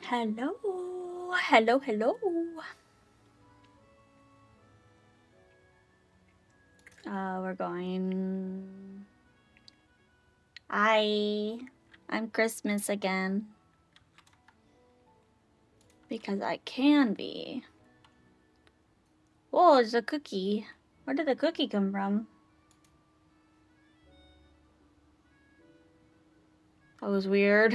Hello, hello, hello. We're going. I'm Christmas again. Because I can be. Whoa, there's a cookie. Where did the cookie come from? That was weird.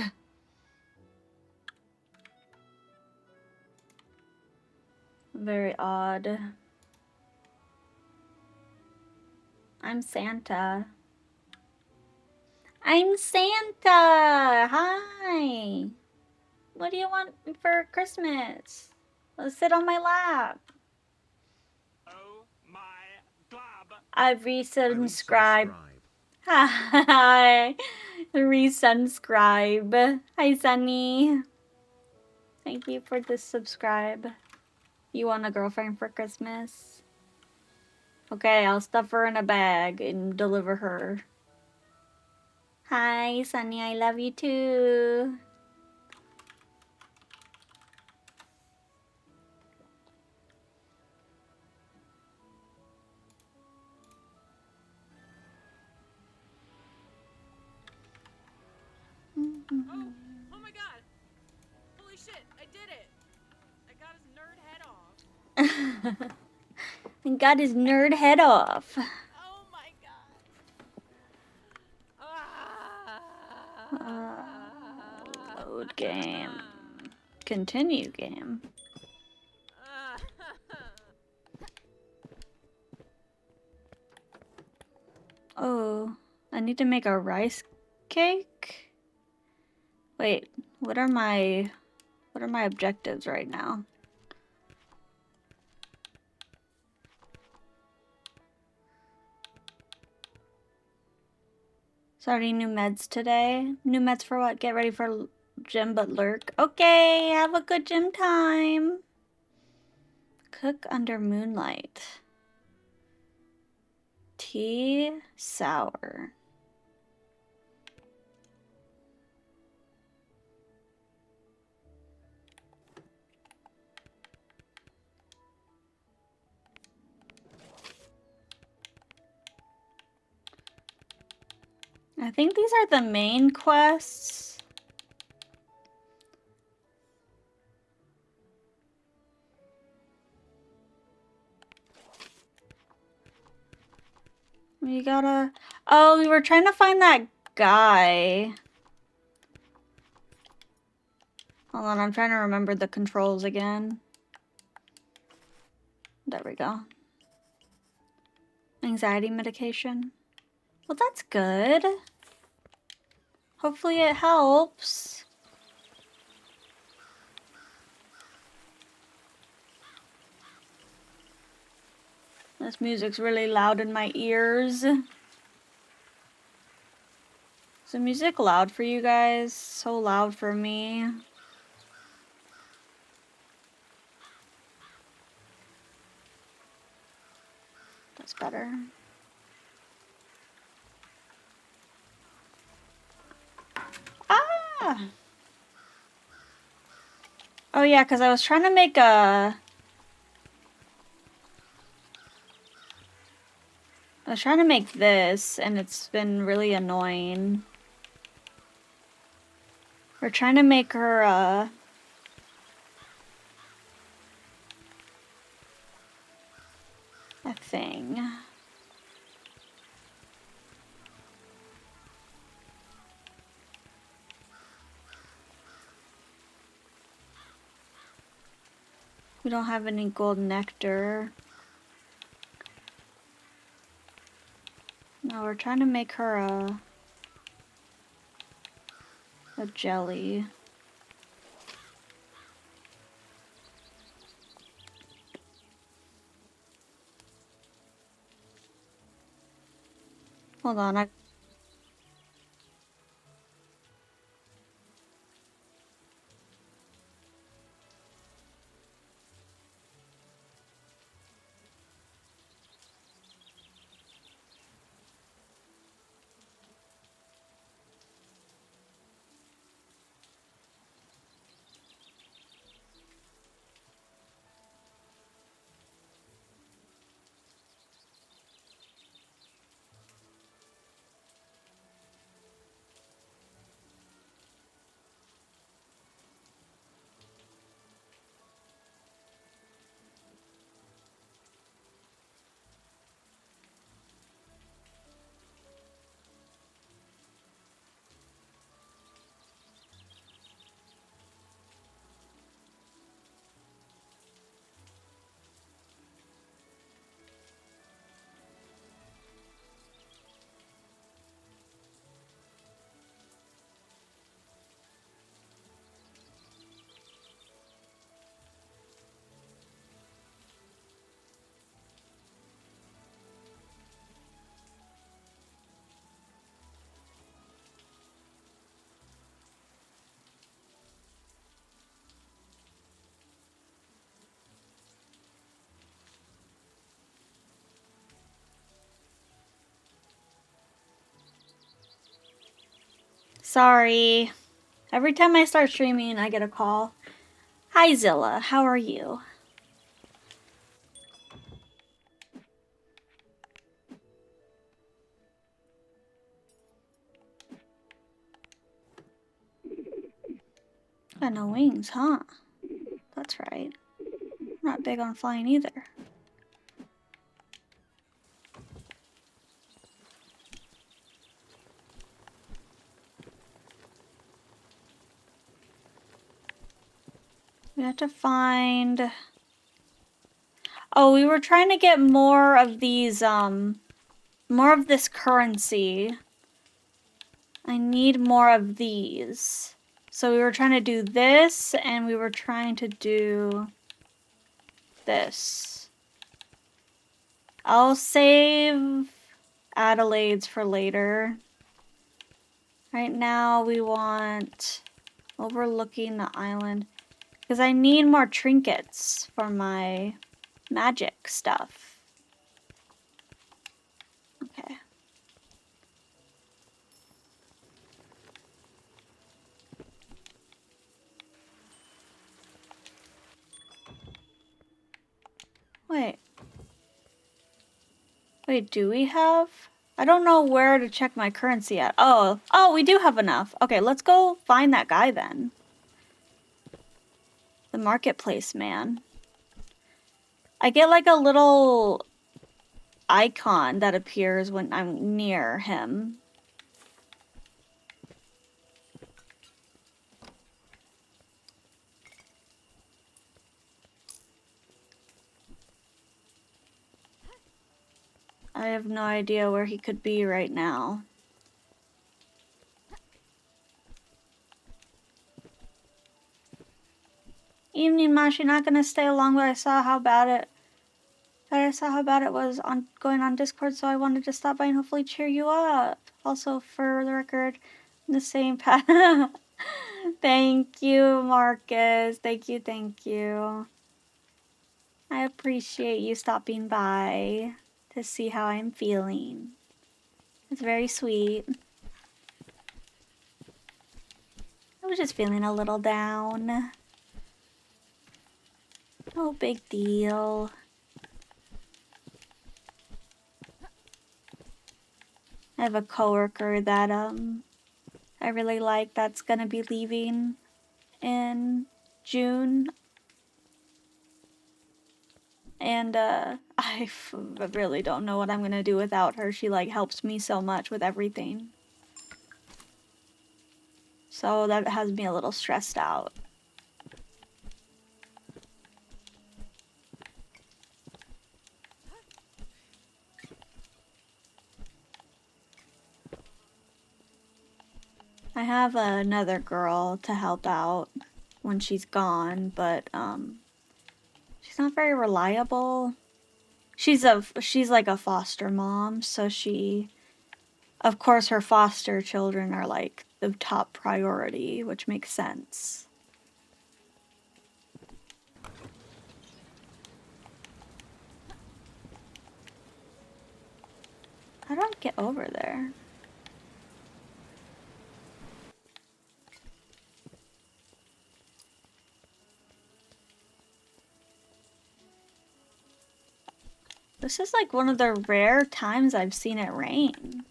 Very odd. I'm Santa. I'm Santa! Hi! What do you want for Christmas? Let's sit on my lap. Oh my glob. I've resubscribed. Hi! Resubscribe. Hi, Sunny. Thank you for the subscribe. You want a girlfriend for Christmas? Okay, I'll stuff her in a bag and deliver her. Hi, Sunny, I love you too. Oh my god! Holy shit, I did it! I got his nerd head off. And got his nerd head off. Oh my god. Load game. Continue game. Oh, I need to make a rice cake? Wait, what are my objectives right now? Sorry, new meds today. New meds for what? Get ready for gym but lurk. Okay, have a good gym time. Cook under moonlight. Tea sour. I think these are the main quests. We gotta... Oh, we were trying to find that guy. Hold on, I'm trying to remember the controls again. There we go. Anxiety medication. Well, that's good. Hopefully it helps. This music's really loud in my ears. Is the music loud for you guys? So loud for me. That's better. Ah! Oh yeah, because I was trying to make a... I was trying to make this, and it's been really annoying. We're trying to make her, a thing. We don't have any gold nectar. No, we're trying to make her a jelly. Hold on, I... Sorry. Every time I start streaming, I get a call. Hi, Zilla. How are you? Got no wings, huh? That's right. I'm not big on flying either. We have to find... Oh, we were trying to get more of these, more of this currency. I need more of these. So we were trying to do this, and we were trying to do this. I'll save Adelaide's for later. Right now we want overlooking the island. Because I need more trinkets for my magic stuff. Okay. Wait. Wait, do we have? I don't know where to check my currency at. Oh, we do have enough. Okay, let's go find that guy then. The marketplace man. I get like a little icon that appears when I'm near him. I have no idea where he could be right now. Evening, Mash. You're not gonna stay long, but I saw how bad it was on going on Discord, so I wanted to stop by and hopefully cheer you up. Also, for the record, in the same path. Thank you, Marcus. Thank you. I appreciate you stopping by to see how I'm feeling. It's very sweet. I was just feeling a little down. No big deal. I have a coworker that I really like that's gonna be leaving in June. And I really don't know what I'm gonna do without her. She like helps me so much with everything. So that has me a little stressed out. I have another girl to help out when she's gone, but she's not very reliable. She's like a foster mom, so of course her foster children are like the top priority, which makes sense. How do I get over there? This is like one of the rare times I've seen it rain.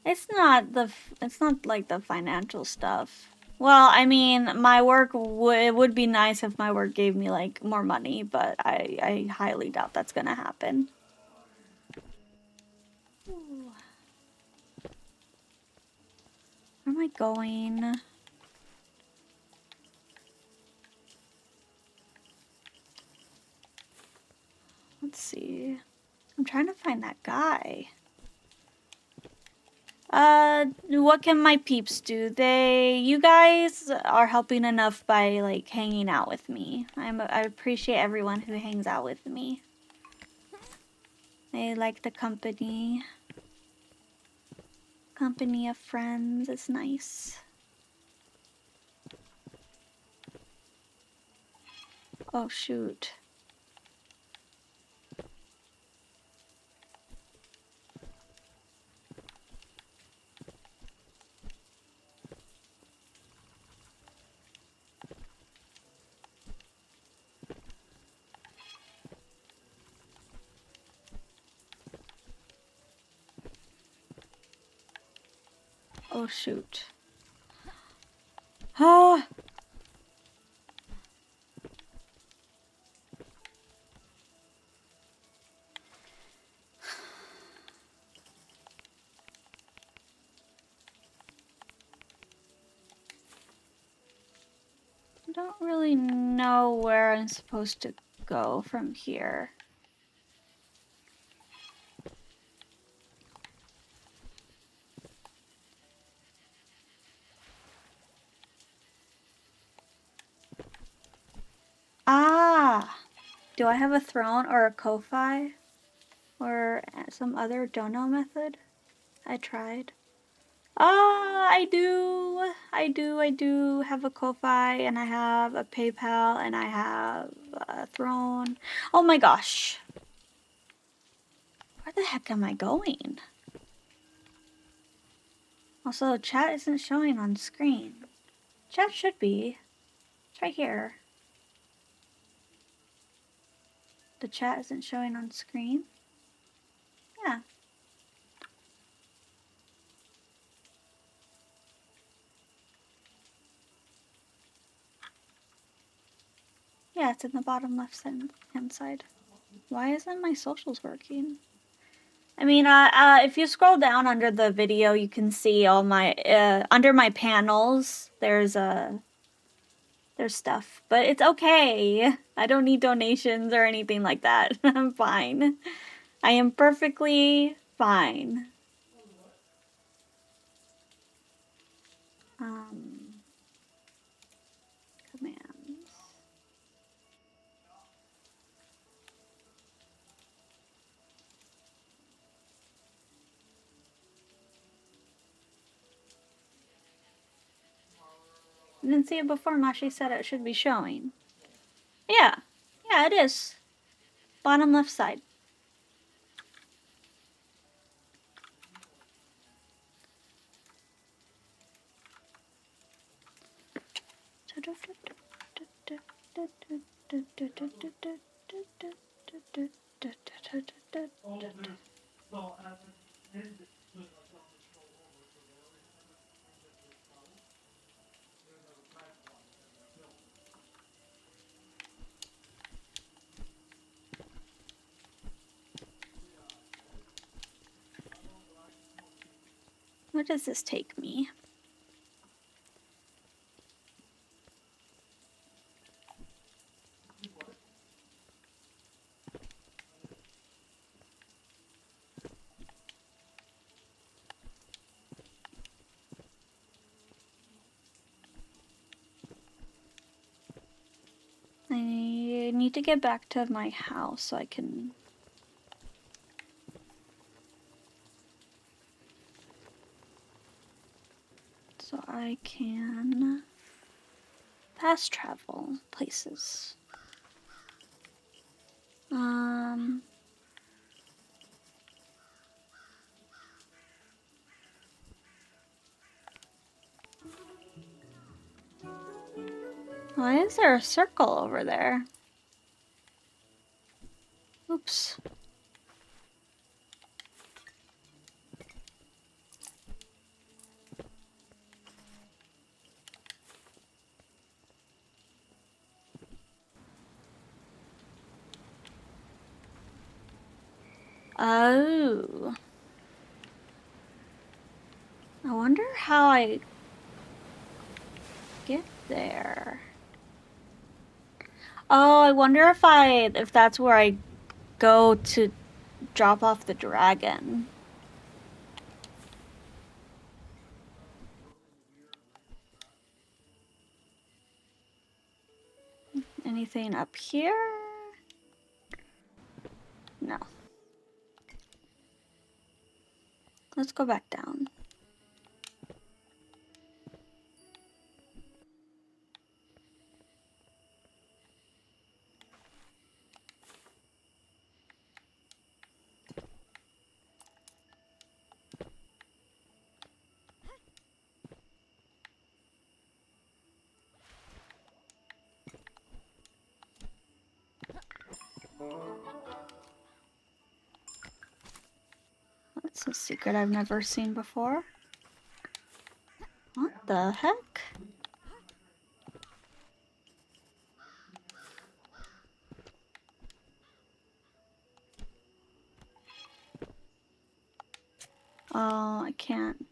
It's not like the financial stuff. Well, I mean, my work it would be nice if my work gave me like more money, but I highly doubt that's gonna happen. Ooh. Where am I going? Let's see. I'm trying to find that guy. What can my peeps do? You guys are helping enough by like hanging out with me. I appreciate everyone who hangs out with me. I like the company. Company of friends is nice. Oh, shoot. Oh, shoot. Ah! I don't really know where I'm supposed to go from here. Ah! Do I have a throne or a Ko-Fi? Or some other dono method? I tried. Ah, I do have a Ko-Fi, and I have a PayPal, and I have a throne. Oh my gosh. Where the heck am I going? Also, chat isn't showing on screen. Chat should be. It's right here. The chat isn't showing on screen. Yeah. Yeah, it's in the bottom left hand side. Why isn't my socials working? I mean, if you scroll down under the video, you can see all my, under my panels, there's stuff. But it's okay. I don't need donations or anything like that. I'm fine. I am perfectly fine. Commands. I didn't see it before. Mashi said it should be showing. Yeah. Yeah, it is. Bottom left side. Where does this take me? I need to get back to my house so I can... fast travel places. Why is there a circle over there? Oops. Oh. I wonder how I get there. Oh, I wonder if that's where I go to drop off the dragon. Anything up here? No. Let's go back down. It's a secret I've never seen before. What the heck? Oh, I can't.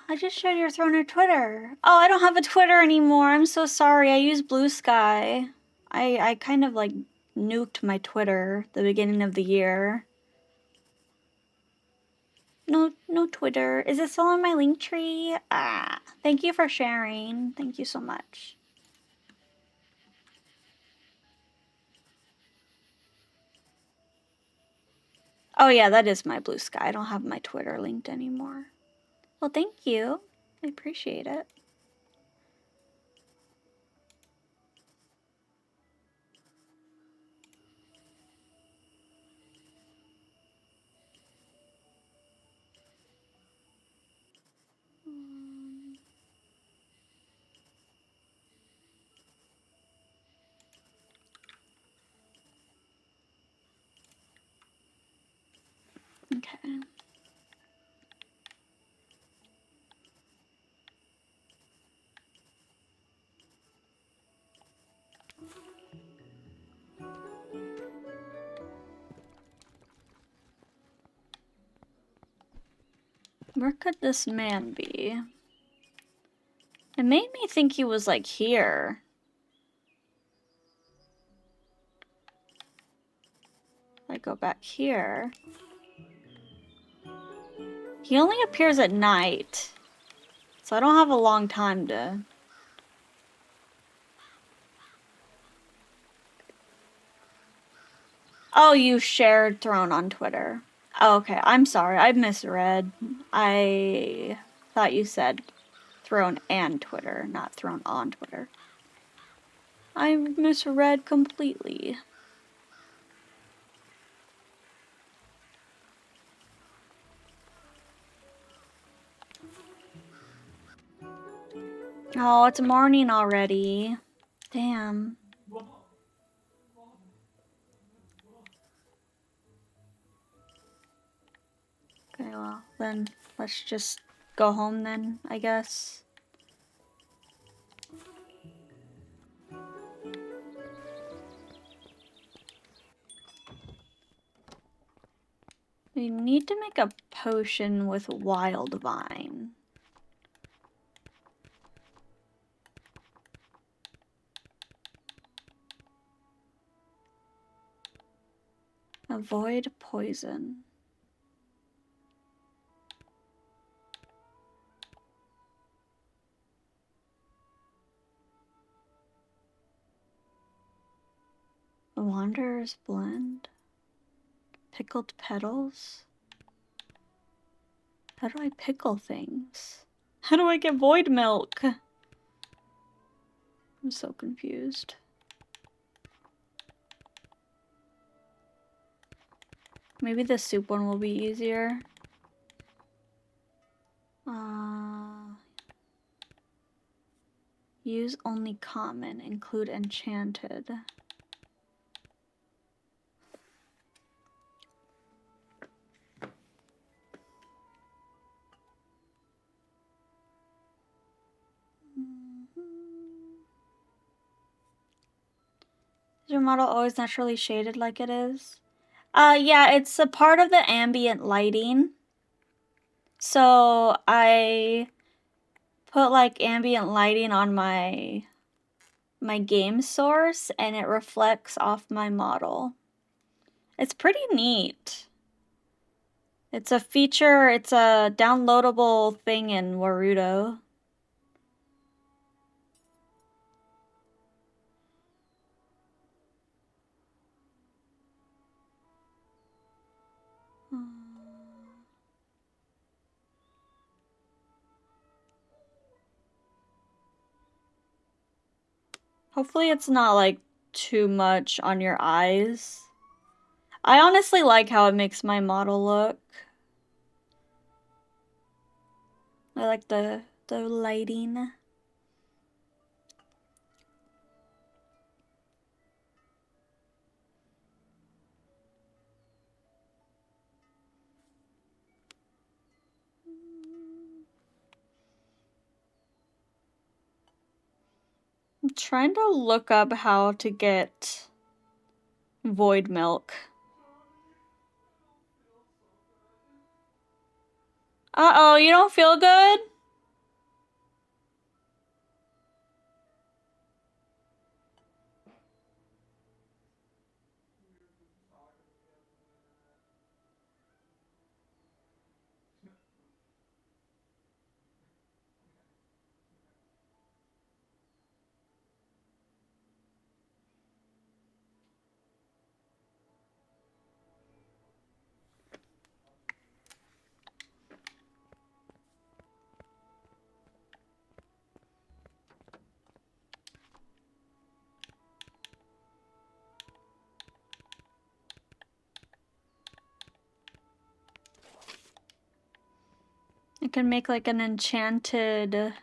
I just shared your throne or Twitter. Oh, I don't have a Twitter anymore. I'm so sorry. I use Blue Sky. I kind of like nuked my Twitter the beginning of the year. No Twitter. Is it still on my link tree? Ah, thank you for sharing. Thank you so much. Oh yeah, that is my Blue Sky. I don't have my Twitter linked anymore. Well, thank you. I appreciate it. Okay. Where could this man be? It made me think he was like here. If I go back here. He only appears at night. So I don't have a long time to... Oh, you shared Throne on Twitter. Oh, okay, I'm sorry. I misread. I thought you said Throne and Twitter, not Throne on Twitter. I misread completely. Oh, it's morning already. Damn. Okay, well, then let's just go home then, I guess. We need to make a potion with wild vine. Avoid poison. The Wanderer's Blend. Pickled petals. How do I pickle things? How do I get void milk? I'm so confused. Maybe the soup one will be easier. Use only common, include enchanted. Is your model always naturally shaded like it is? Yeah, it's a part of the ambient lighting. So I put like ambient lighting on my game source and it reflects off my model. It's pretty neat. It's a feature, it's a downloadable thing in Warudo. Hopefully it's not like too much on your eyes. I honestly like how it makes my model look. I like the the lighting. I'm trying to look up how to get void milk. Uh-oh, you don't feel good? I can make like an enchanted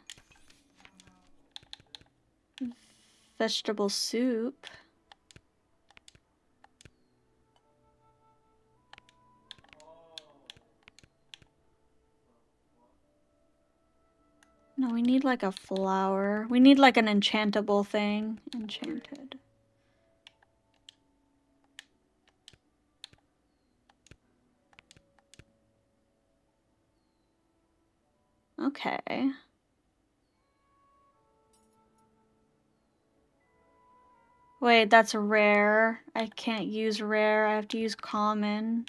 vegetable soup. No, we need like a flower. We need like an enchantable thing. Enchanted. Okay. Wait, that's rare. I can't use rare. I have to use common.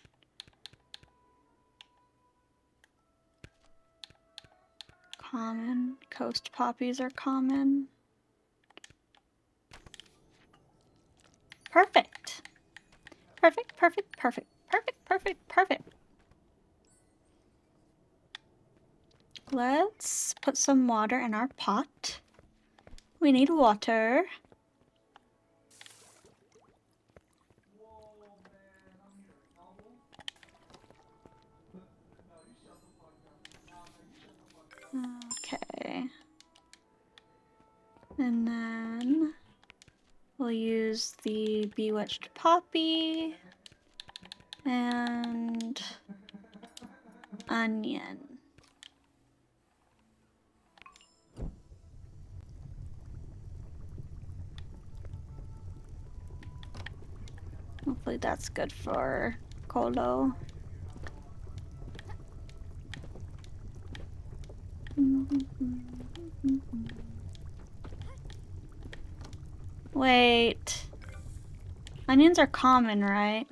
Common. Coast poppies are common. Perfect. Perfect, perfect, perfect, perfect, perfect, perfect. Let's put some water in our pot. We need water. Okay. And then we'll use the bewitched poppy and onion. Hopefully that's good for Colo. Wait. Onions are common, right?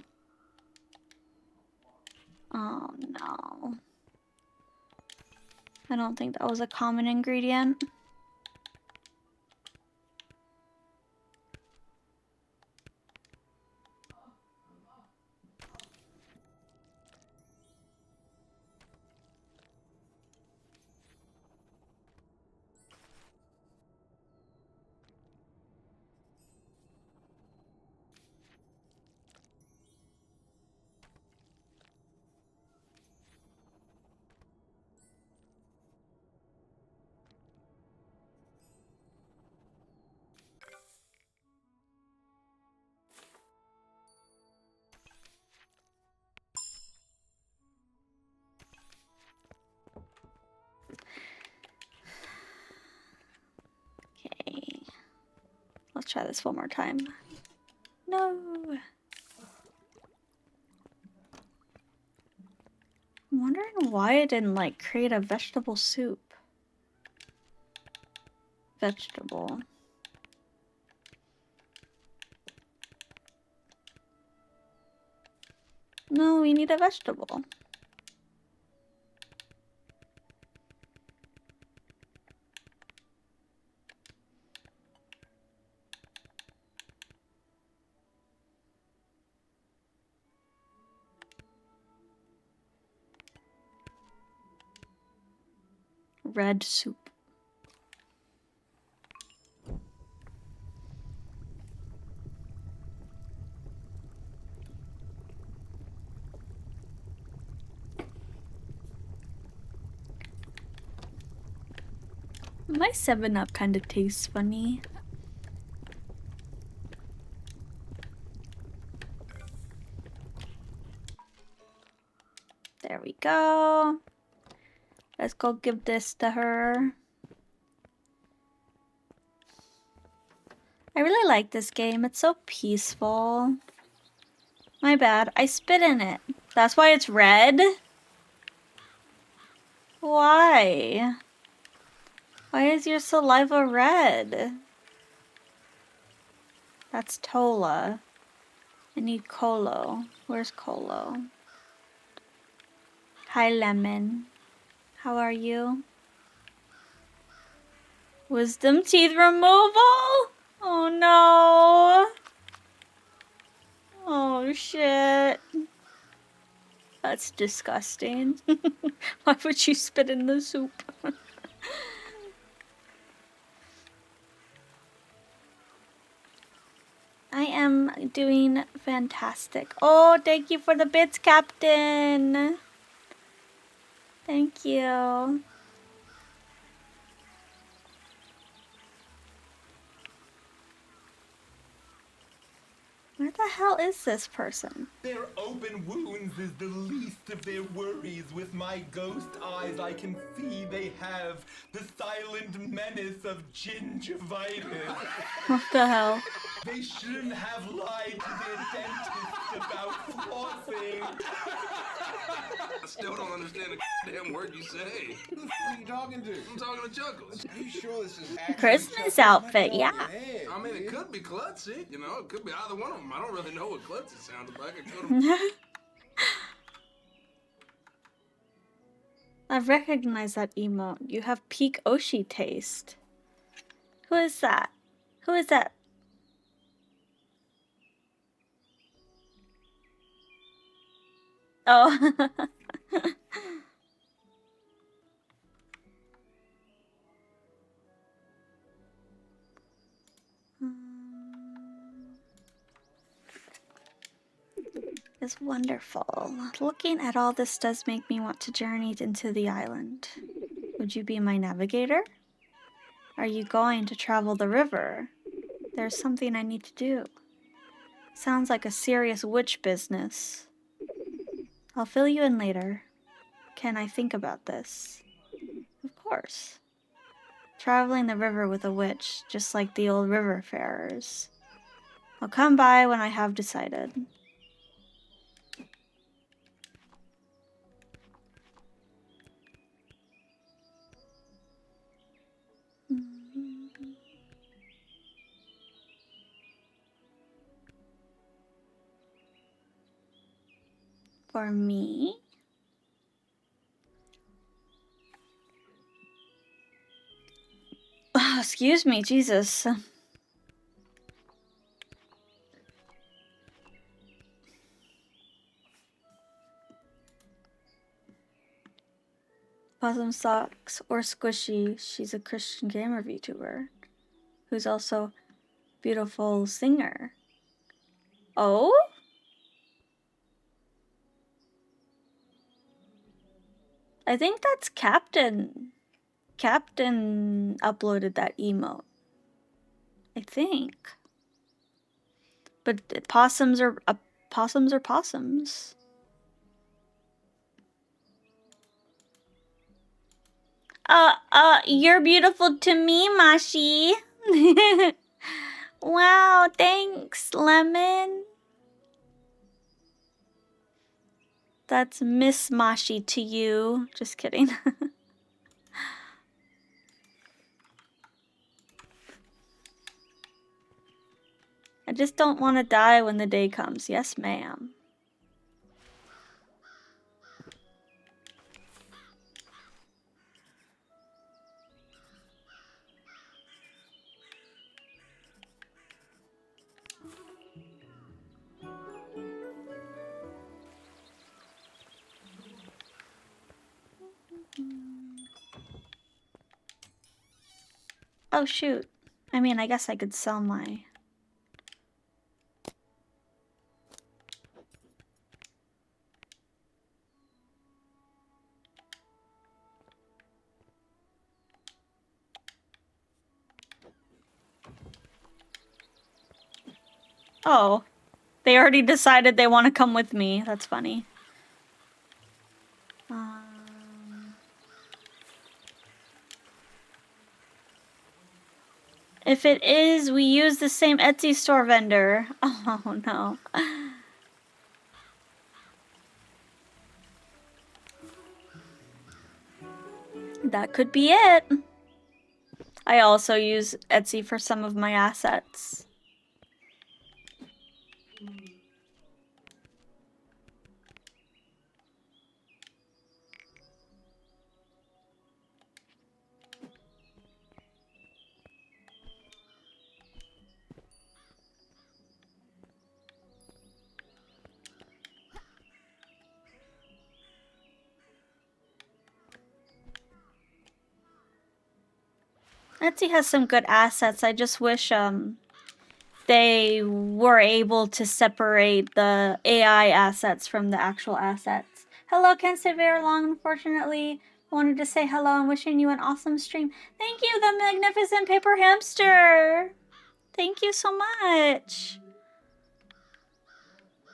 Oh no. I don't think that was a common ingredient. Okay. Let's try this one more time. No. I'm wondering why it didn't like create a vegetable soup. Vegetable. No, we need a vegetable. Red soup. My 7-Up kind of tastes funny. There we go. Let's go give this to her. I really like this game. It's so peaceful. My bad. I spit in it. That's why it's red? Why? Why is your saliva red? That's Tola. I need Colo. Where's Colo? Hi, Lemon. How are you? Wisdom teeth removal? Oh no. Oh shit. That's disgusting. Why would you spit in the soup? I am doing fantastic. Oh, thank you for the bits, Captain. Thank you. Where the hell is this person? Their open wounds is the least of their worries. With my ghost eyes I can see they have the silent menace of gingivitis. What the hell? They shouldn't have lied to their dentist about flossing. I still don't understand a damn word you say. Who the f*** are you talking to? I'm talking to Chuckles. Are you sure this is actually Christmas Chuckles? outfit, Might be yeah. on your head, I mean, it dude. could be Klutzy. You know, it could be either one of them. I don't really know what Klutzy sounded like. It could have... I recognize that emote. You have peak Oshi taste. Who is that? Who is that? Oh. It's wonderful. Looking at all this does make me want to journey into the island. Would you be my navigator? Are you going to travel the river? There's something I need to do. Sounds like a serious witch business. I'll fill you in later. Can I think about this? Of course. Traveling the river with a witch, just like the old riverfarers. I'll come by when I have decided. For me? Oh, excuse me, Jesus. Possum Socks or Squishy, she's a Christian gamer VTuber who's also a beautiful singer. Oh? I think that's Captain. Captain uploaded that emote. I think. But possums are possums. You're beautiful to me, Mashi. Wow, thanks, Lemon. That's Miss Mashi to you. Just kidding. I just don't want to die when the day comes. Yes, ma'am. Oh, shoot. I mean, I guess I could sell my... Oh. They already decided they want to come with me. That's funny. If it is, we use the same Etsy store vendor. Oh no. That could be it. I also use Etsy for some of my assets. Etsy has some good assets. I just wish they were able to separate the AI assets from the actual assets. Hello, can't stay very long, unfortunately. Wanted to say hello and wishing you an awesome stream. Thank you, the magnificent paper hamster. Thank you so much.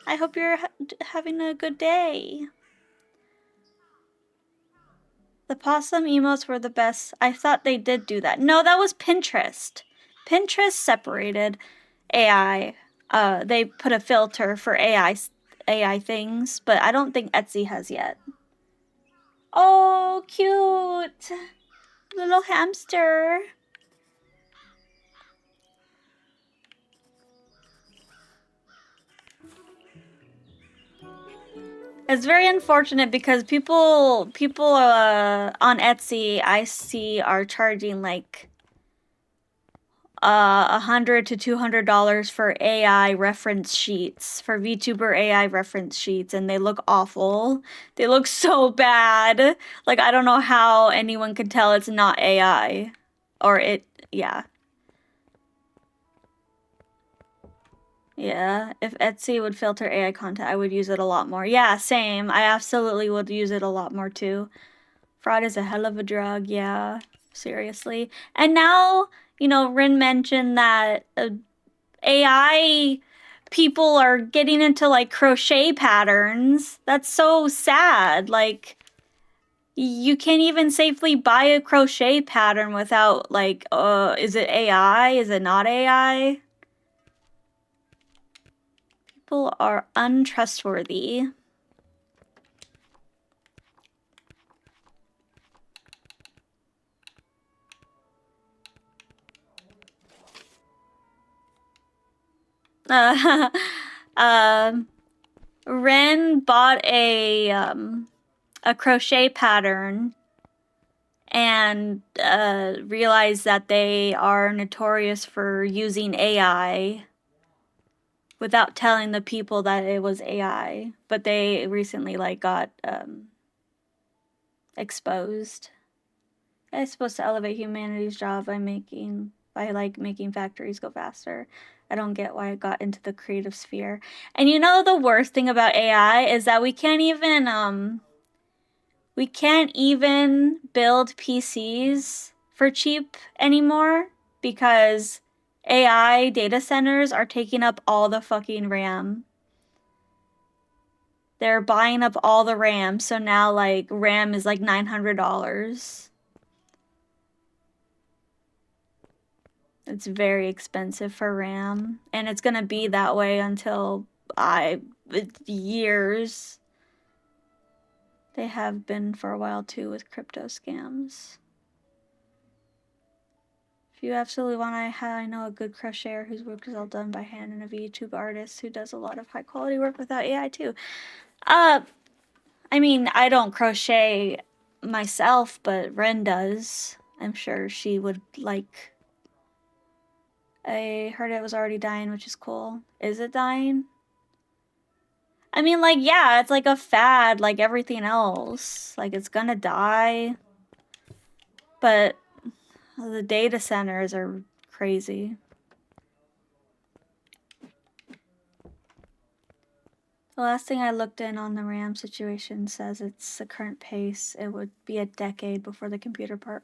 I hope you're having a good day. The possum emotes were the best. I thought they did do that. No, that was Pinterest. Pinterest separated AI. They put a filter for AI things, but I don't think Etsy has yet. Oh, cute. Little hamster. It's very unfortunate because people on Etsy I see are charging like $100 to $200 for AI reference sheets, for VTuber AI reference sheets, and they look awful. They look so bad. Like, I don't know how anyone could tell it's not AI. Or yeah. Yeah, if Etsy would filter AI content, I would use it a lot more. Yeah, same. I absolutely would use it a lot more too. Fraud is a hell of a drug, yeah. Seriously. And now, you know, Rin mentioned that AI people are getting into like crochet patterns. That's so sad. Like, you can't even safely buy a crochet pattern without like, is it AI? Is it not AI? People are untrustworthy. Ren bought a crochet pattern and realized that they are notorious for using AI without telling the people that it was AI. But they recently like got exposed. It's supposed to elevate humanity's job by making factories go faster. I don't get why it got into the creative sphere. And you know the worst thing about AI is that we can't even build PCs for cheap anymore because AI data centers are taking up all the fucking RAM. They're buying up all the RAM, so now like RAM is like $900. It's very expensive for RAM, and it's gonna be that way until years. They have been for a while too with crypto scams. If you absolutely want, I know a good crocheter whose work is all done by hand and a VTube artist who does a lot of high quality work without AI too. I mean, I don't crochet myself, but Ren does. I'm sure she would like. I heard it was already dying, which is cool. Is it dying? I mean, like, yeah, it's like a fad, like everything else. Like, it's gonna die. But the data centers are crazy. The last thing I looked in on the RAM situation says it's the current pace. It would be a decade before the computer part.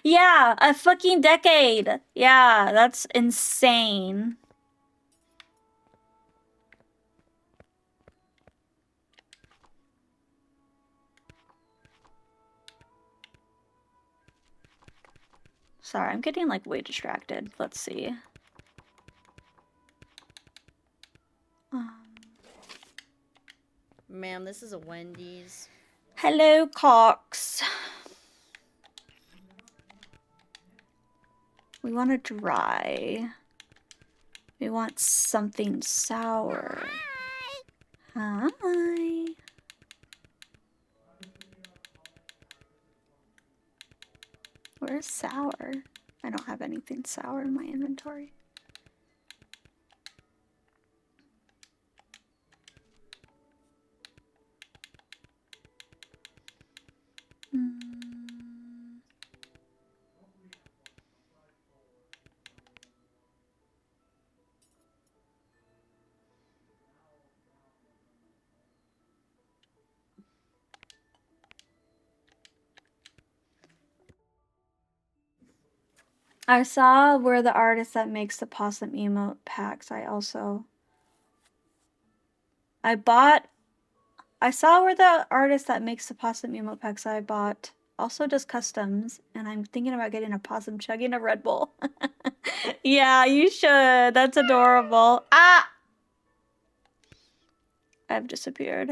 Yeah, a fucking decade. Yeah, that's insane. Sorry, I'm getting like way distracted. Let's see. Ma'am, this is a Wendy's. Hello, Cox. We want to dry. We want something sour. Hi. Where's sour? I don't have anything sour in my inventory. I saw where the artist that makes the possum emote packs. I saw where the artist that makes the possum emote packs I bought also does customs, and I'm thinking about getting a possum chugging a Red Bull. Yeah, you should. That's adorable. Ah! I've disappeared.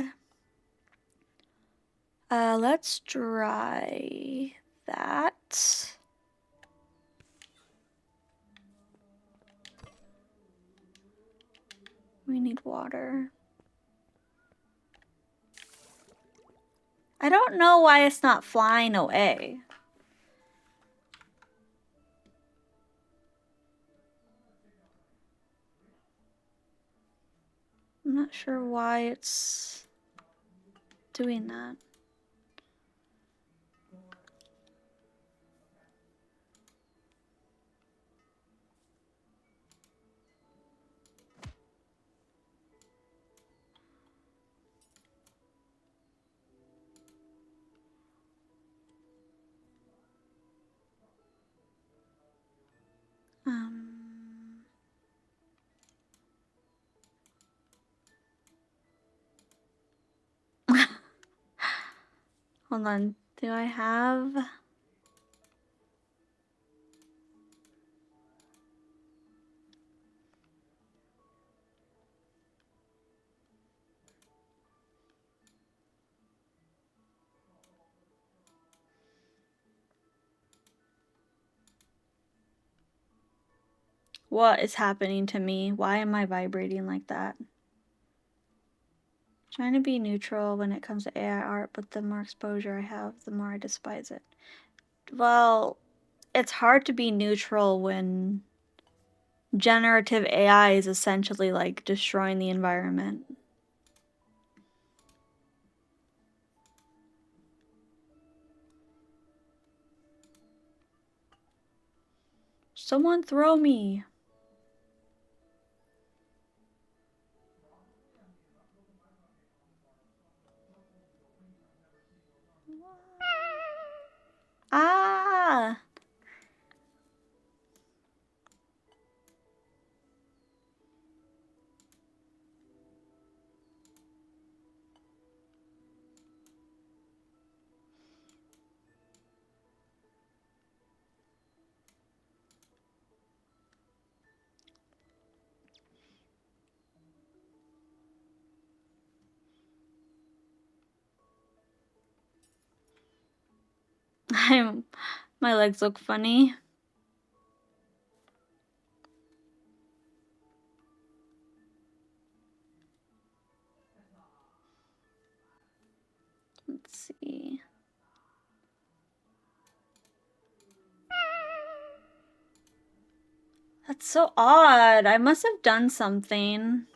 Let's dry that. We need water. I don't know why it's not flying away. I'm not sure why it's doing that. Hold on. Do I have... What is happening to me? Why am I vibrating like that? Trying to be neutral when it comes to AI art, but the more exposure I have, the more I despise it. Well, it's hard to be neutral when generative AI is essentially like destroying the environment. Someone throw me. Ah! My legs look funny. Let's see. That's so odd. I must have done something.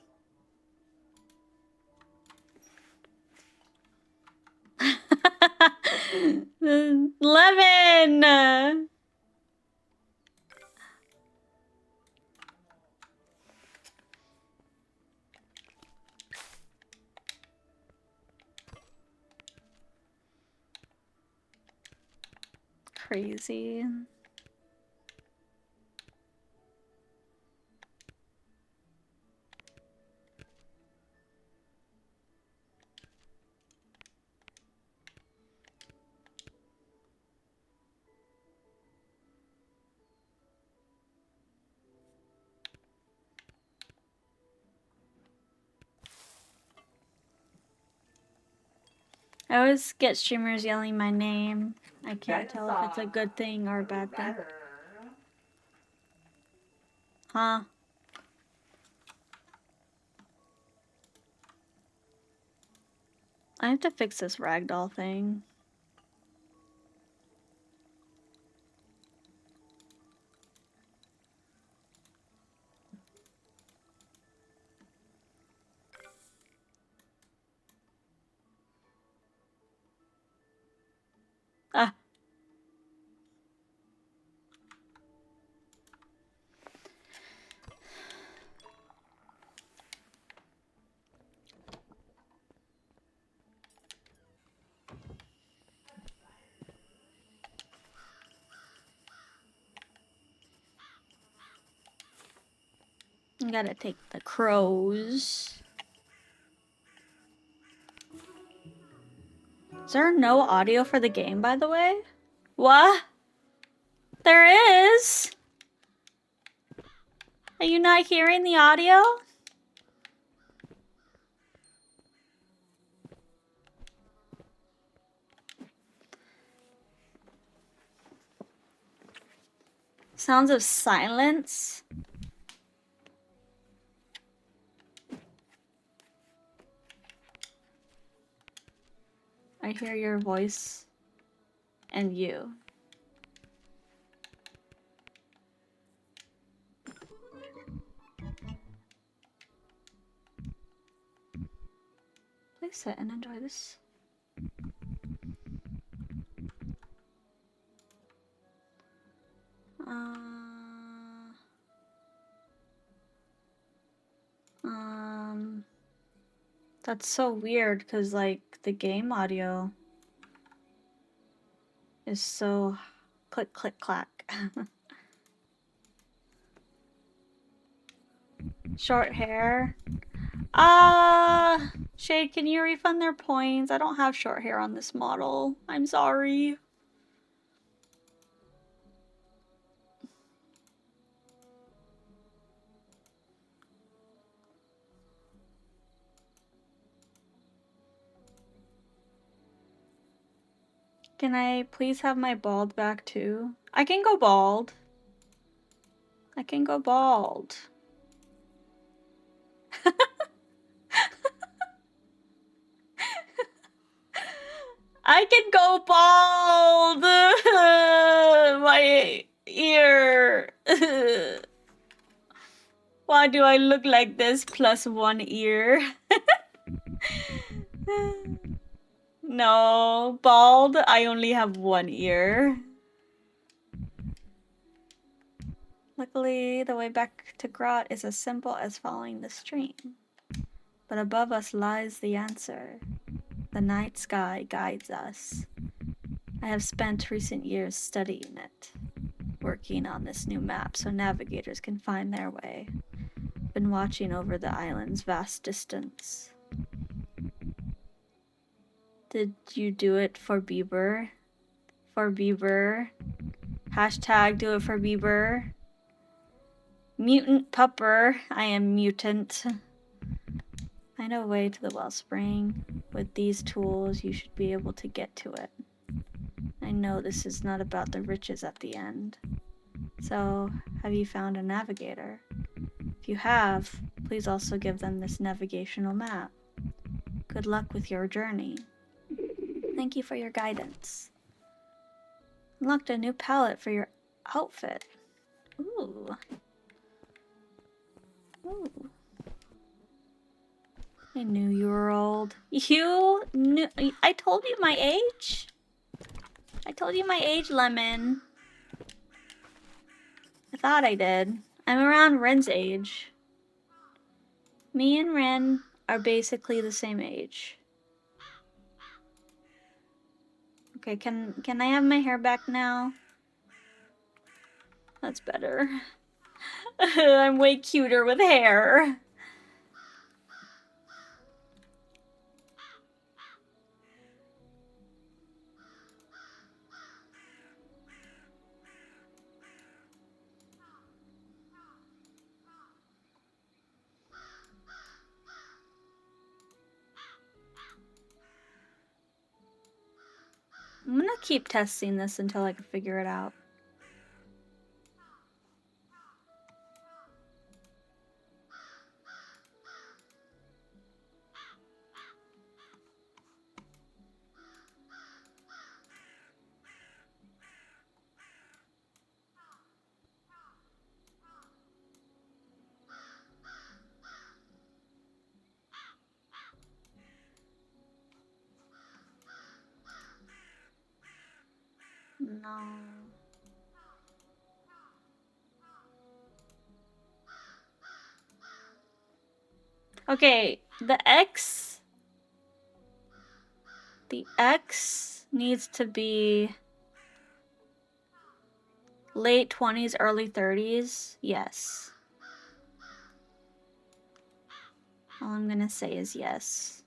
Lemon! Crazy. I always get streamers yelling my name. I can't tell if it's a good thing or a bad thing. Huh? I have to fix this ragdoll thing. Ah. I gotta take the crows. Is there no audio for the game, by the way? What? There is? Are you not hearing the audio? Sounds of silence. I hear your voice and you. Please sit and enjoy this. That's so weird because, like, the game audio is so click, click, clack. Short hair. Shade, can you refund their points? I don't have short hair on this model. I'm sorry. Can I please have my bald back too? I can go bald. I can go bald. I can go bald! My ear. Why do I look like this plus one ear? No, bald, I only have one ear. Luckily, the way back to Grot is as simple as following the stream. But above us lies the answer. The night sky guides us. I have spent recent years studying it, working on this new map so navigators can find their way. Been watching over the island's vast distance. Did you do it for Bieber? For Bieber? Hashtag do it for Bieber. Mutant pupper. I am mutant. Find a way to the wellspring. With these tools, you should be able to get to it. I know this is not about the riches at the end. So, have you found a navigator? If you have, please also give them this navigational map. Good luck with your journey. Thank you for your guidance. Unlocked a new palette for your outfit. Ooh. Ooh. I knew you were old. You knew. I told you my age. I told you my age, Lemon. I thought I did. I'm around Ren's age. Me and Ren are basically the same age. Okay, can I have my hair back now? That's better. I'm way cuter with hair. I'm gonna keep testing this until I can figure it out. No. Okay, the X needs to be late 20s, early 30s. Yes. All I'm gonna say is yes.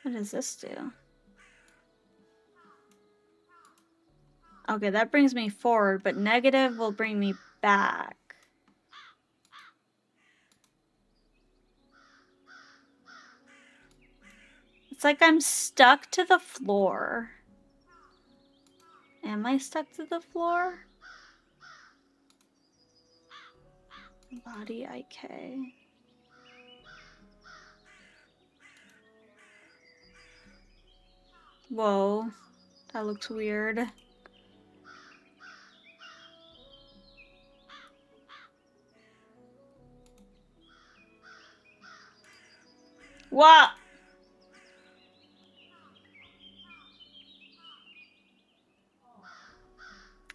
What does this do? Okay, that brings me forward, but negative will bring me back. It's like I'm stuck to the floor. Am I stuck to the floor? Body IK. Whoa, that looks weird. What?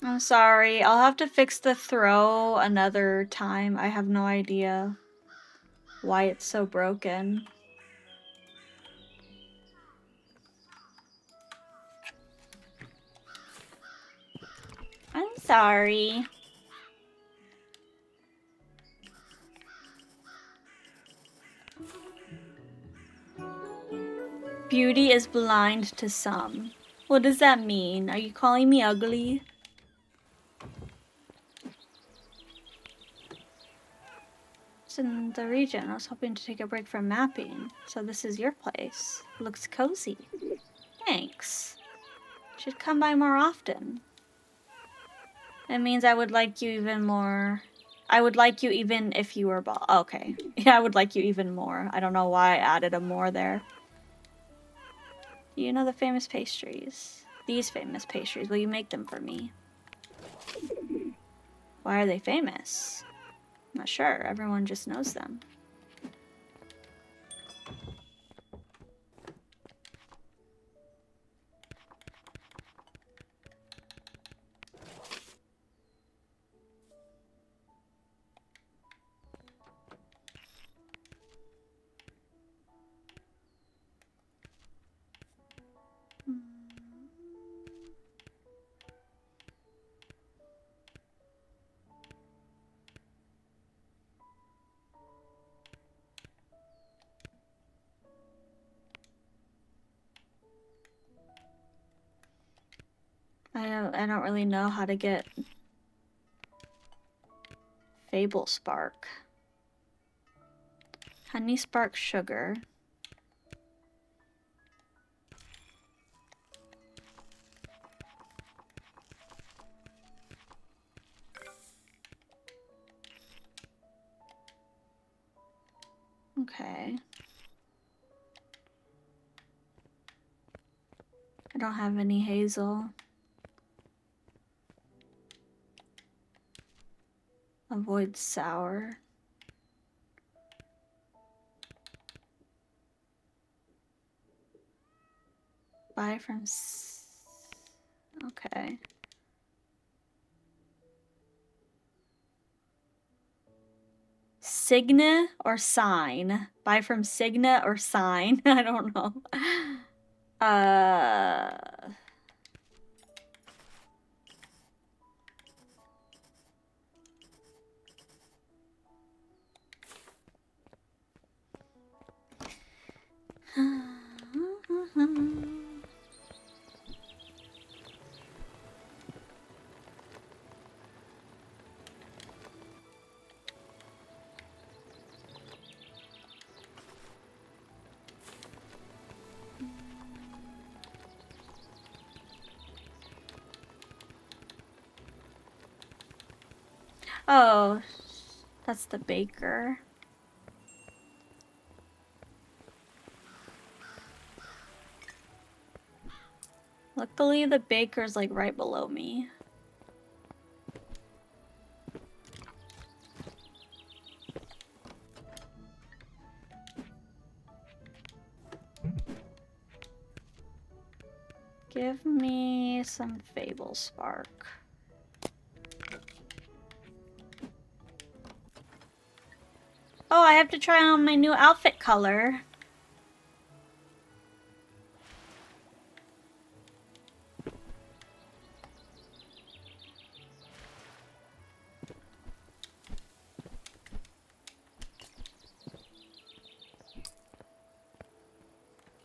I'm sorry. I'll have to fix the throw another time. I have no idea why it's so broken. I'm sorry. Beauty is blind to some. What does that mean? Are you calling me ugly? It's in the region. I was hoping to take a break from mapping. So this is your place. Looks cozy. Thanks. Should come by more often. It means I would like you even more. I would like you even if you were bald. Okay. Yeah, I would like you even more. I don't know why I added a more there. You know the famous pastries. These famous pastries. Will you make them for me? Why are they famous? I'm not sure. Everyone just knows them. I don't really know how to get Fable Spark. Honey Spark Sugar. Okay. I don't have any hazel. Avoid sour. Buy from okay. Signa or sign? Buy from Signa or sign? I don't know. Oh, that's the baker. Luckily, the baker's like right below me. Give me some Fable Spark. Oh, I have to try on my new outfit color.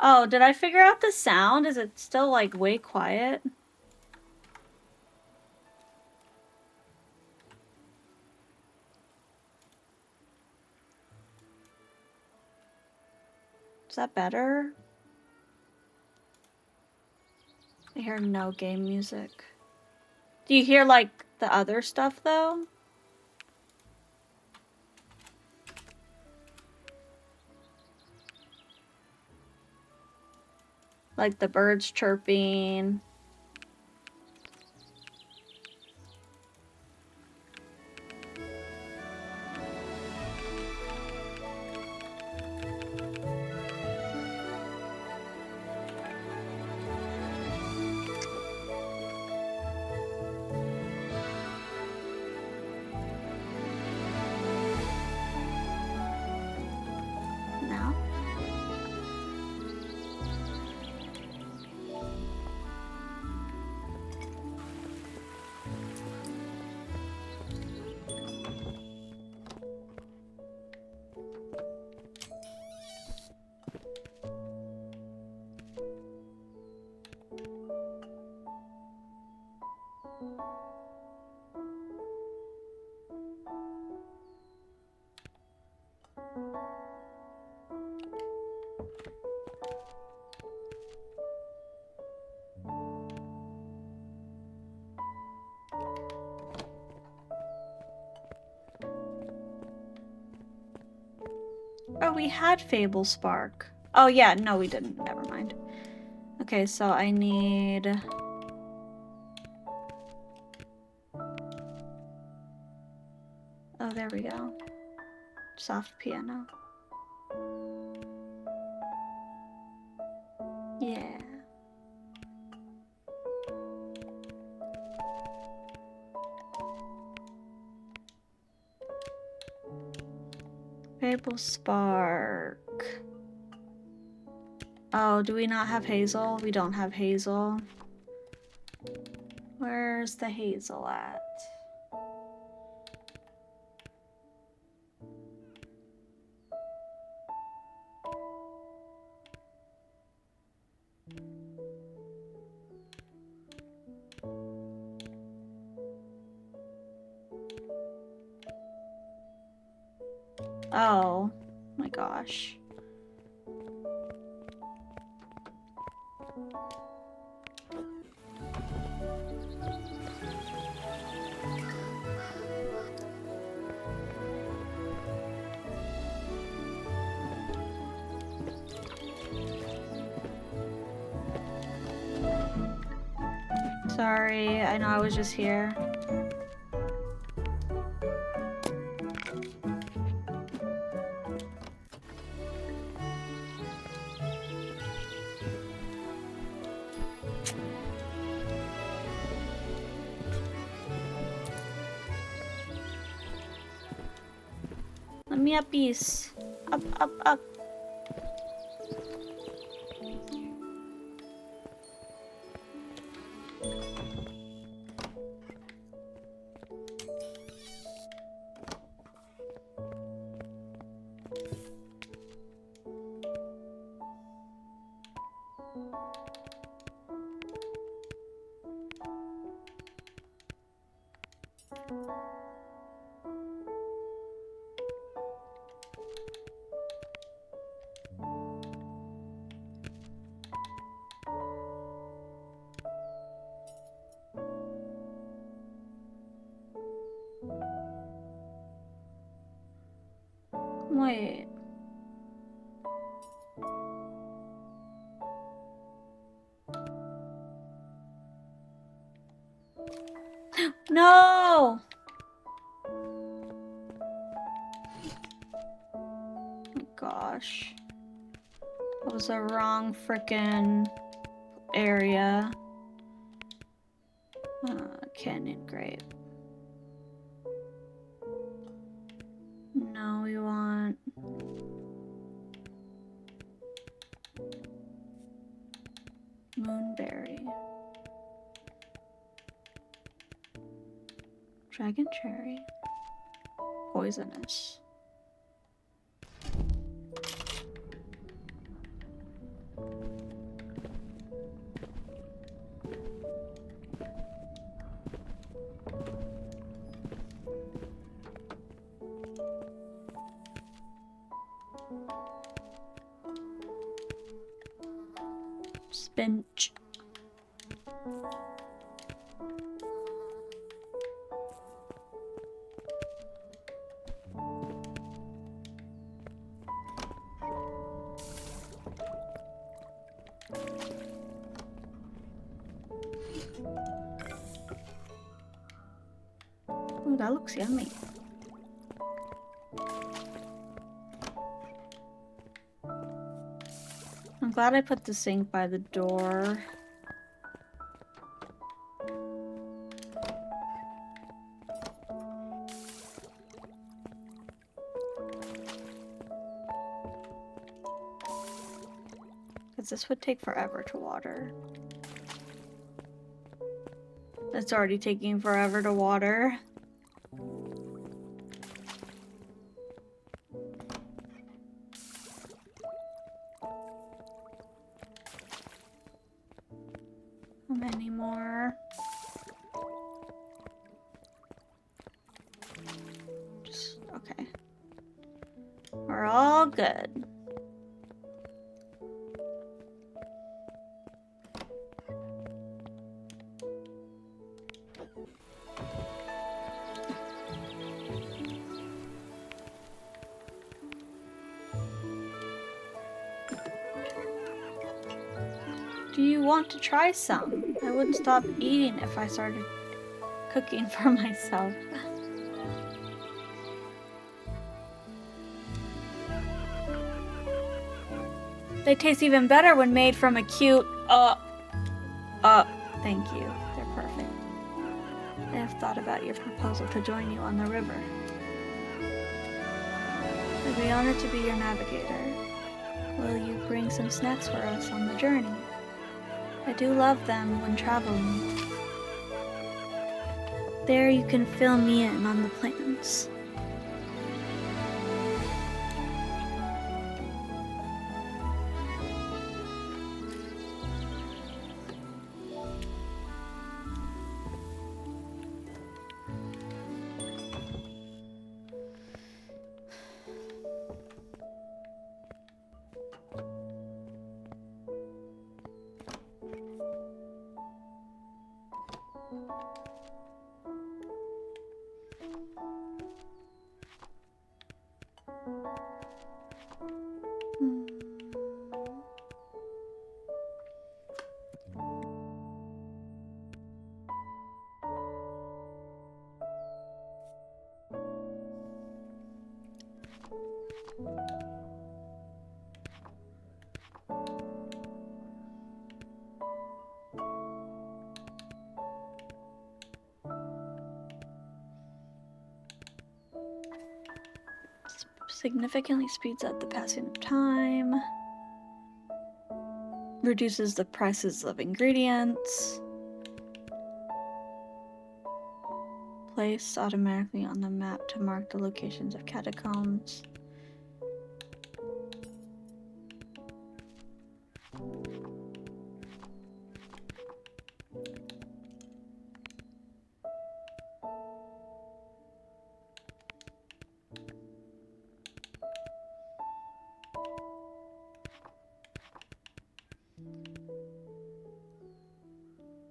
Oh, did I figure out the sound? Is it still like way quiet? Is that better? I hear no game music. Do you hear like the other stuff though? Like the birds chirping. No? Oh, we had Fable Spark. Oh yeah, no we didn't. Never mind. Okay, so I need... Oh, there we go. Soft piano. Yeah. Fable Spark. Oh, do we not have Hazel? We don't have Hazel. Where's the Hazel at? Oh my gosh. Sorry, I know I was just here. Let me up piece. Up, up, up. Wait. No! Oh gosh. That was the wrong frickin' area. Canyon grape. No, we want... Moonberry. Dragon cherry. Poisonous. Spinach. Ooh, that looks yummy. I'm glad I put the sink by the door. Because this would take forever to water. It's already taking forever to water. How many more? Just, okay. We're all good. Do you want to try some? I wouldn't stop eating if I started cooking for myself. They taste even better when made from a cute, thank you. They're perfect. I have thought about your proposal to join you on the river. I'd be honored to be your navigator. Will you bring some snacks for us on the journey? I do love them when traveling. There you can fill me in on the plans. Significantly speeds up the passing of time. Reduces the prices of ingredients. Placed automatically on the map to mark the locations of catacombs.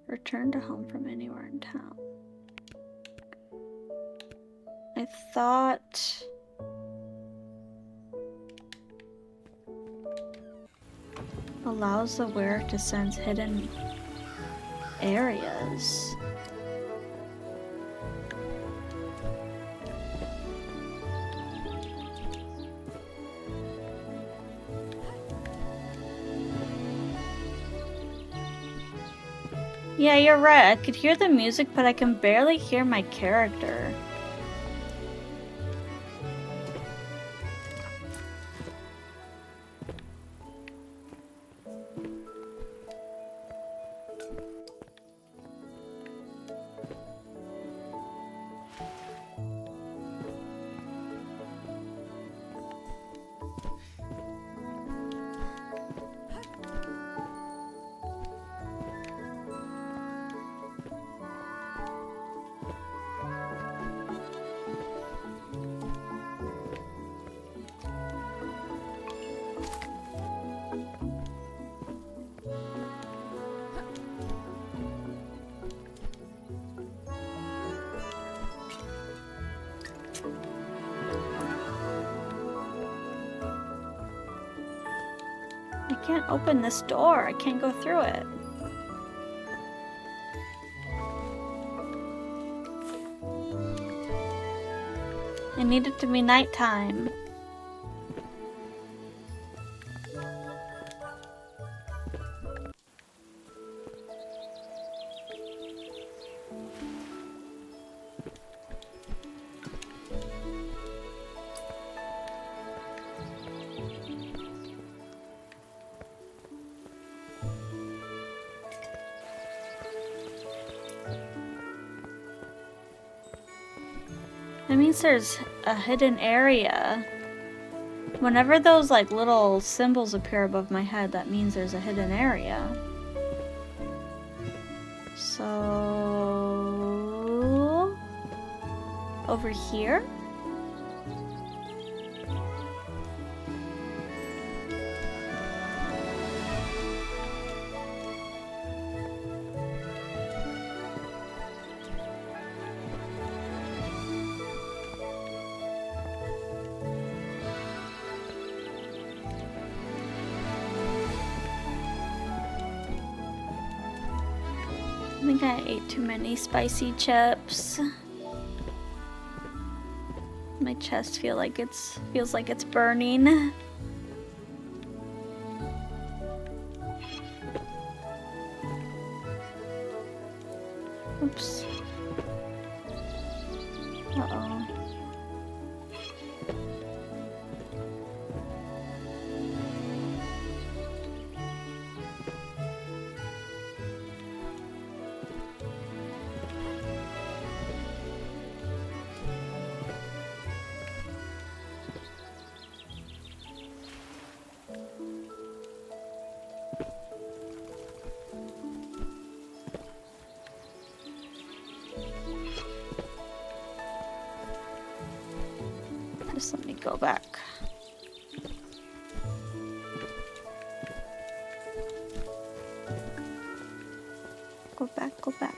Return to home from anywhere in town. I thought Allows the wearer to sense hidden areas. Yeah, you're right. I could hear the music, but I can barely hear my character. I can't open this door. I can't go through it. I need it to be nighttime. That means there's a hidden area. Whenever those like little symbols appear above my head, that means there's a hidden area. So over here? I think I ate too many spicy chips. My chest feels like it's burning. Oops. Uh-oh. Just let me go back. Go back, go back.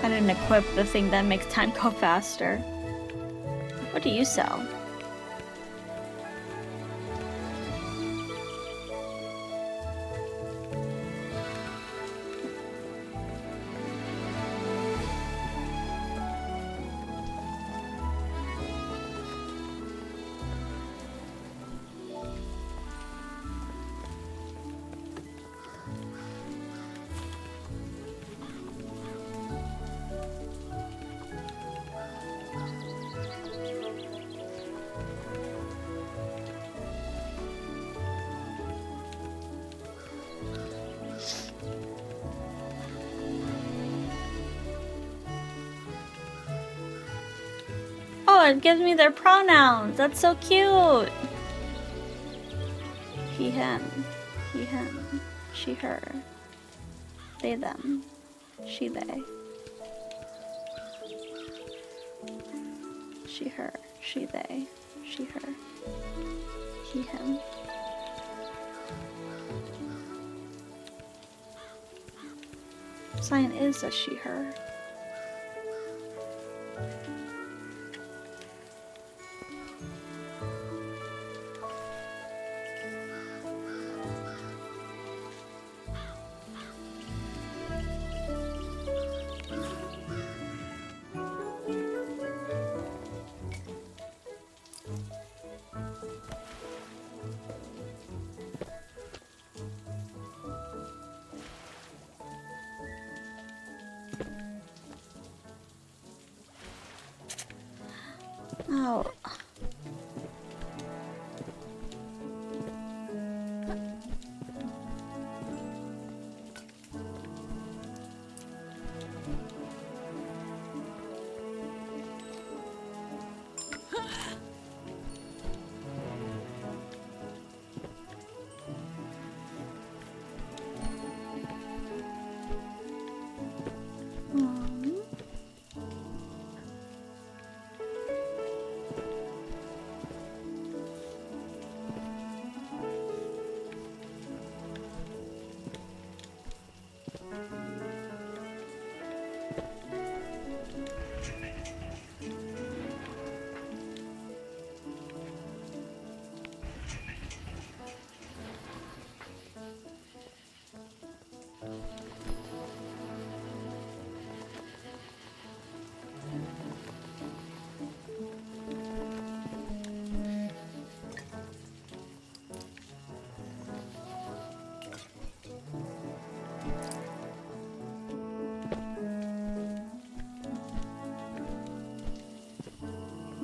I didn't equip the thing that makes time go faster. What do you sell? Oh, it gives me their pronouns. That's so cute. He, him. He, him. She, her. They, them. She, they. She, her. She, they. She, her. He, him. Sign is a she, her. Oh.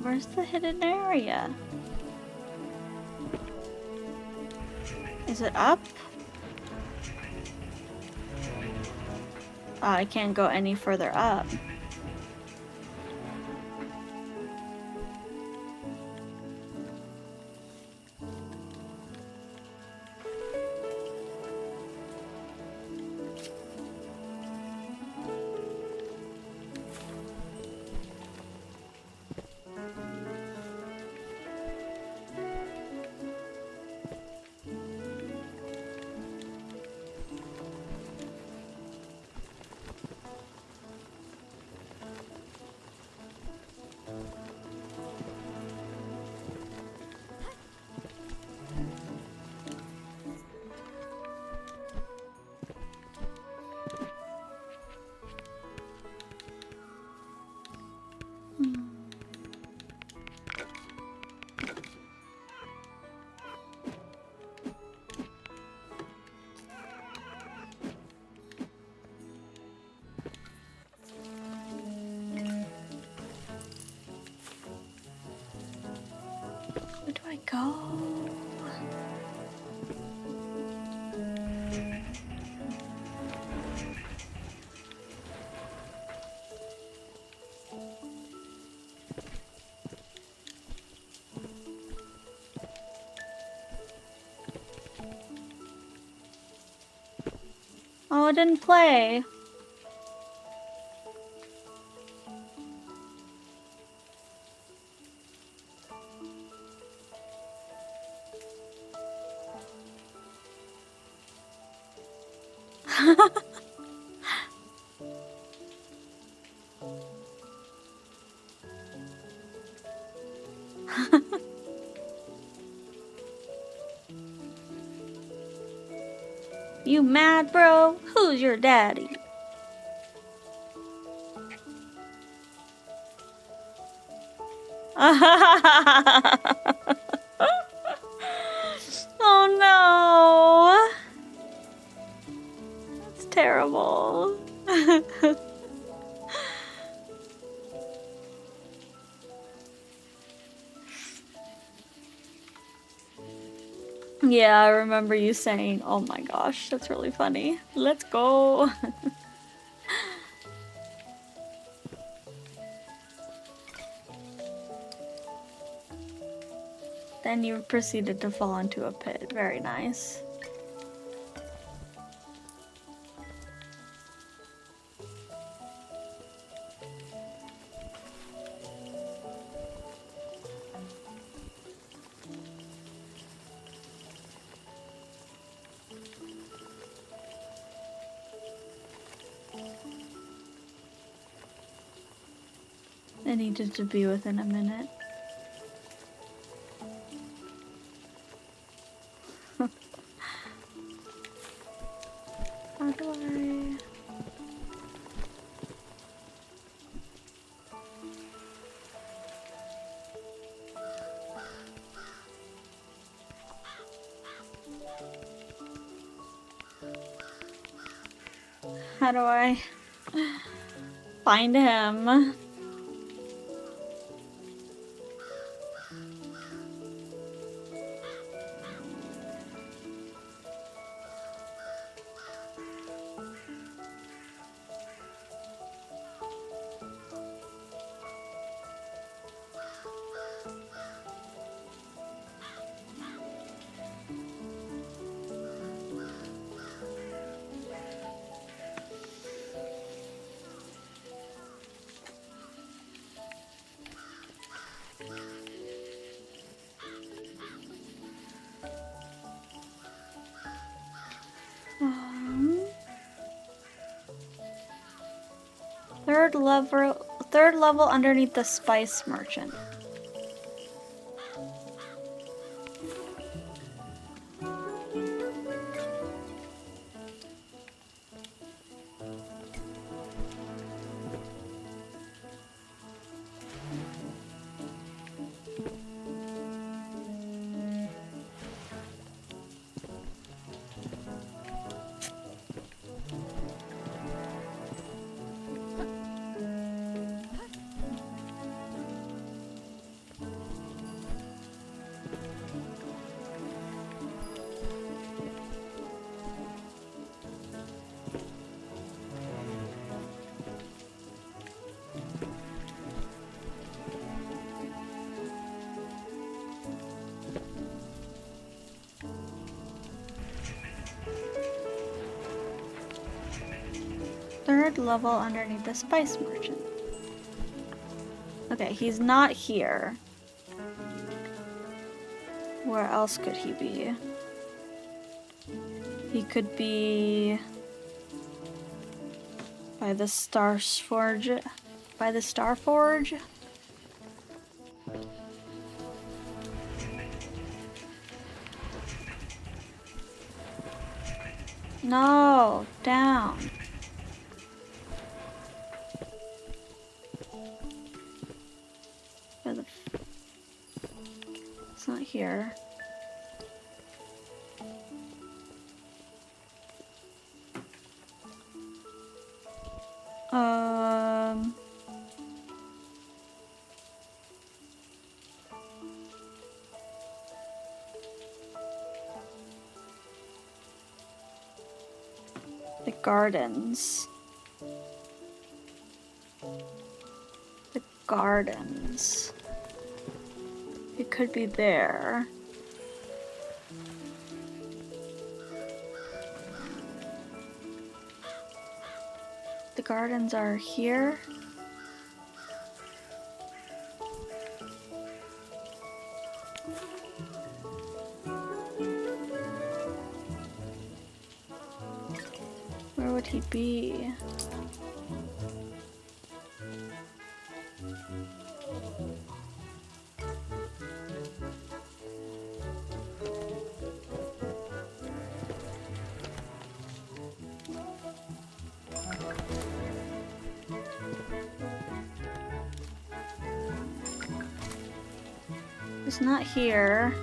Where's the hidden area? Is it up? Oh, I can't go any further up. Where do I go? Oh, it didn't play. You mad, bro? Who's your daddy? Oh no! That's terrible. Yeah, I remember you saying, oh my gosh, that's really funny. Let's go. Then you proceeded to fall into a pit. Very nice. I needed to be within a minute. How do I... How do I find him? Third level underneath the spice merchant. Third level underneath the spice merchant. Okay, he's not here. Where else could he be? He could be by the Star Forge. By the Star Forge? No, down. Where the it's not here. The gardens. The gardens. It could be there. The gardens are here. Where would he be? It's not here.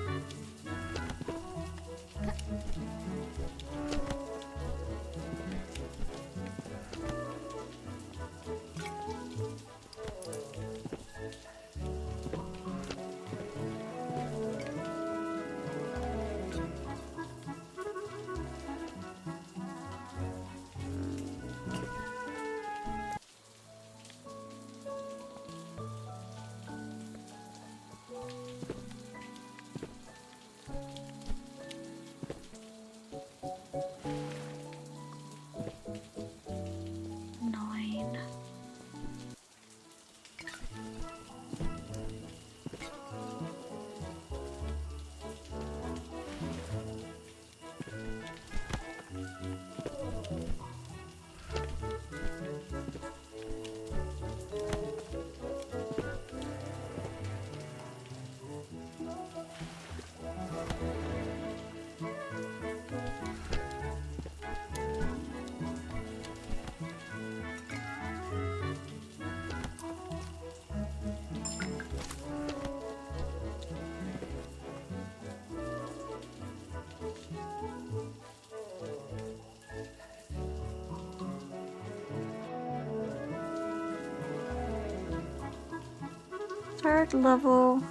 Third level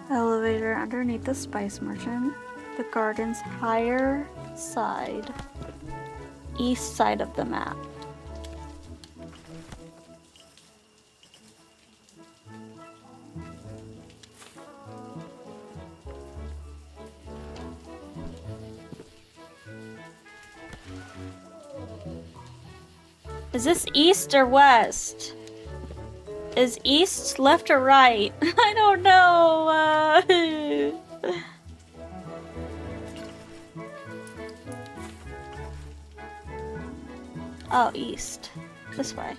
elevator underneath the spice merchant. The garden's higher side. East side of the map. Is this east or west? Is east left or right? I don't know. Oh, east. This way.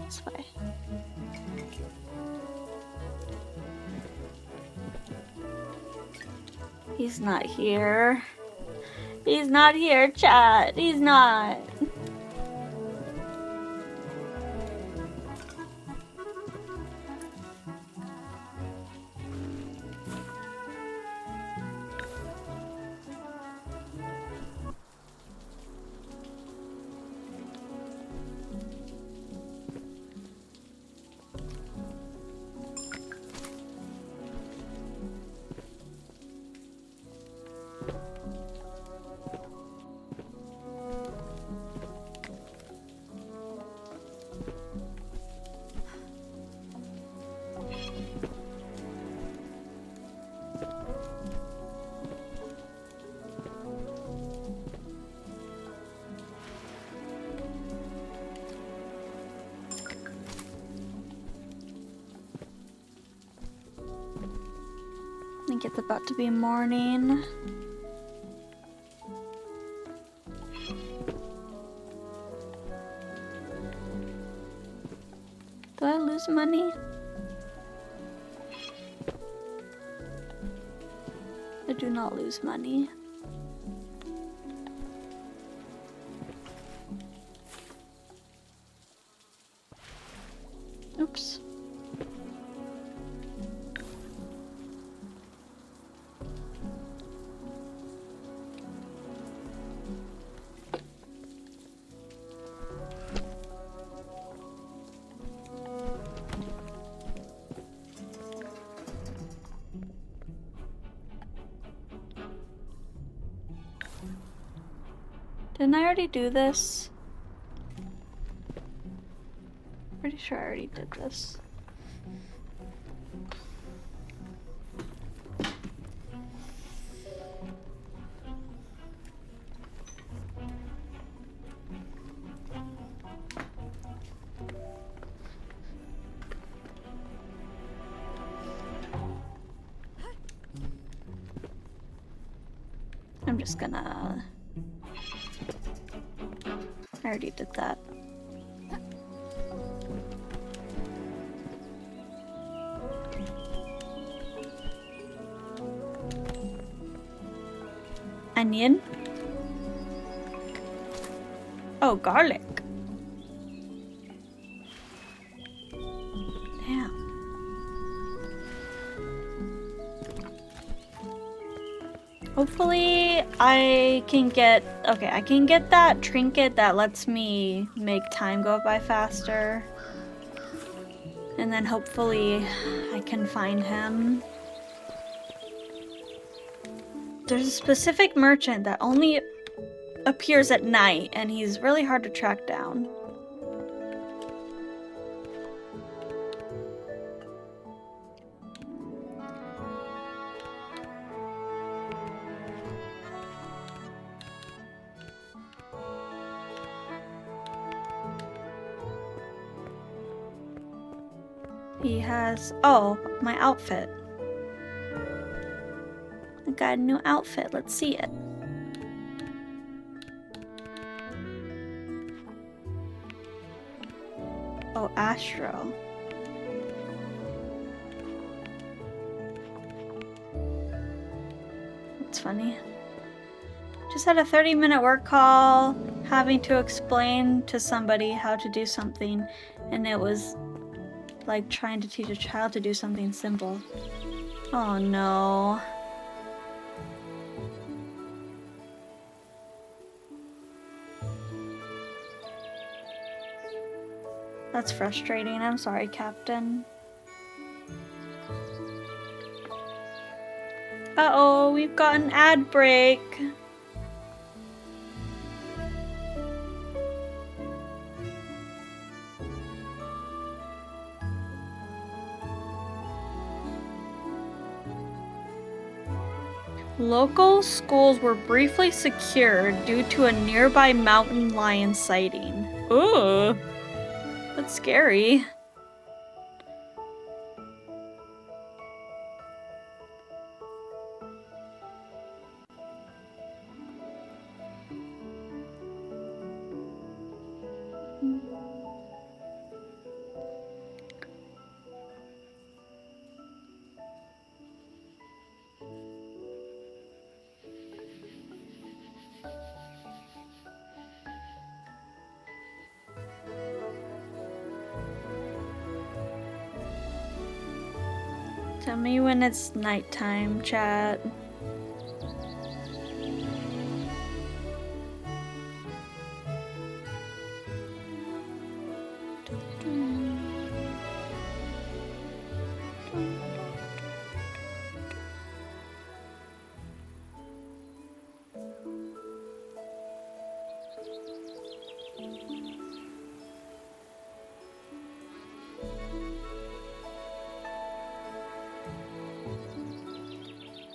This way. He's not here. He's not here, chat. He's not. I think it's about to be morning. Do I lose money? I do not lose money. Oops. Didn't I already do this? Pretty sure I already did this. I'm just gonna... I already did that. Onion. Oh, garlic. Damn. Hopefully I can get... Okay, I can get that trinket that lets me make time go by faster. And then hopefully I can find him. There's a specific merchant that only appears at night, and he's really hard to track down. He has... Oh, my outfit. I got a new outfit. Let's see it. Oh, Astro. That's funny. Just had a 30-minute work call, having to explain to somebody how to do something, and it was like trying to teach a child to do something simple. Oh no. That's frustrating. I'm sorry, Captain. Uh-oh, we've got an ad break. Local schools were briefly secured due to a nearby mountain lion sighting. Ooh, that's scary. Tell me when it's nighttime, chat.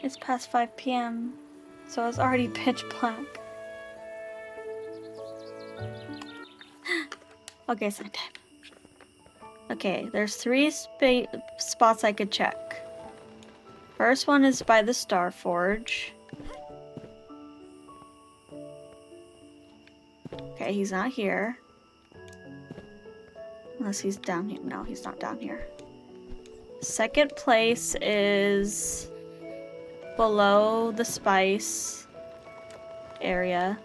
It's past 5 p.m., so it's already pitch black. Okay, it's nighttime. Okay, there's 3 spots I could check. First one is by the Star Forge. Okay, he's not here. Unless he's down here. No, he's not down here. Second place is below the spice area.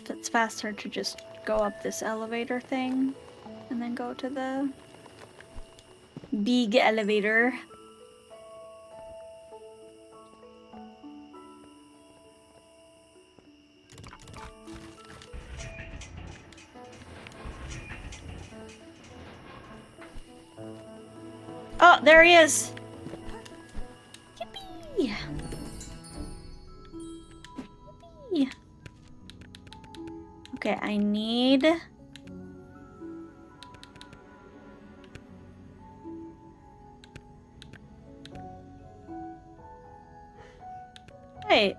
It's faster to just go up this elevator thing and then go to the big elevator. Oh, there he is! Yippee! Yippee! Okay, I need... Wait.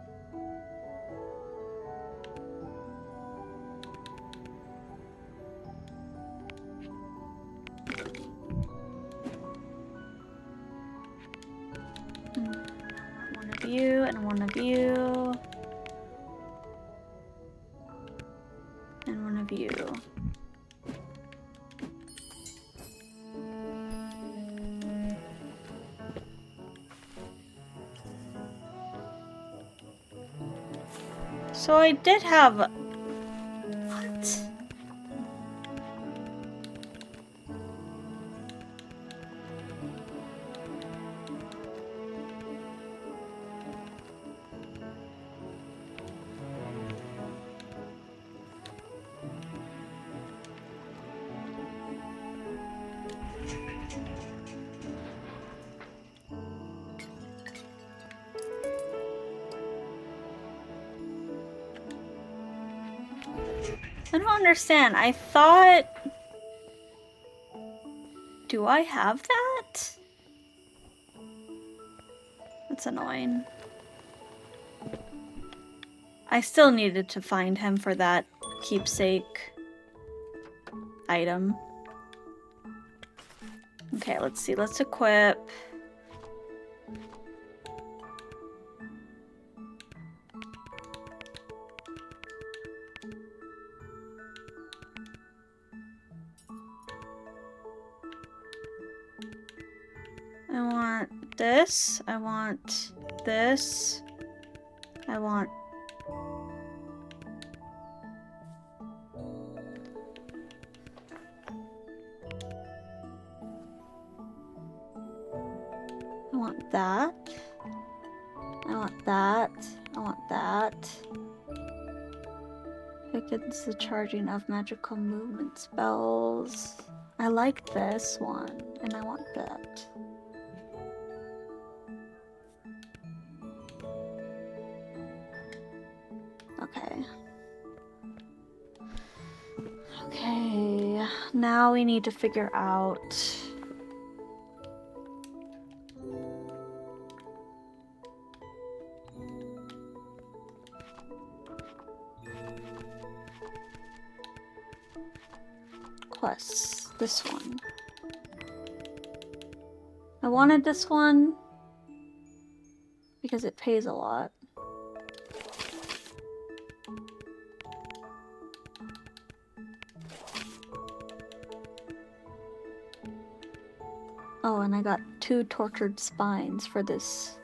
One of you and one of you. And one of you. So I did have... What? I don't understand. I thought... Do I have that? That's annoying. I still needed to find him for that keepsake item. Okay, let's see. Let's equip. this. I want this. I want... I want that. I want that. I want that. Quickens the charging of magical movement spells. I like this one, and I want that. Okay. Okay, now we need to figure out... quests. This one. I wanted this one because it pays a lot. Oh, and I got 2 tortured spines for this.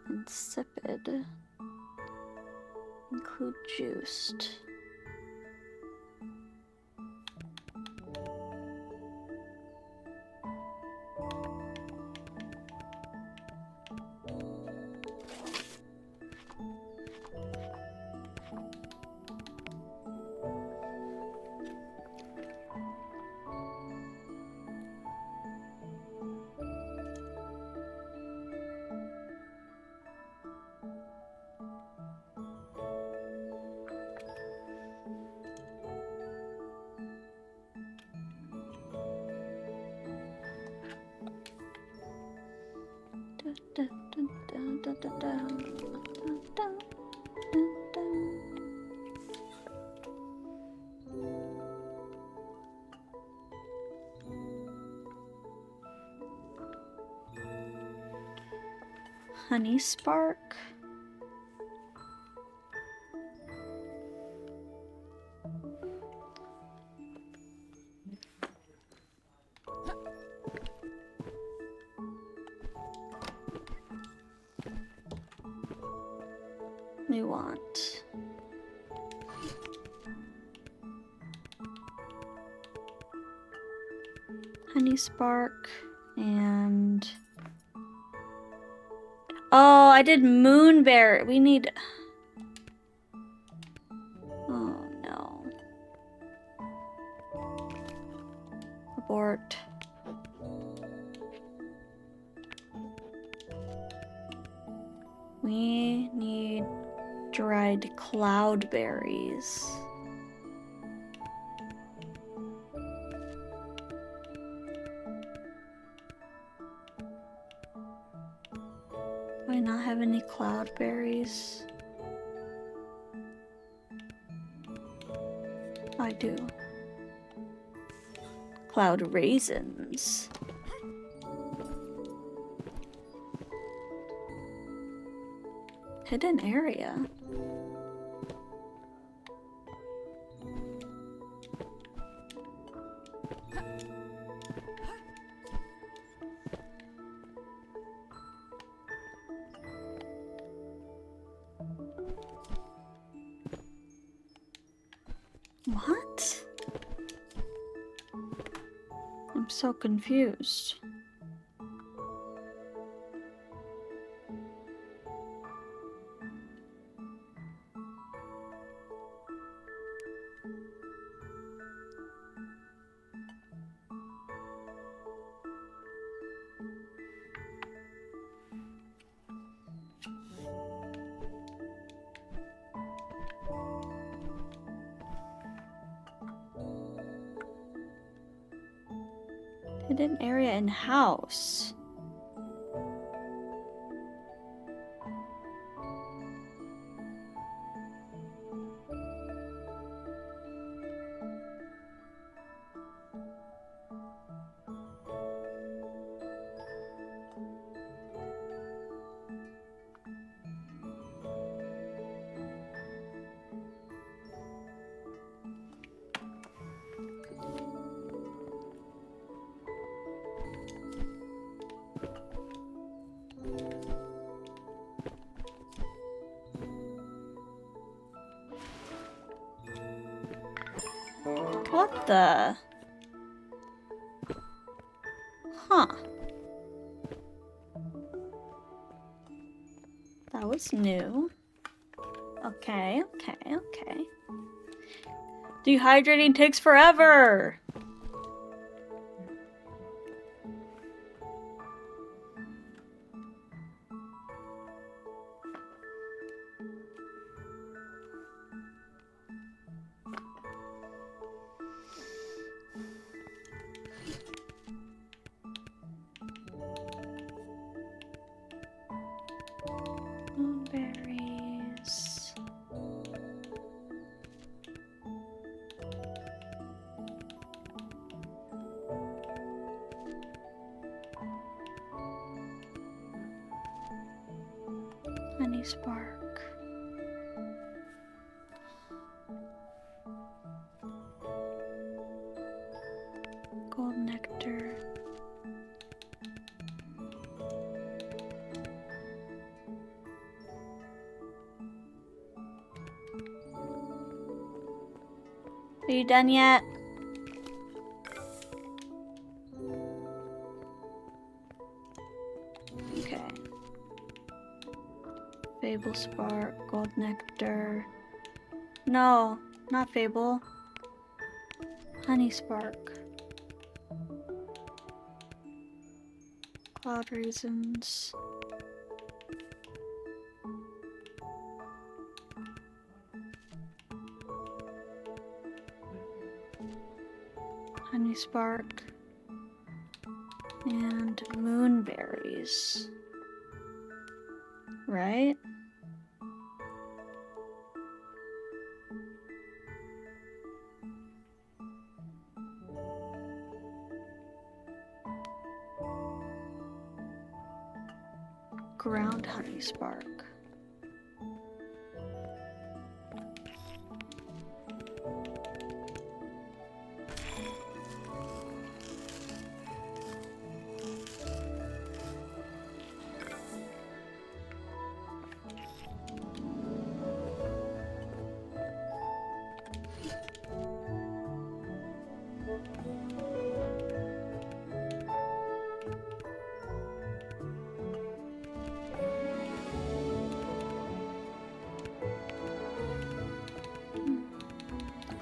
Insipid. Include juiced. Honey spark. We want honey spark and oh, I did moonberry. We need oh no. Abort. We need dried cloudberries. Do I not have any cloudberries? I do. Cloud raisins. Hidden area. What? I'm so confused. Hidden area in house. What the? Huh. That was new. Okay, okay, okay. Dehydrating takes forever! Berries. Honey spark. Gold nectar. Are you done yet? Okay. Fable spark, gold nectar. No, not Fable. Honey spark. Cloud raisins. Honey spark. And moonberries. Right? Ground honey spark.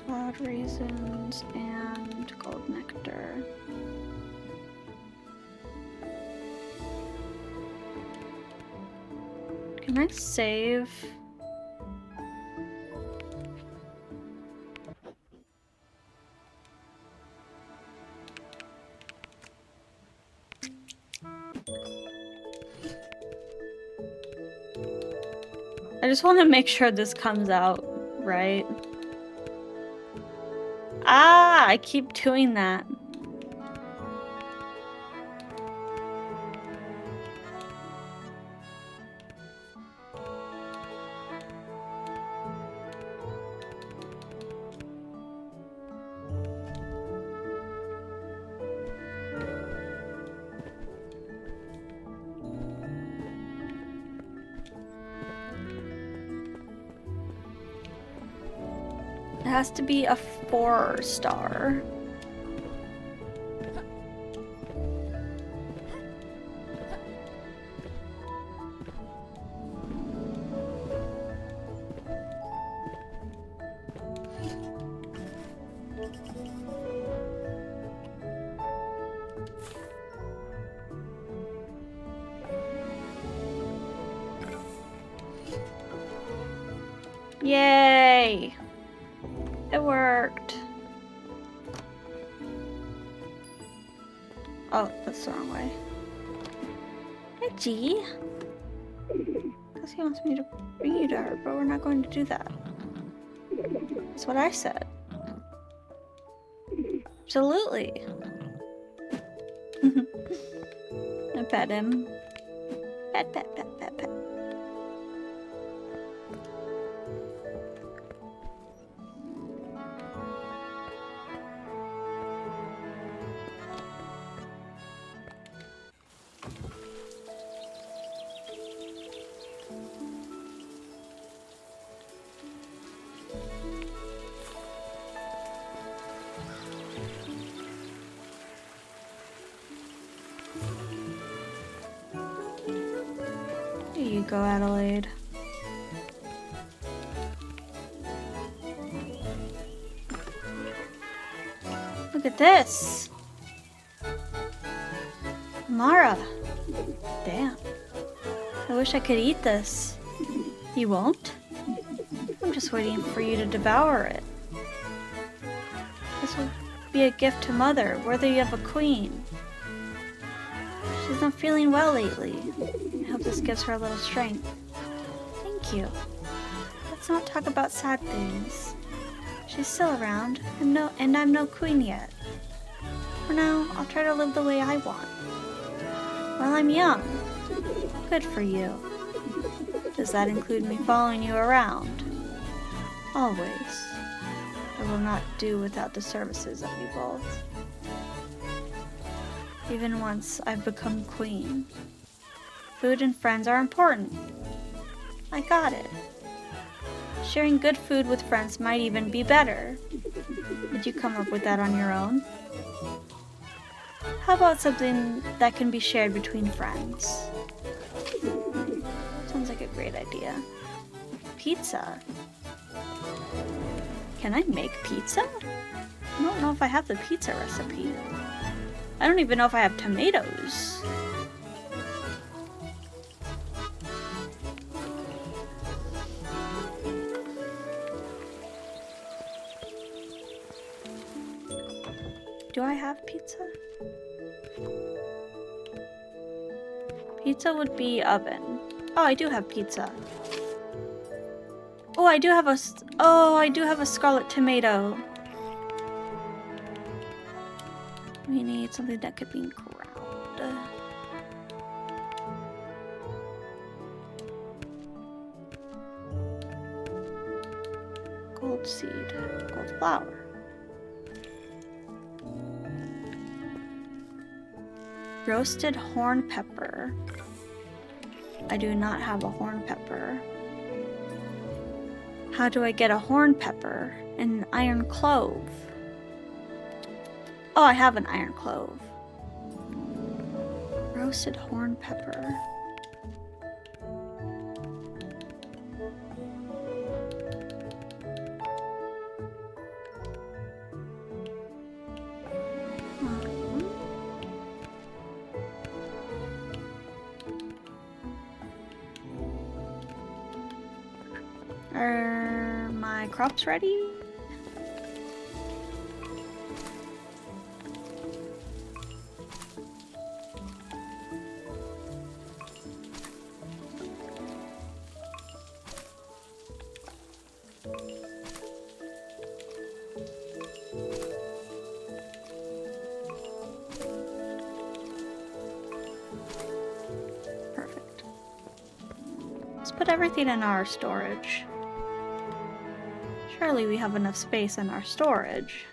Cloud raisins and gold nectar. Can I save? I just want to make sure this comes out right. Ah, I keep doing that. It has to be a 4-star. Yay! It worked. Oh, that's the wrong way. Hey, G. Because he wants me to bring you to her, but we're not going to do that. That's what I said. Absolutely. I pet him. Pet, pet, pet, pet, pet. you go, Adelaide. Look at this. Mara. Damn. I wish I could eat this. You won't? I'm just waiting for you to devour it. This will be a gift to Mother, worthy of a queen. She's not feeling well lately. I hope this gives her a little strength. Thank you. Let's not talk about sad things. She's still around, and I'm no queen yet. For now, I'll try to live the way I want. While I'm young. Good for you. Does that include me following you around? Always. I will not do without the services of you both. Even once I've become queen. Food and friends are important. I got it. Sharing good food with friends might even be better. Did you come up with that on your own? How about something that can be shared between friends? Sounds like a great idea. Pizza. Can I make pizza? I don't know if I have the pizza recipe. I don't even know if I have tomatoes. Do I have pizza? Pizza would be oven. Oh, I do have pizza. Oh, I do have a scarlet tomato. We need something that could be ground. Gold seed, gold flour. Roasted horn pepper. I do not have a horn pepper. How do I get a horn pepper and an iron clove? Oh, I have an iron clove. Roasted horn pepper. Are my crops ready? Perfect. Let's put everything in our storage. Surely we have enough space in our storage.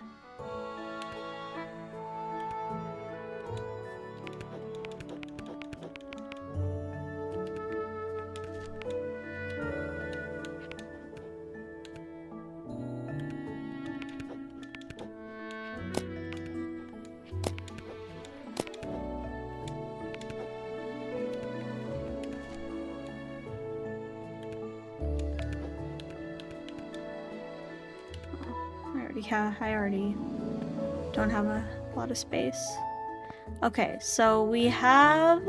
I already don't have a lot of space. Okay, so we have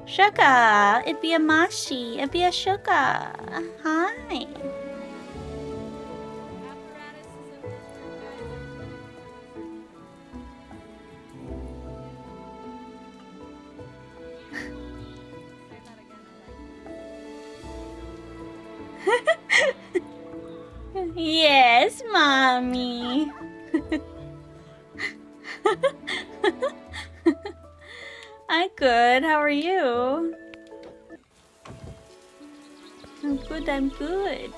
Sugar. It'd be a Mashi. It'd be a Sugar. Hi. Yes, mommy. I'm good. How are you? I'm good. I'm good.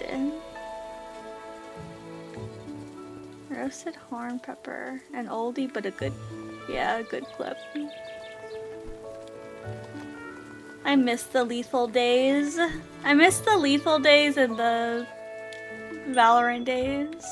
Roasted horn pepper. An oldie, but a good, yeah, a good clip. I miss the lethal days. I miss the lethal days and the Valorant days.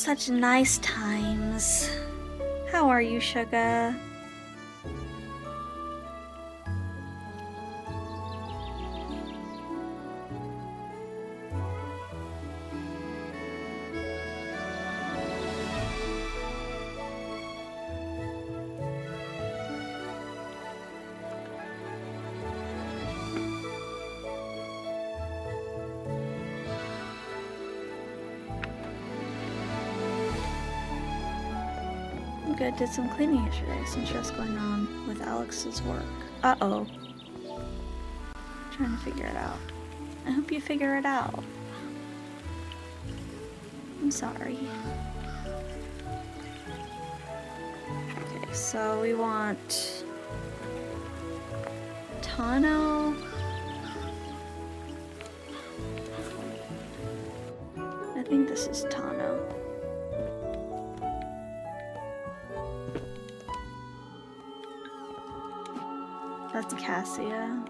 Such nice times. How are you, sugar? Good, did some cleaning yesterday. Some stress going on with Alex's work. Uh-oh. Trying to figure it out. I hope you figure it out. I'm sorry. Okay, so we want Tano. I think this is Tano. That's Cassia.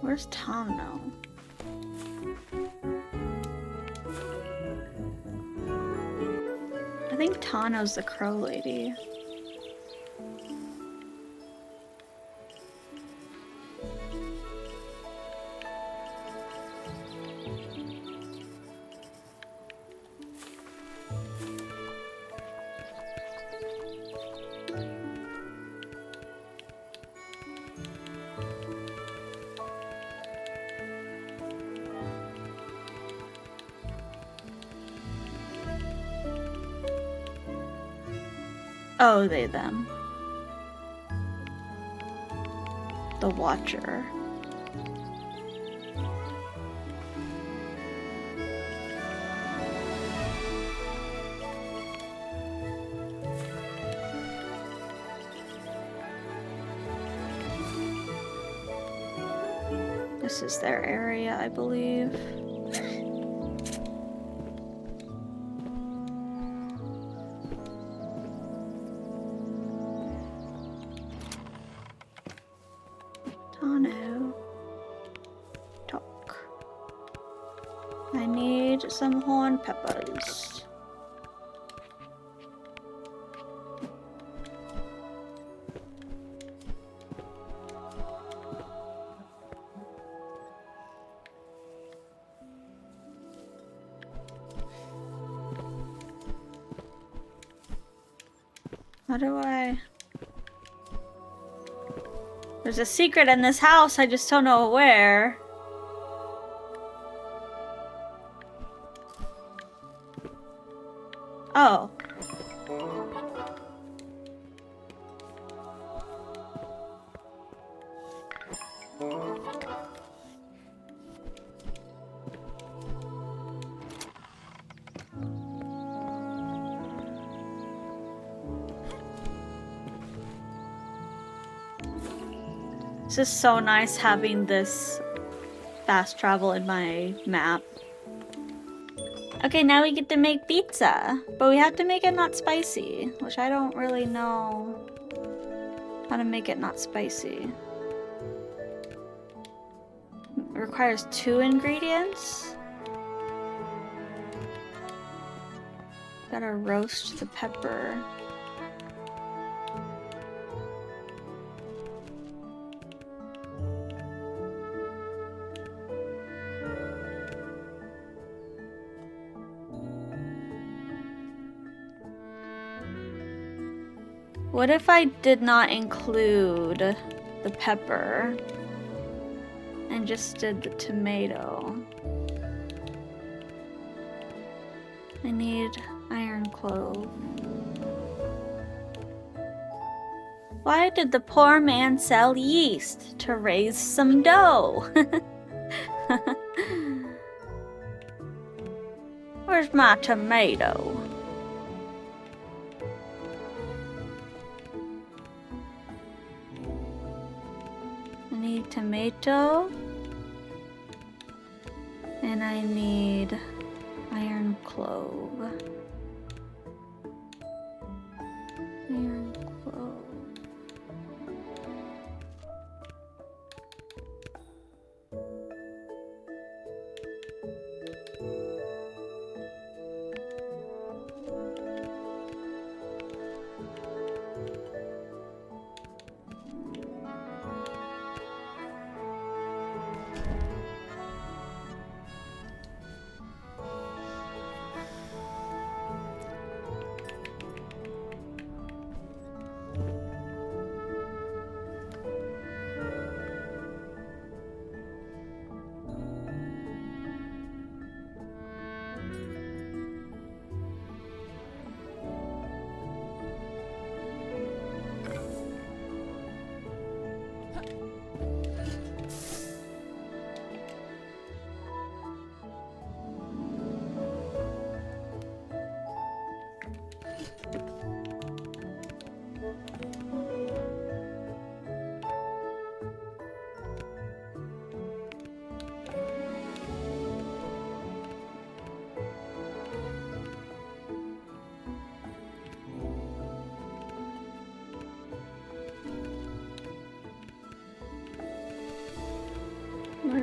Where's Tano? I think Tano's the crow lady. Oh, they, them. The Watcher. This is their area, I believe. Tano. Talk. I need some horn peppers. How do I... There's a secret in this house, I just don't know where. Oh. It's just so nice having this fast travel in my map. Okay, now we get to make pizza, but we have to make it not spicy, which I don't really know how to make it not spicy. It requires 2 ingredients. Gotta roast the pepper. What if I did not include the pepper and just did the tomato? I need iron clove. Why did the poor man sell yeast to raise some dough? Where's my tomato? I need tomato, and I need iron clove. Iron clove.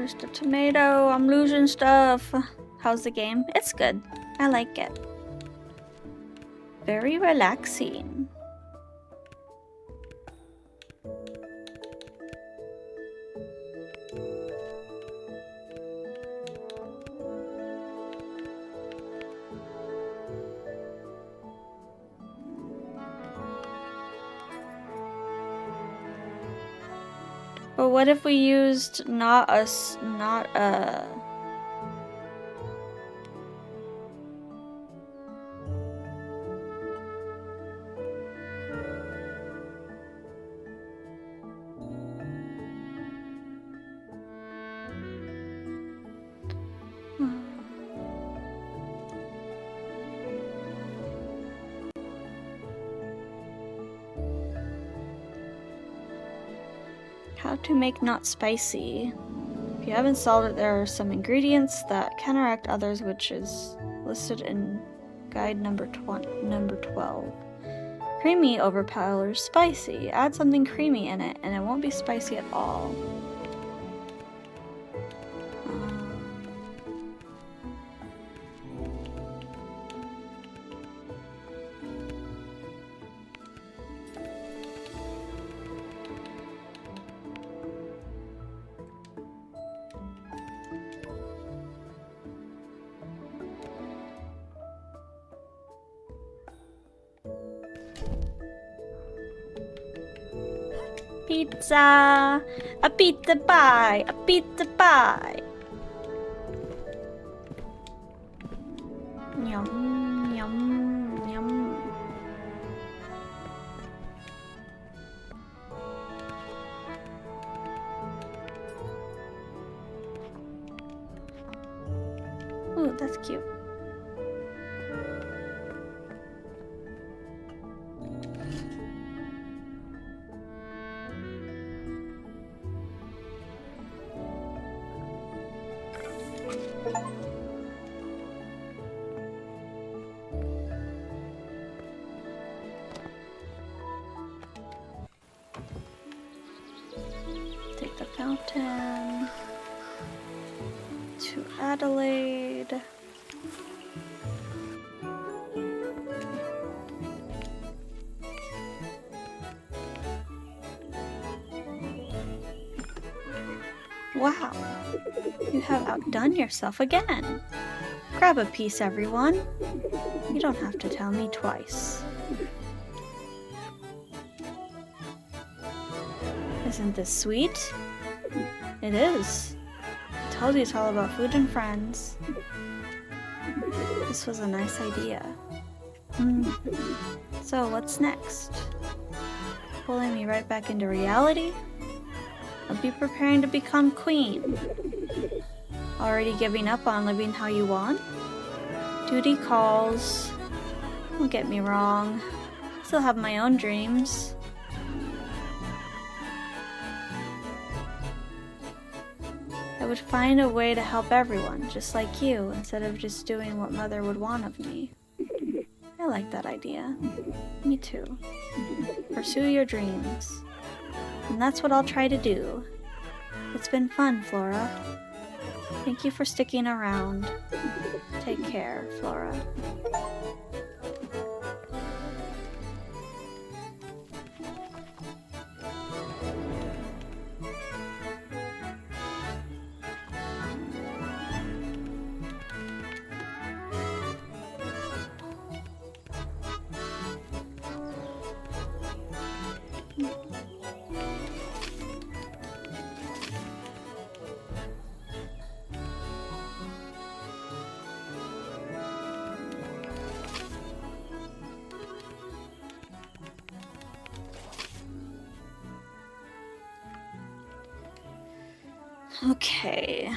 Where's the tomato? I'm losing stuff. How's the game? It's good. I like it. Very relaxing. But what if we used not a... How to make not spicy. If you haven't solved it, there are some ingredients that counteract others, which is listed in guide number 12. Creamy overpowers spicy. Add something creamy in it, and it won't be spicy at all. Pizza! A pizza pie! A pizza pie! Yum, yum, yum. Ooh, that's cute. Take the fountain to Adelaide. Wow, you have outdone yourself again. Grab a piece, everyone. You don't have to tell me twice. Isn't this sweet? It is. I told you it's all about food and friends. This was a nice idea. So what's next? Pulling me right back into reality? I'll be preparing to become queen. Already giving up on living how you want? Duty calls. Don't get me wrong. Still have my own dreams. I would find a way to help everyone, just like you, instead of just doing what Mother would want of me. I like that idea. Me too. Pursue your dreams. And that's what I'll try to do. It's been fun, Flora. Thank you for sticking around. Take care, Flora. Okay.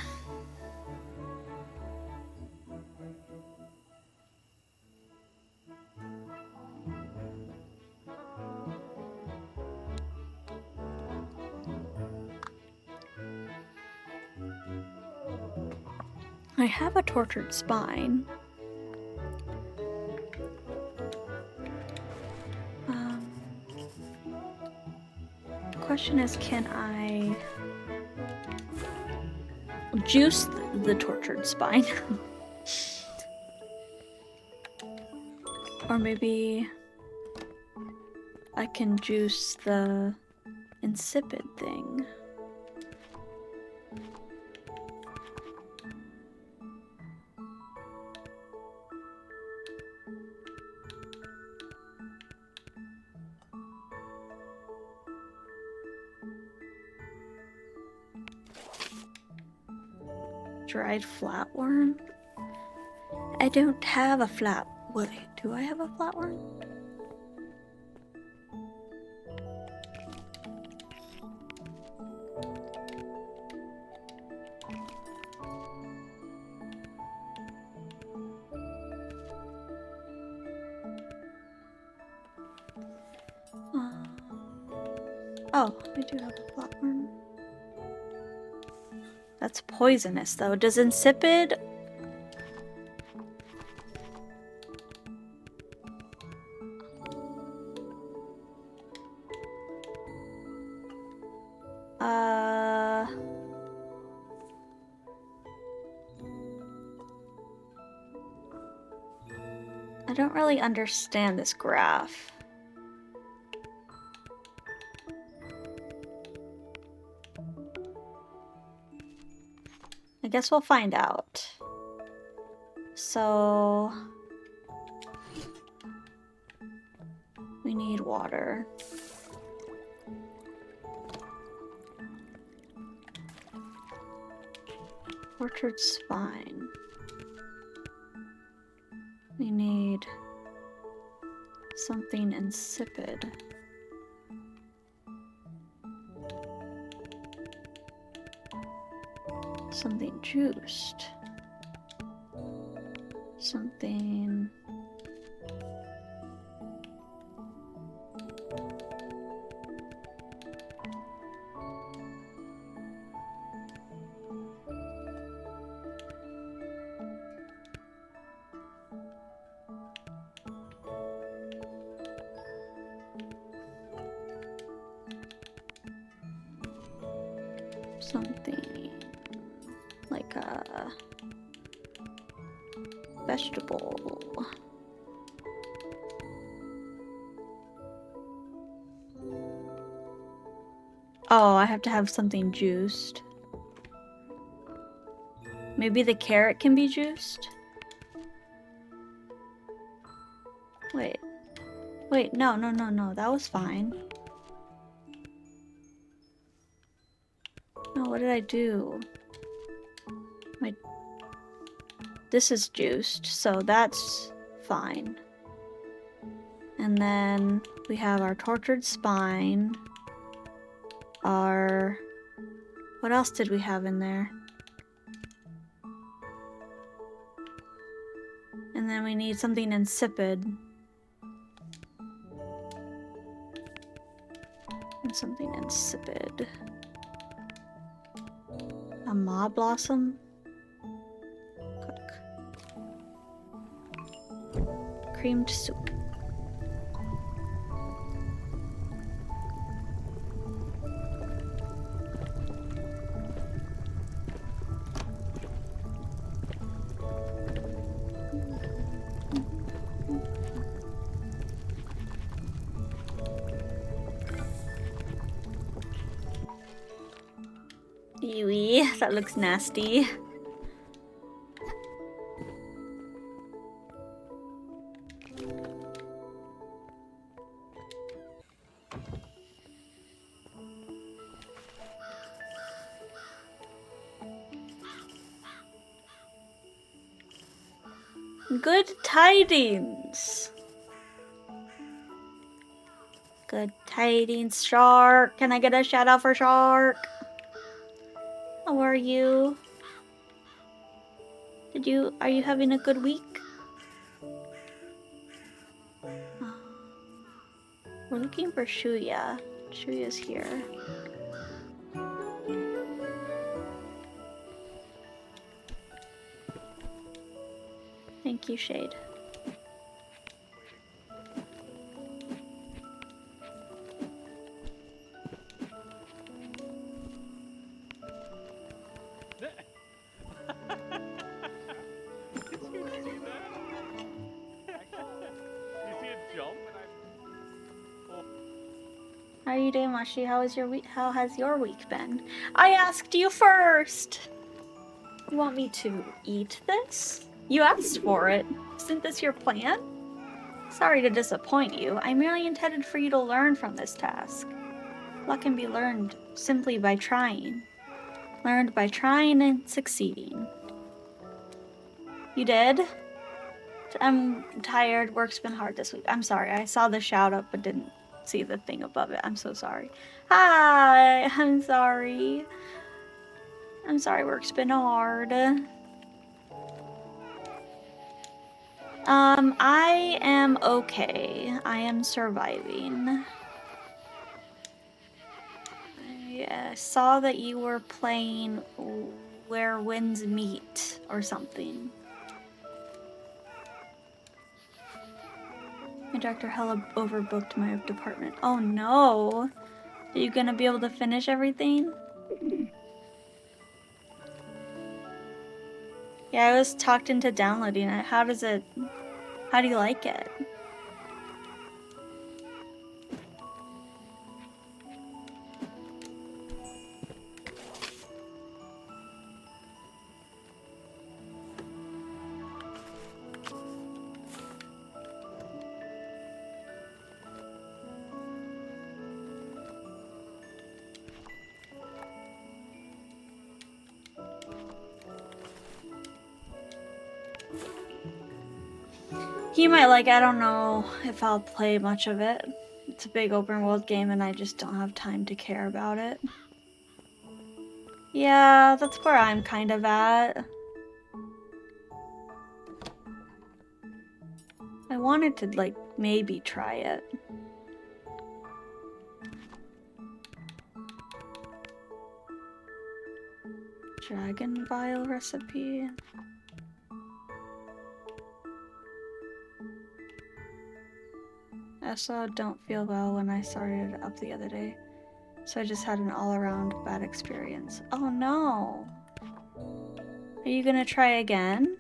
I have a tortured spine. The question is, can I juice the tortured spine. Or maybe I can juice the insipid thing. Dried flatworm? I don't have a flat. Wait, do I have a flatworm? Oh, I do have a flatworm. That's poisonous, though. Does insipid... I don't really understand this graph. I guess we'll find out. So... we need water. Orchard spine. We need something insipid. Something juiced. Something... something like a vegetable. Oh, I have to have something juiced. Maybe the carrot can be juiced? Wait. Wait, no, that was fine. No, what did I do? This is juiced, so that's fine. And then we have our tortured spine. Our... what else did we have in there? And then we need something insipid. And something insipid. A maw blossom? Cook. Creamed soup. Ewy, that looks nasty. Good tidings. Good tidings, Shark. Can I get a shout out for Shark? How are you? Are you having a good week? We're looking for Shuya. Shuya's here. Thank you, Shade. How are you doing, Mashi? How has your week been? I asked you first! You want me to eat this? You asked for it. Isn't this your plan? Sorry to disappoint you. I merely intended for you to learn from this task. Luck can be learned simply by trying. Learned by trying and succeeding. You did? I'm tired. Work's been hard this week. I'm sorry. I saw the shout out but didn't see the thing above it. I'm so sorry. Hi! I'm sorry. I'm sorry work's been hard. I am okay. I am surviving. I saw that you were playing Where Winds Meet or something. My director hella overbooked my department. Oh no! Are you gonna be able to finish everything? Yeah, I was talked into downloading it. How do you like it? You might like it. I don't know if I'll play much of it. It's a big open world game and I just don't have time to care about it. Yeah, that's where I'm kind of at. I wanted to, like, maybe try it. Dragon vial recipe. I also don't feel well when I started it up the other day. So I just had an all-around bad experience. Oh no! Are you gonna try again?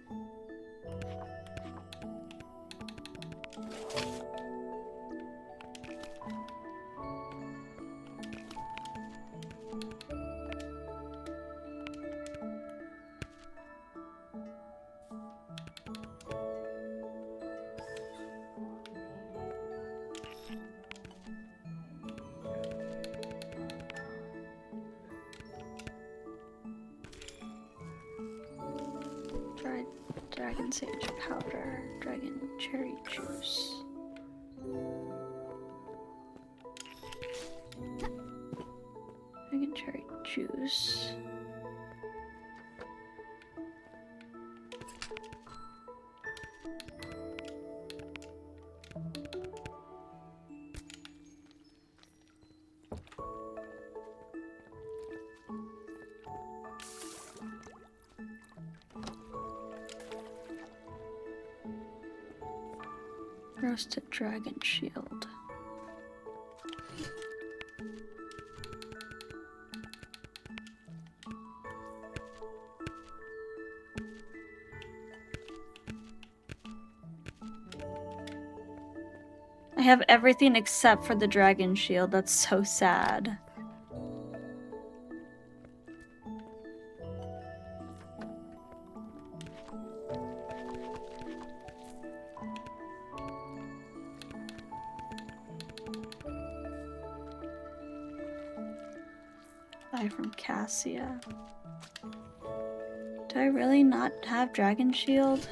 Dried dragon sage powder, dragon cherry juice. Dragon cherry juice. Roasted dragon shield. I have everything except for the dragon shield. That's so sad. Buy from Cassia. Do I really not have dragon shield?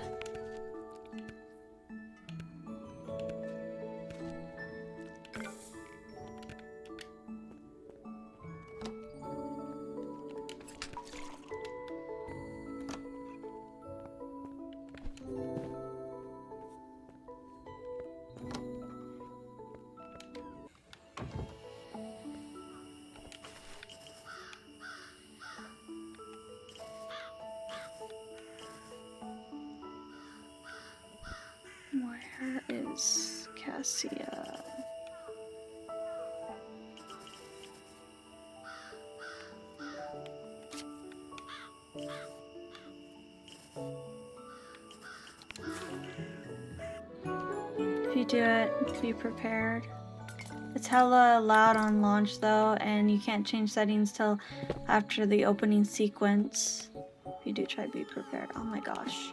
Where is Cassia? If you do it, be prepared. It's hella loud on launch though, and you can't change settings till after the opening sequence. If you do try, be prepared. Oh my gosh.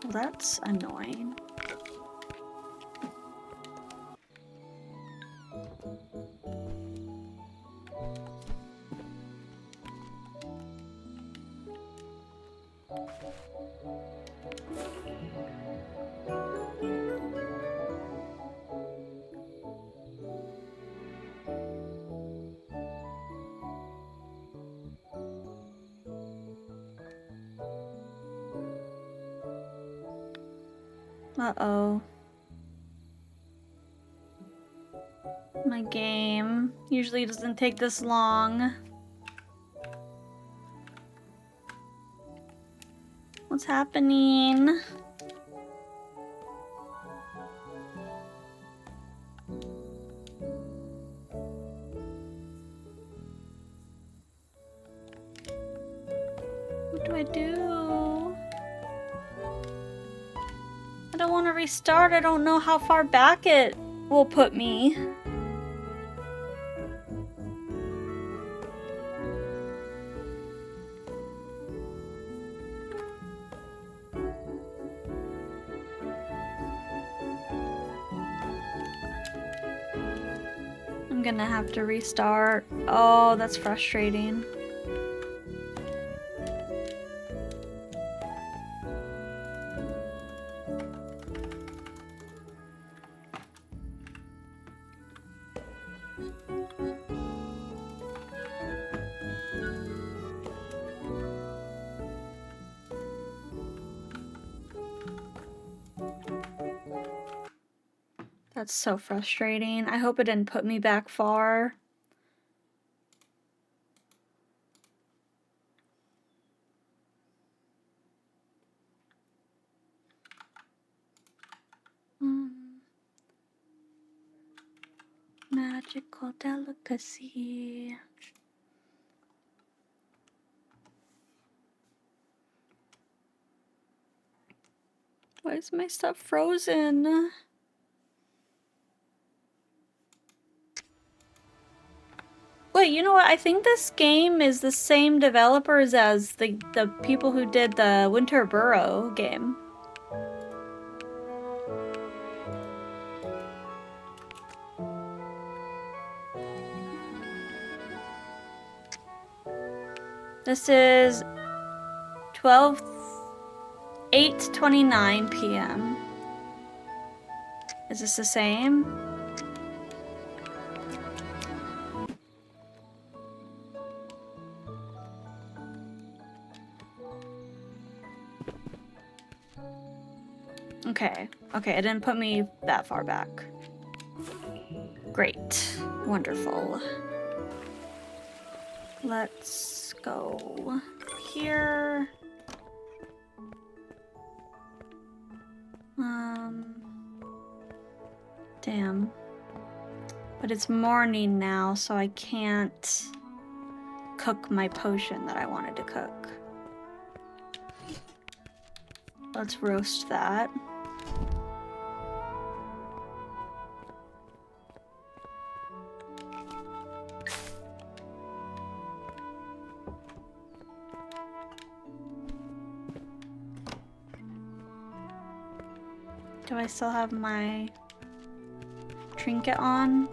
Well, that's annoying. Uh-oh. My game usually doesn't take this long. What's happening? What do I do? I don't want to restart. I don't know how far back it will put me. I'm gonna have to restart. Oh, that's frustrating. That's so frustrating. I hope it didn't put me back far. Magical delicacy. Why is my stuff frozen? Wait, you know what? I think this game is the same developers as the people who did the Winter Burrow game. This is 8:29 p.m. Is this the same? Okay. Okay, it didn't put me that far back. Great. Wonderful. Let's go here. Damn. But it's morning now, so I can't cook my potion that I wanted to cook. Let's roast that. Do I still have my trinket on?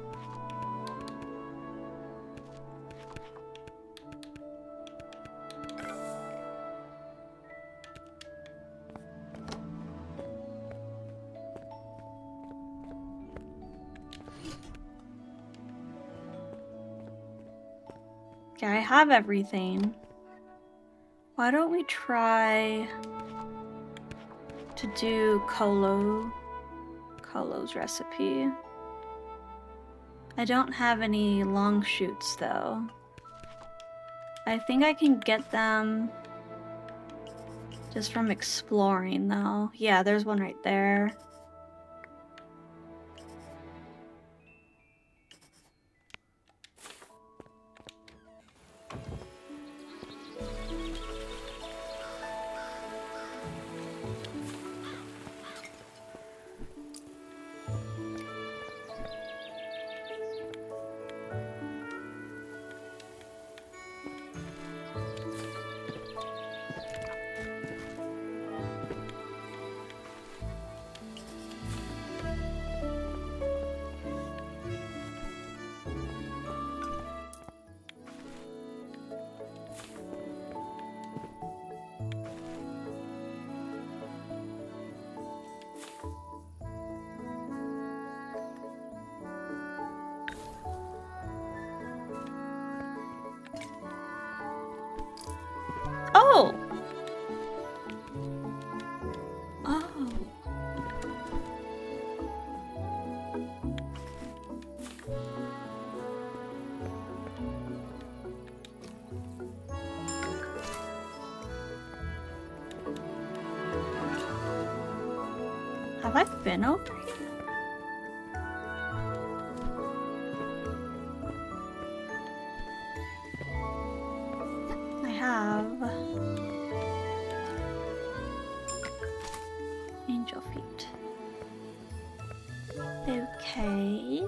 Okay, I have everything. Why don't we try to do Colo's recipe? I don't have any long shoots though. I think I can get them just from exploring though. Yeah, there's one right there. Have I been over here? I have. Angel feet. Okay.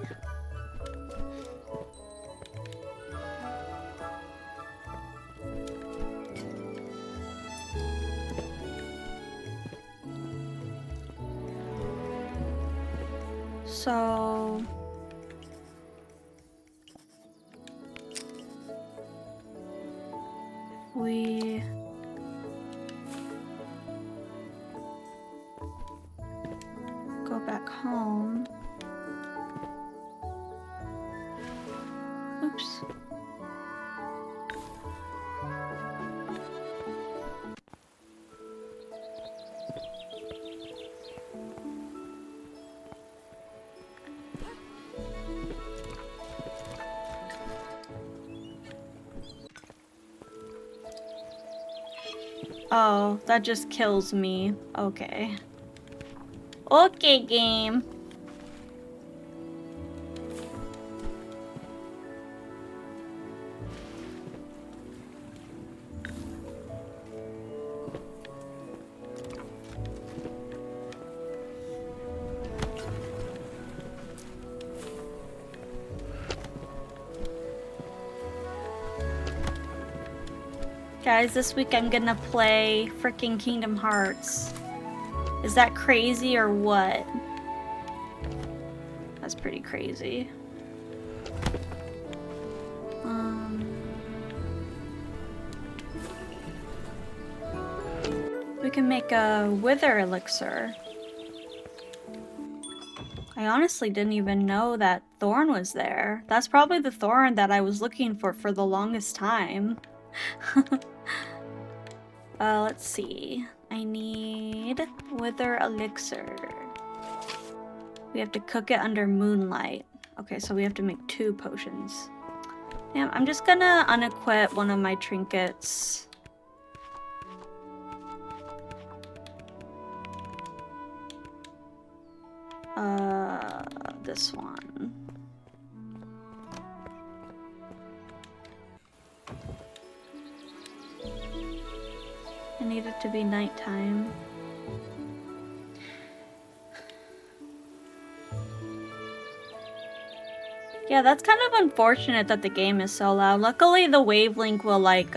So we go back home. Oops. Oh, that just kills me. Okay. Okay, game. Guys, this week I'm gonna play freaking Kingdom Hearts. Is that crazy or what? That's pretty crazy. We can make a wither elixir. I honestly didn't even know that thorn was there. That's probably the thorn that I was looking for the longest time. Let's see. I need wither elixir. We have to cook it under moonlight. Okay, so we have to make 2 potions. Damn, I'm just gonna unequip one of my trinkets. This one. I need it to be nighttime. Yeah, that's kind of unfortunate that the game is so loud. Luckily, the wavelength will, like,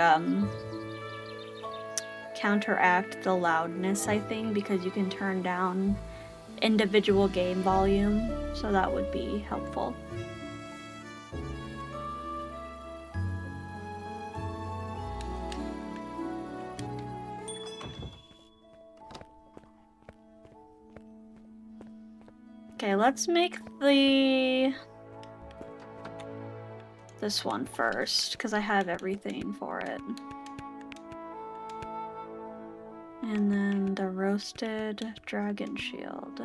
counteract the loudness, I think, because you can turn down individual game volume, so that would be helpful. Okay, let's make this one first, because I have everything for it. And then the roasted dragon shield.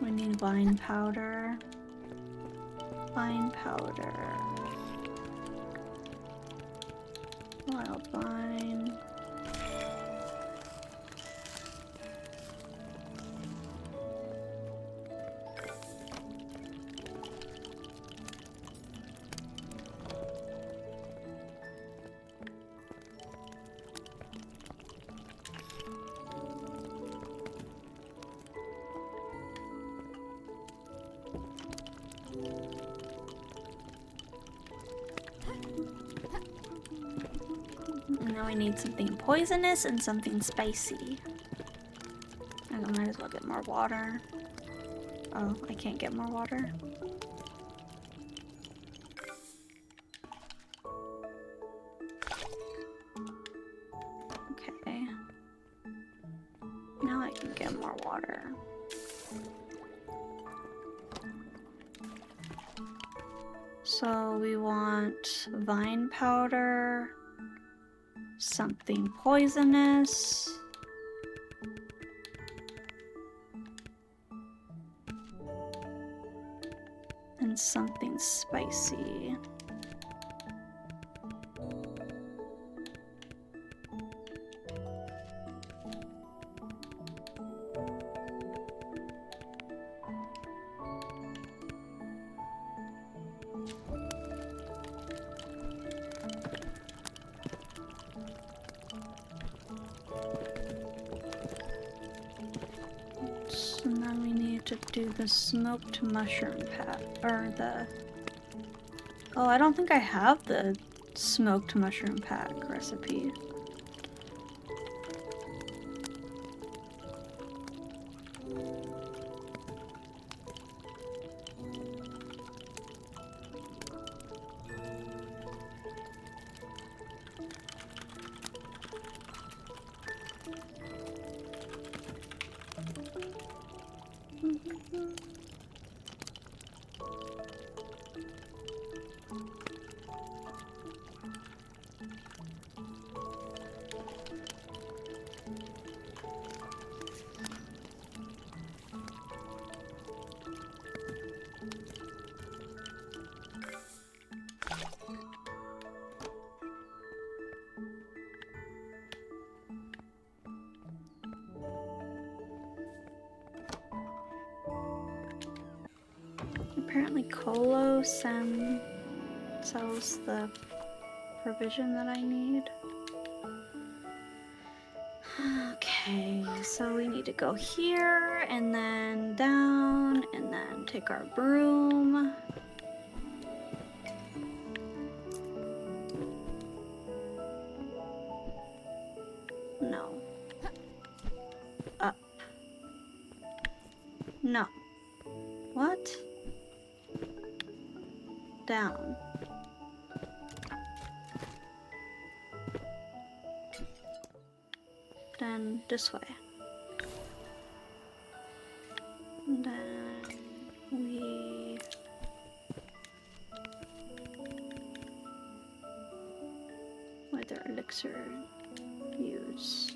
We need vine powder. Vine powder. Wild vine. Now we need something poisonous and something spicy. I might as well get more water. Oh, I can't get more water. Okay. Now I can get more water. So we want vine powder, something poisonous, and something spicy. So now we need to do the smoked mushroom pat, or the... Oh, I don't think I have the smoked mushroom pack recipe. Apparently Colo sells the provision that I need. Okay, so we need to go here and then down and then take our broom. No. Up. No. What? Down. Then this way. And then we... Whether elixir use.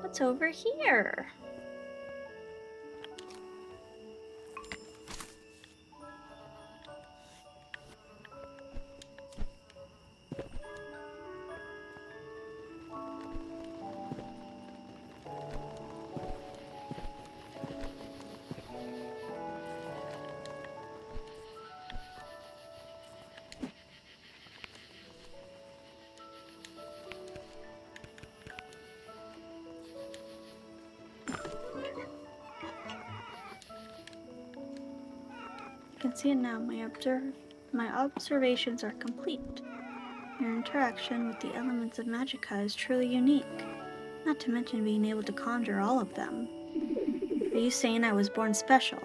What's over here? I can see it now. My observations are complete. Your interaction with the elements of Magicka is truly unique. Not to mention being able to conjure all of them. Are you saying I was born special?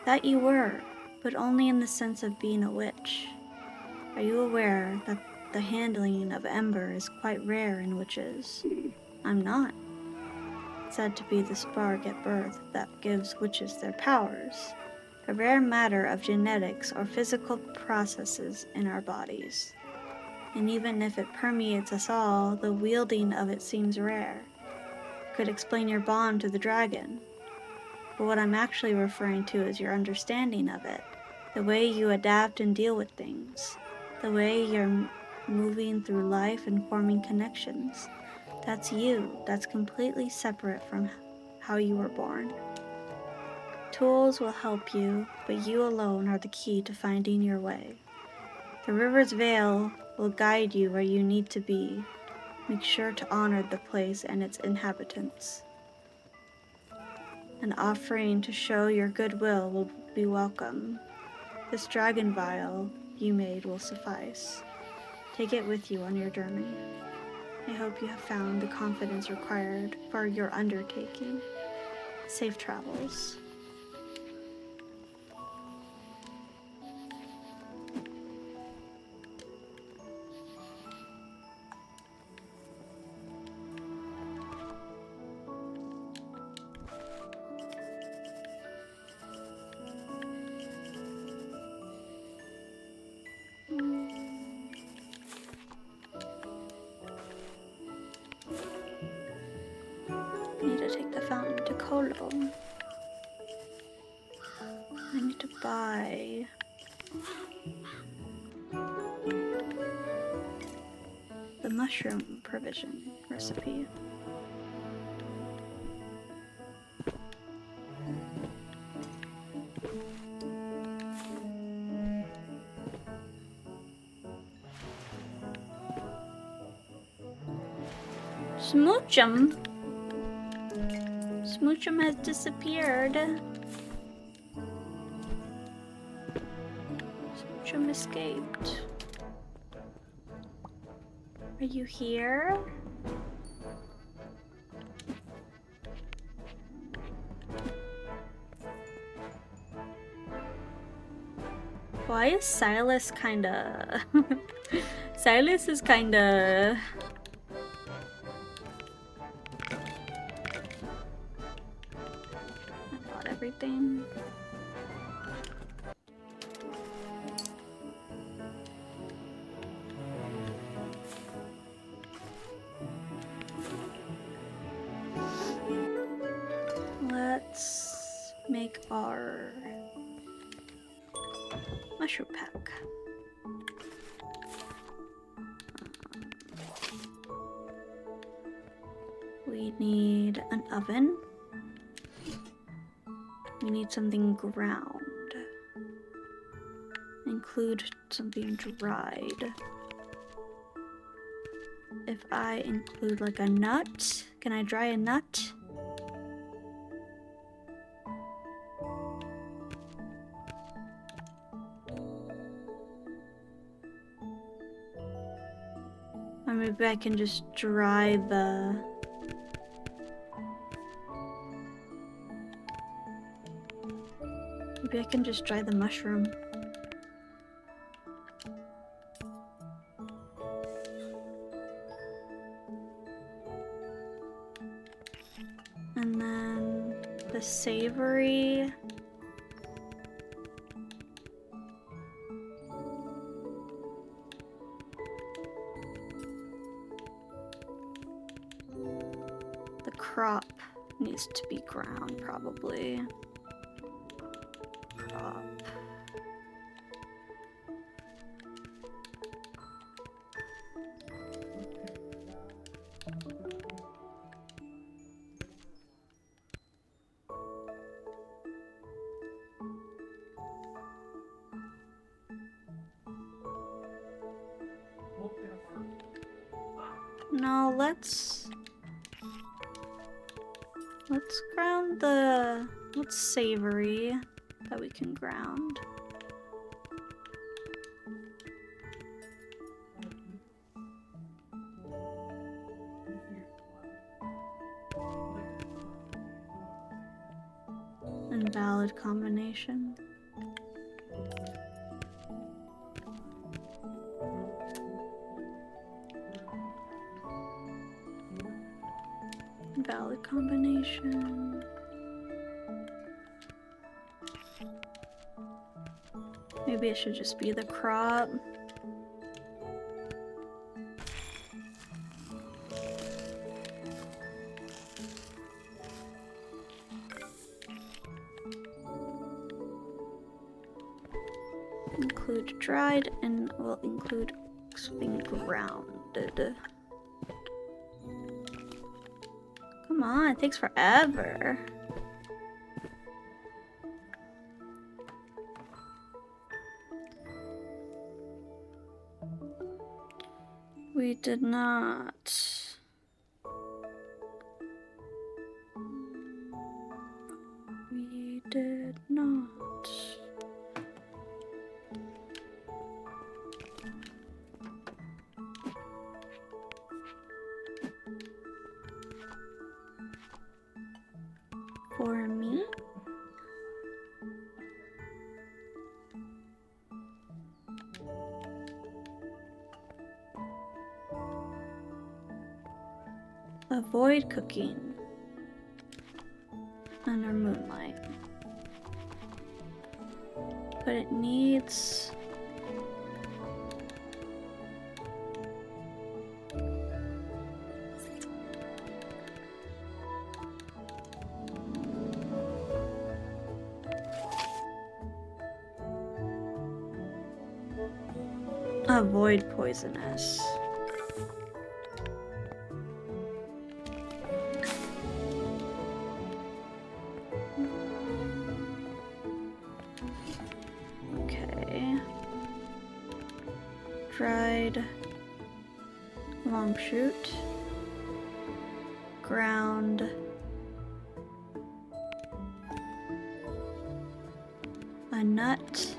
That you were, but only in the sense of being a witch. Are you aware that the handling of ember is quite rare in witches? I'm not. It's said to be the spark at birth that gives witches their powers. A rare matter of genetics or physical processes in our bodies. And even if it permeates us all, the wielding of it seems rare. Could explain your bond to the dragon. But what I'm actually referring to is your understanding of it. The way you adapt and deal with things. The way you're moving through life and forming connections. That's you. That's completely separate from how you were born. Tools will help you, but you alone are the key to finding your way. The river's veil will guide you where you need to be. Make sure to honor the place and its inhabitants. An offering to show your goodwill will be welcome. This dragon vial you made will suffice. Take it with you on your journey. I hope you have found the confidence required for your undertaking. Safe travels. Need to take the fountain to Colo. I need to buy the mushroom provision recipe. Smoochum! Smoochum has disappeared. Smoochum escaped. Are you here? Why is Silas kinda... Silas is kinda... I bought everything. Let's make our mushroom pack. We need an oven. We need something ground. Include something dried. If I include like a nut, can I dry a nut? Or maybe I can just dry the... Maybe I can just dry the mushroom. And then the savory. The crop needs to be ground, probably. Crop. No, let's ground the... What's savory that we can ground? Invalid combination. Invalid combination. Maybe it should just be the crop. Include dried and we'll include something grounded. Come on, it takes forever. We did not. We did not. for me. Avoid cooking under moonlight. But it needs... Avoid poisonous. Okay. Dried long shoot. Ground. A nut.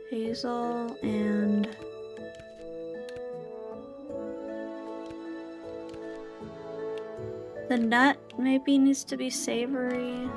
Hazel and the nut maybe needs to be savory.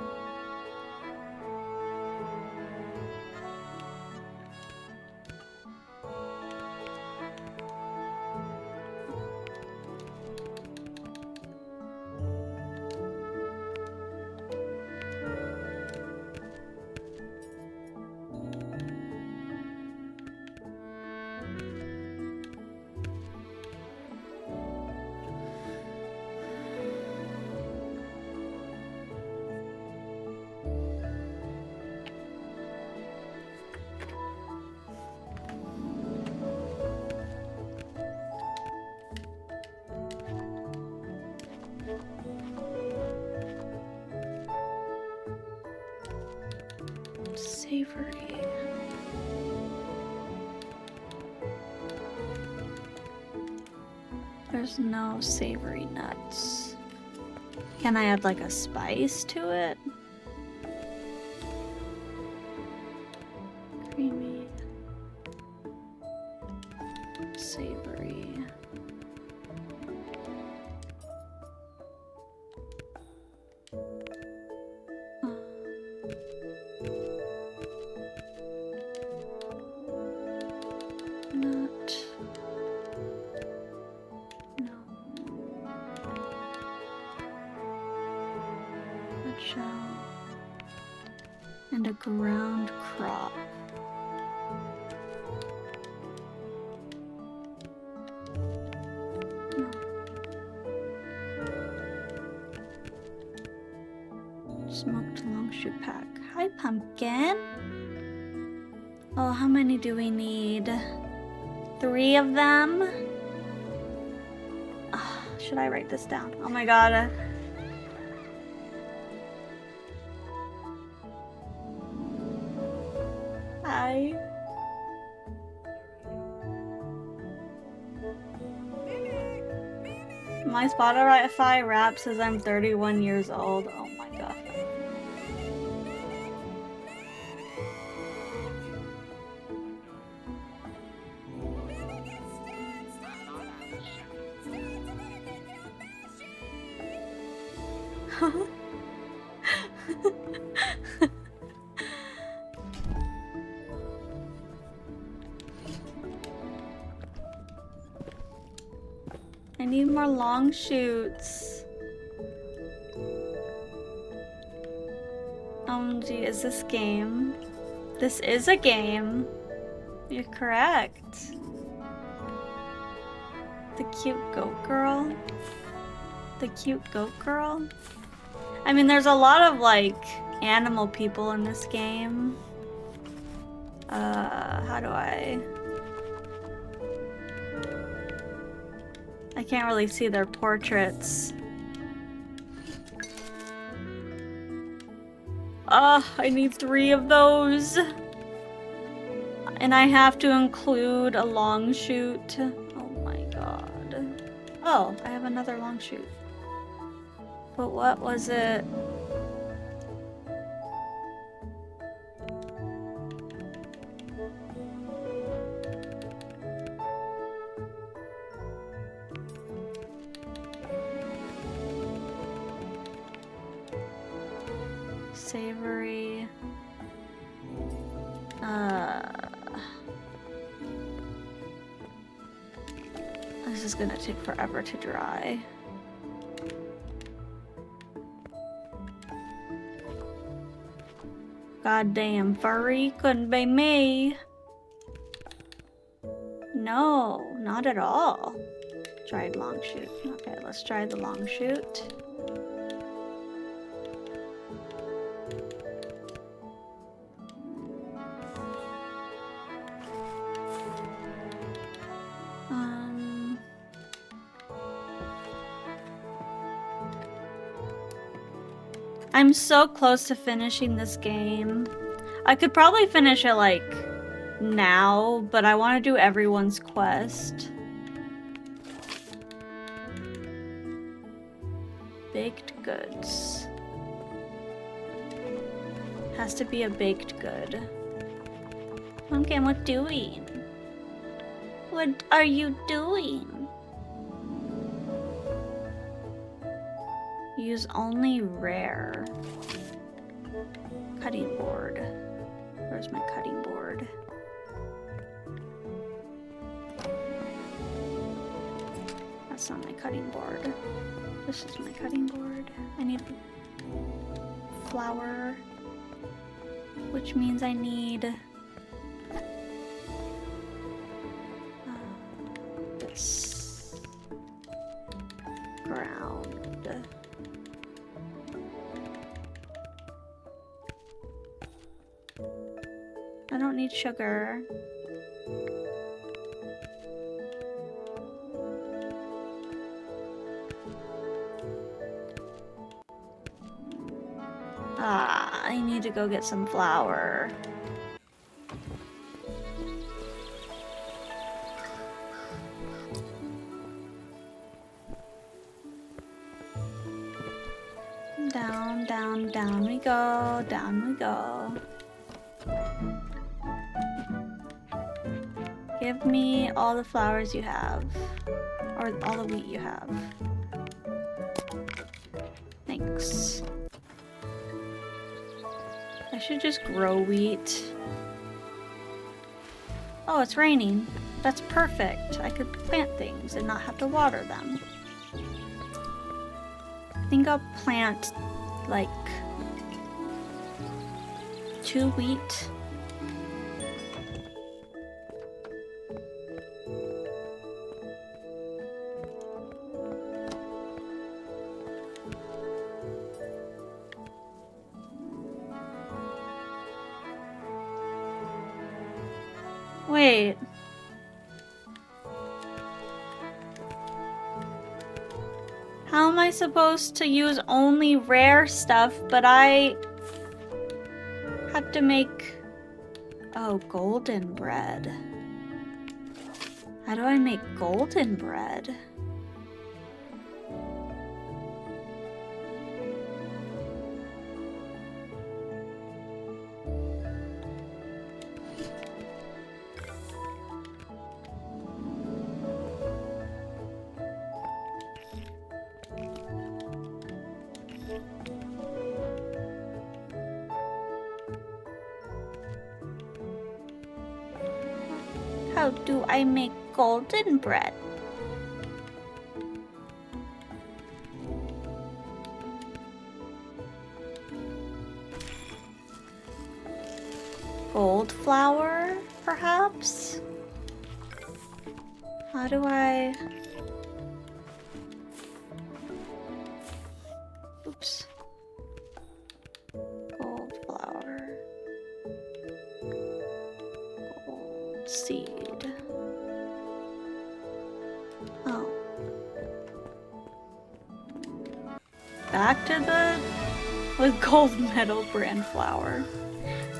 Savory. There's no savory nuts. Can I add like a spice to it? Creamy. Savory. Nut. No. Nutshell. And a ground crop. No. Smoked long shoot pack. Hi, pumpkin. Oh, how many do we need? 3 of them? Should I write this down? Oh my god. Hi. My Spotify rap says I'm 31 years old. Oh my god. I need more long shoots. Gee, is this game? This is a game. You're correct. The cute goat girl? The cute goat girl? I mean, there's a lot of, like, animal people in this game. How do I can't really see their portraits. I need 3 of those. And I have to include a long shoot. Oh my god. Oh, I have another long shoot. But what was it? Savory. This is gonna take forever to dry. Goddamn furry, couldn't be me. No, not at all. Dried long shoot. Okay, let's try the long shoot. I'm so close to finishing this game. I could probably finish it like now, but I want to do everyone's quest. Baked goods. Has to be a baked good. Okay, what doing? What are you doing? Use only rare. Cutting board. Where's my cutting board? That's not my cutting board. This is my cutting board. I need flour, which means I need this ground. I don't need sugar. I need to go get some flour. Down, down, down we go, down we go. Give me all the flowers you have, or all the wheat you have. Thanks. I should just grow wheat. Oh, it's raining. That's perfect. I could plant things and not have to water them. I think I'll plant like 2 wheat. Wait. How am I supposed to use only rare stuff, but I have to make... Oh, golden bread. How do I make golden bread? How do I make golden bread? Gold flour, perhaps? How do I... Oops. Gold flour. Gold seed. Oh. Back to the... with gold medal brand flour.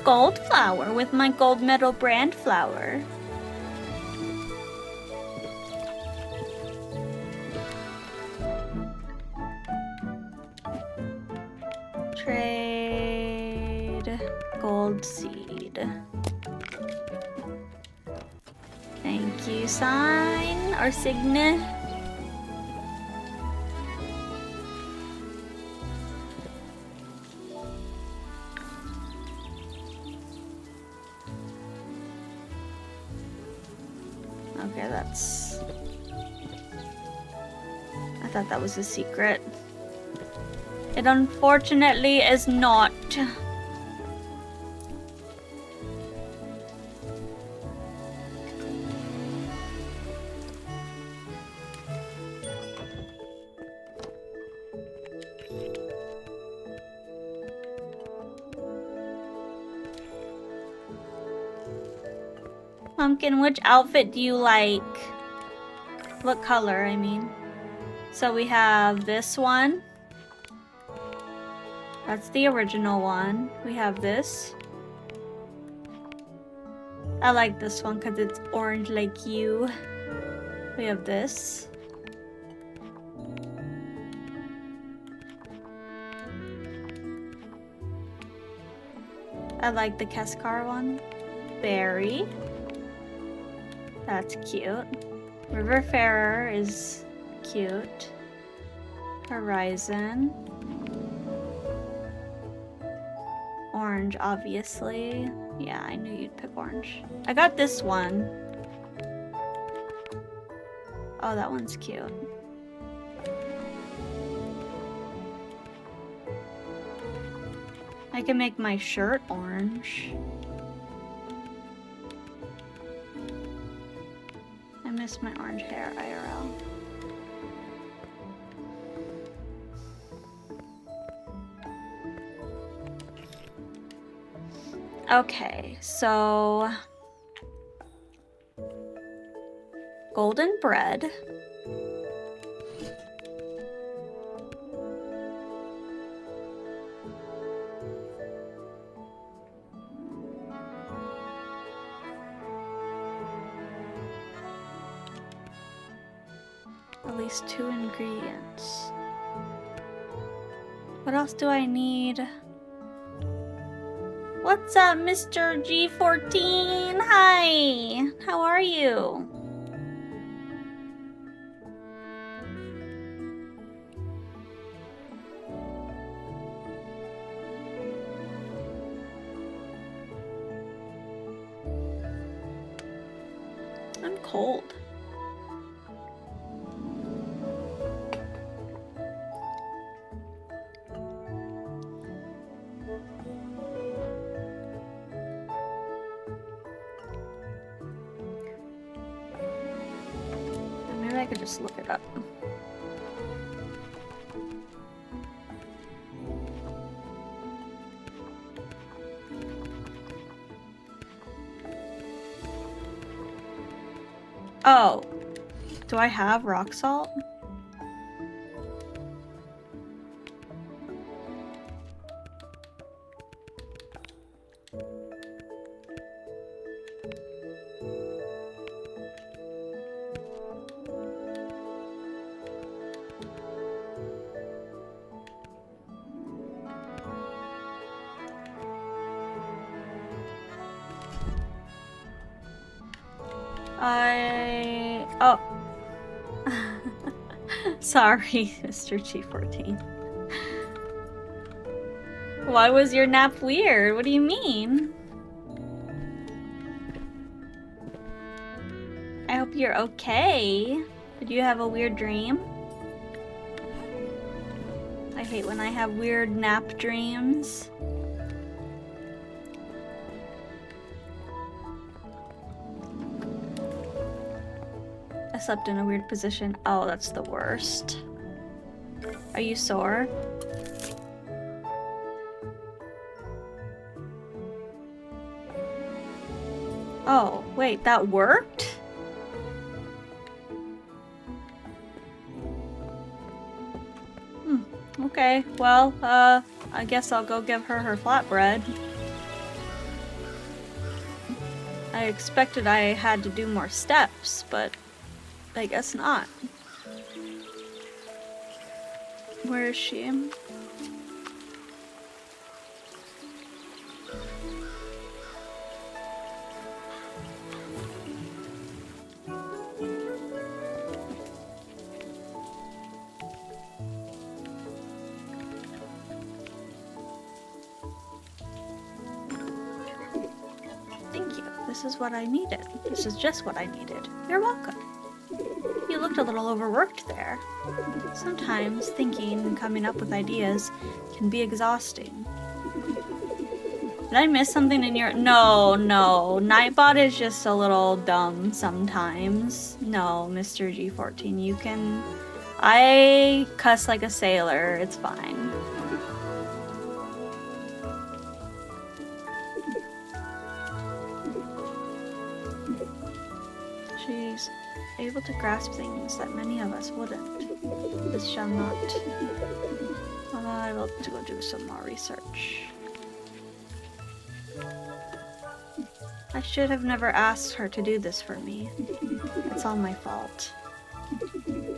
Gold flour with my gold medal brand flour. Trade gold seed. Thank you, sign or signet. Okay, that's... I thought that was a secret. It unfortunately is not. Pumpkin, which outfit do you like? What color, I mean. So we have this one. That's the original one. We have this. I like this one because it's orange like you. We have this. I like the Keskar one. Berry. That's cute. Riverfarer is cute. Horizon. Orange, obviously. Yeah, I knew you'd pick orange. I got this one. Oh, that one's cute. I can make my shirt orange. I miss my orange hair, IRL. Okay, so... golden bread. At least 2 ingredients. What else do I need? What's up, Mr. G14? Hi! How are you? I'm cold. Maybe I could just look it up. Oh, do I have rock salt? Oh. Sorry, Mr. G14. Why was your nap weird? What do you mean? I hope you're okay. Did you have a weird dream? I hate when I have weird nap dreams. I slept in a weird position. Oh, that's the worst. Are you sore? Oh, wait, that worked? Okay, well, I guess I'll go give her her flatbread. I expected I had to do more steps, but I guess not. Where is she? this is what I needed. This is just what I needed. You're welcome. You looked a little overworked there. Sometimes thinking and coming up with ideas can be exhausting. Did I miss something in your... No. Nightbot is just a little dumb sometimes. No, Mr. G14, you can... I cuss like a sailor. It's fine. She's able to grasp things that many of us wouldn't. This shall not. I will to go do some more research. I should have never asked her to do this for me. It's all my fault.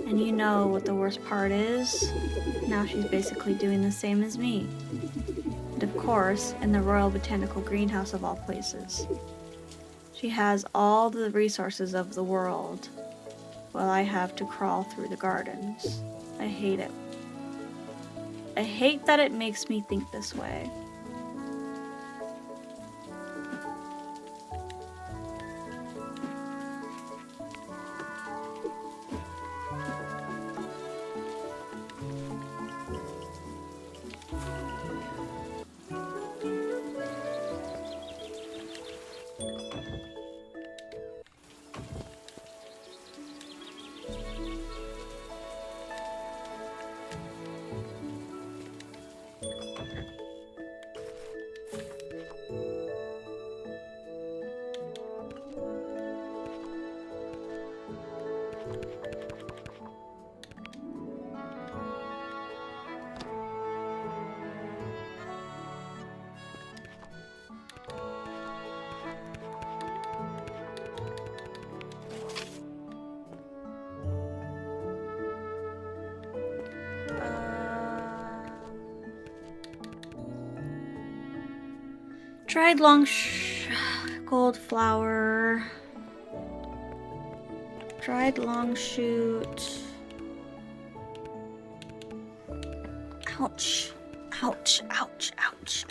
And you know what the worst part is? Now she's basically doing the same as me. And of course, in the Royal Botanical Greenhouse of all places. She has all the resources of the world, while I have to crawl through the gardens. I hate it. I hate that it makes me think this way. Dried gold flower. Dried long shoot. Ouch. Ouch, ouch, ouch.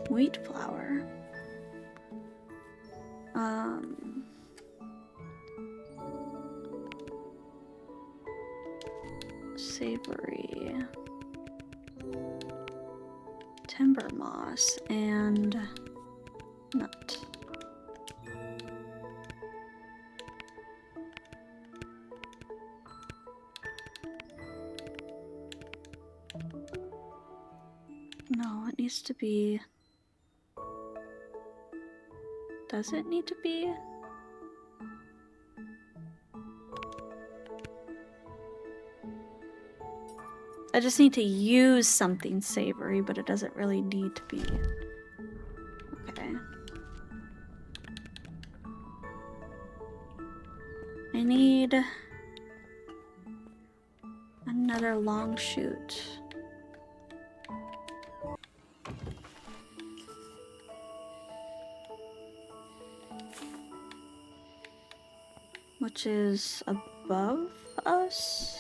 Wheat flour. Savory. Timber moss and nut. No, it needs to be... Does it need to be? I just need to use something savory, but it doesn't really need to be. Okay. I need another long shoot. Which is above us?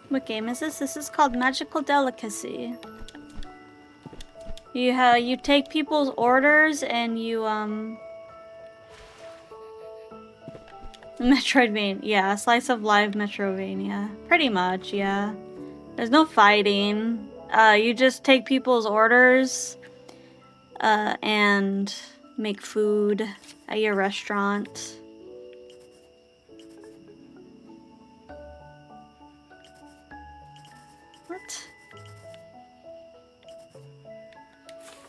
What game is this? This is called Magical Delicacy. You take people's orders and you Metroidvania, yeah, slice of life Metroidvania. Pretty much, yeah. There's no fighting. You just take people's orders and make food at your restaurant.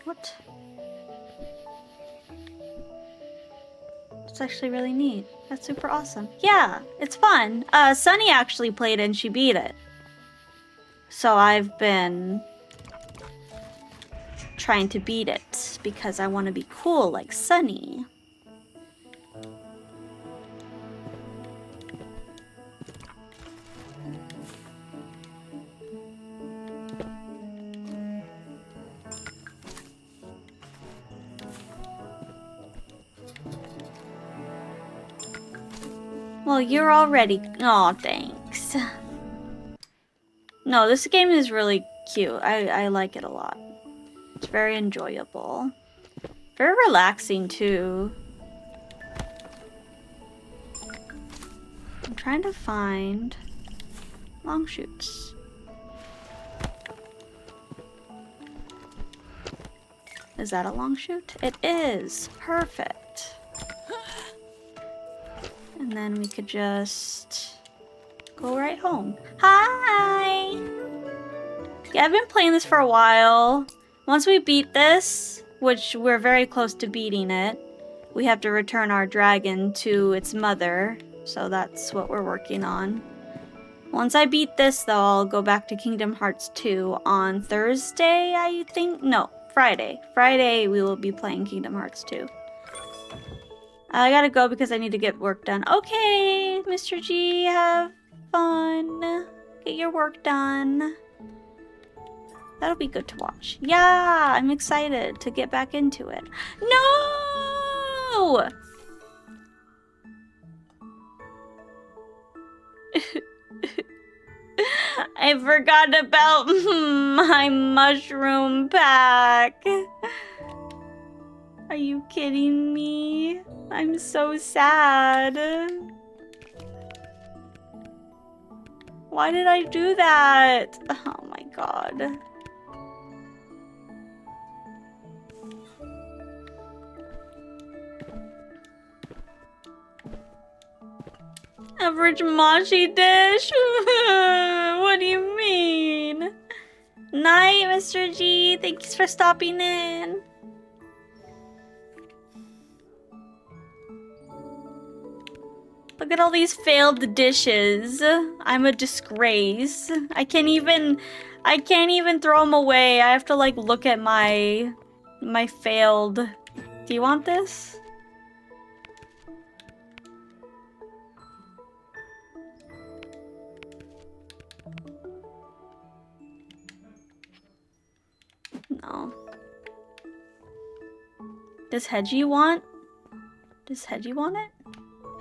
What? It's actually really neat. That's super awesome. Yeah, it's fun. Sunny actually played it and she beat it. So I've been trying to beat it because I want to be cool like Sunny. Well, you're already... Aw, thanks. No, this game is really cute. I like it a lot. It's very enjoyable. Very relaxing, too. I'm trying to find long shoots. Is that a long shoot? It is. Perfect. And then we could just go right home. Hi! Yeah, I've been playing this for a while. Once we beat this, which we're very close to beating it, we have to return our dragon to its mother. So that's what we're working on. Once I beat this, though, I'll go back to Kingdom Hearts 2 on Thursday, I think? No, Friday. Friday, we will be playing Kingdom Hearts 2. I gotta go because I need to get work done. Okay, Mr. G, have fun. Get your work done. That'll be good to watch. Yeah, I'm excited to get back into it. No! I forgot about my mushroom pack. Are you kidding me? I'm so sad. Why did I do that? Oh my god. Average mochi dish? What do you mean? Night, Mr. G. Thanks for stopping in. Look at all these failed dishes. I'm a disgrace. I can't even throw them away. I have to like look at my failed. Do you want this? No. Does Hedgie want? Does Hedgie want it?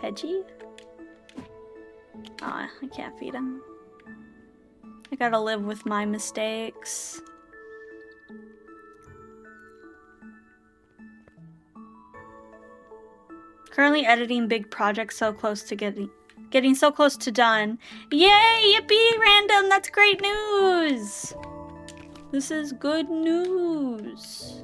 Hedgie? Aw, I can't feed him. I gotta live with my mistakes. Currently editing big projects, so close to getting so close to done. Yay! Yippee! Random! That's great news! This is good news.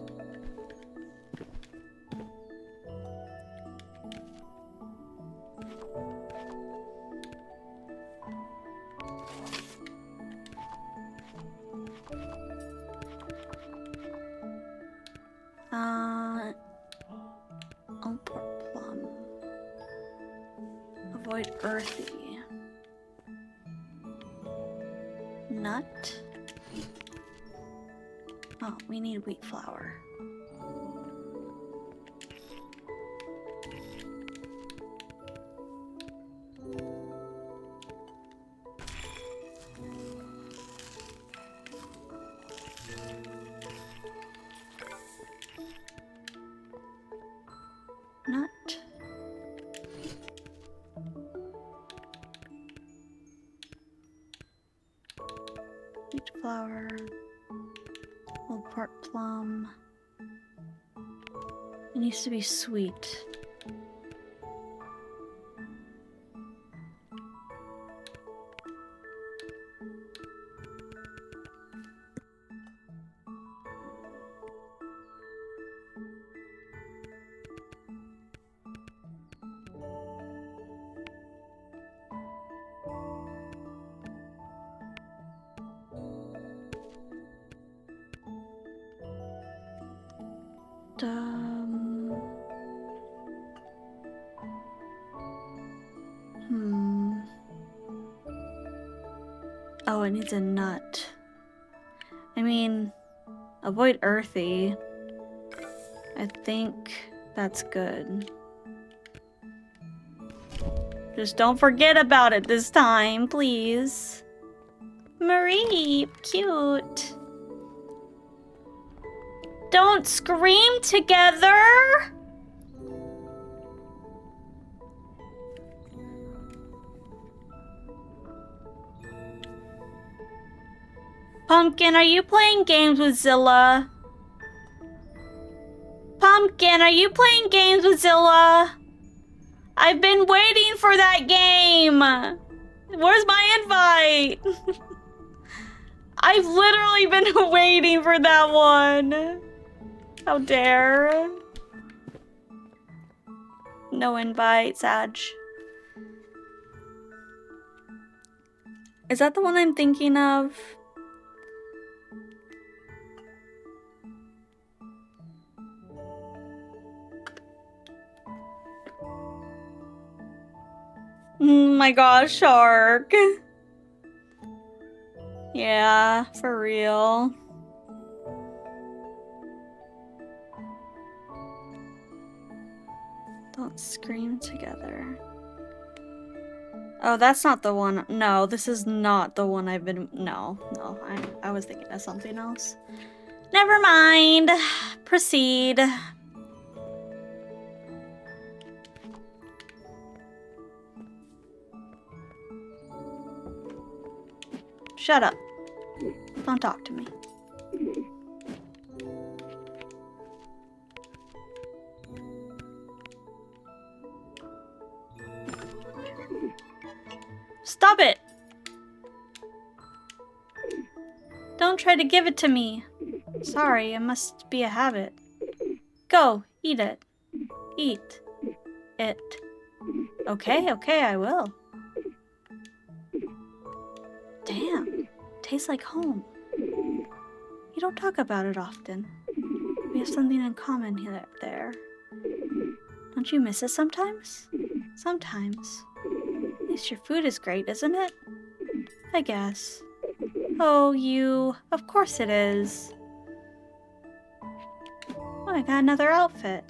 Oh, poor plum. Avoid earthy. Nut. Oh, we need wheat flour. Nut. Wheat flour. Old part plum. It needs to be sweet. Oh, it needs a nut. I mean, avoid earthy. I think that's good. Just don't forget about it this time, please. Marie, cute. Don't scream together! Pumpkin, are you playing games with Zilla? Pumpkin, are you playing games with Zilla? I've been waiting for that game. Where's my invite? I've literally been waiting for that one. How dare. No invite, Sag. Is that the one I'm thinking of? My gosh, Shark. Yeah, for real. Don't scream together. Oh, that's not the one. No, this is not the one I've been. No, I was thinking of something else. Never mind. Proceed. Shut up. Don't talk to me. Stop it! Don't try to give it to me. Sorry, it must be a habit. Go, eat it. Eat it. Okay, I will. Damn, tastes like home. You don't talk about it often. We have something in common there. Don't you miss it sometimes? Sometimes. At least your food is great, isn't it? I guess. Oh, you. Of course it is. Oh, I got another outfit.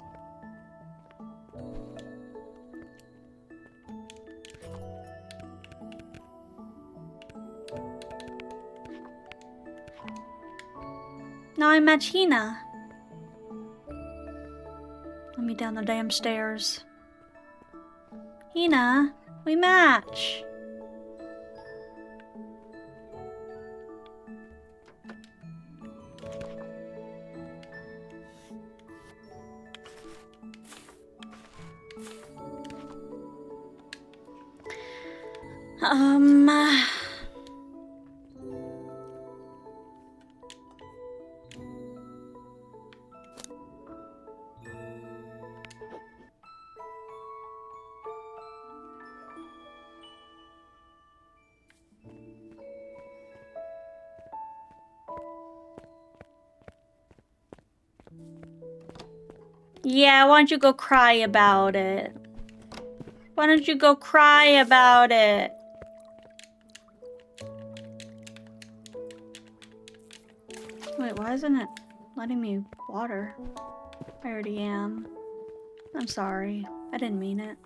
Now I match Hina. Let me down the damn stairs. Hina, we match. Yeah, why don't you go cry about it? Why don't you go cry about it? Wait, why isn't it letting me water? I already am. I'm sorry. I didn't mean it.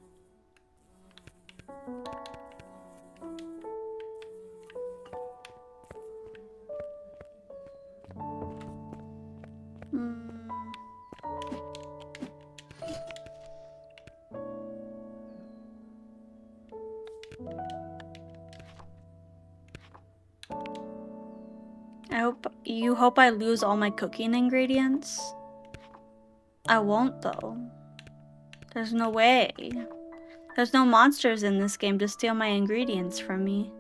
You hope I lose all my cooking ingredients? I won't though. There's no way. There's no monsters in this game to steal my ingredients from me.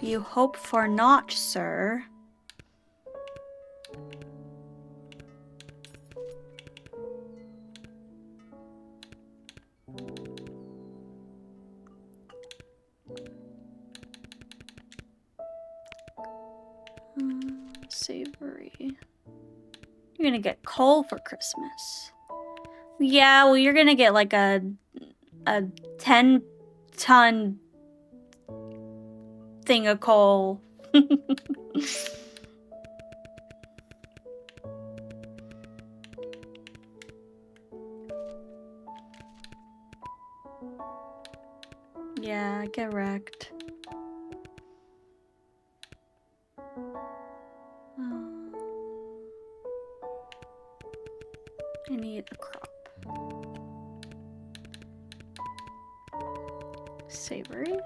You hope for not, sir. Savory. You're gonna get coal for Christmas. Yeah, well, you're gonna get like a 10-ton thing of coal. Yeah, get wrecked. I need a crop. Savory?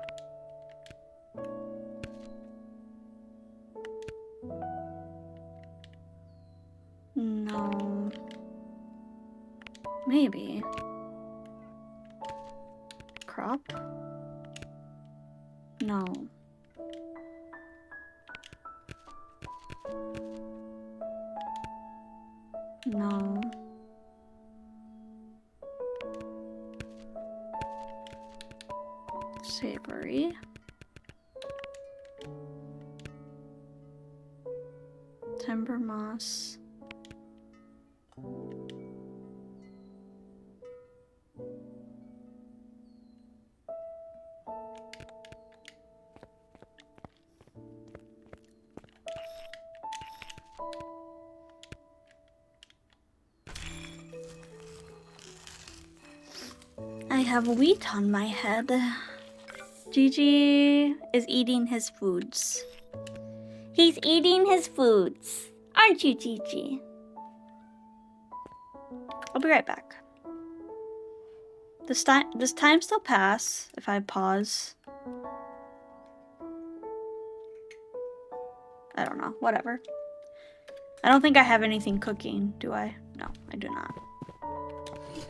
No. Maybe. Crop? No. No. Savory. Timber moss. I have wheat on my head. Gigi is eating his foods. He's eating his foods. Aren't you, Gigi? I'll be right back. Does time still pass if I pause? I don't know. Whatever. I don't think I have anything cooking, do I? No, I do not.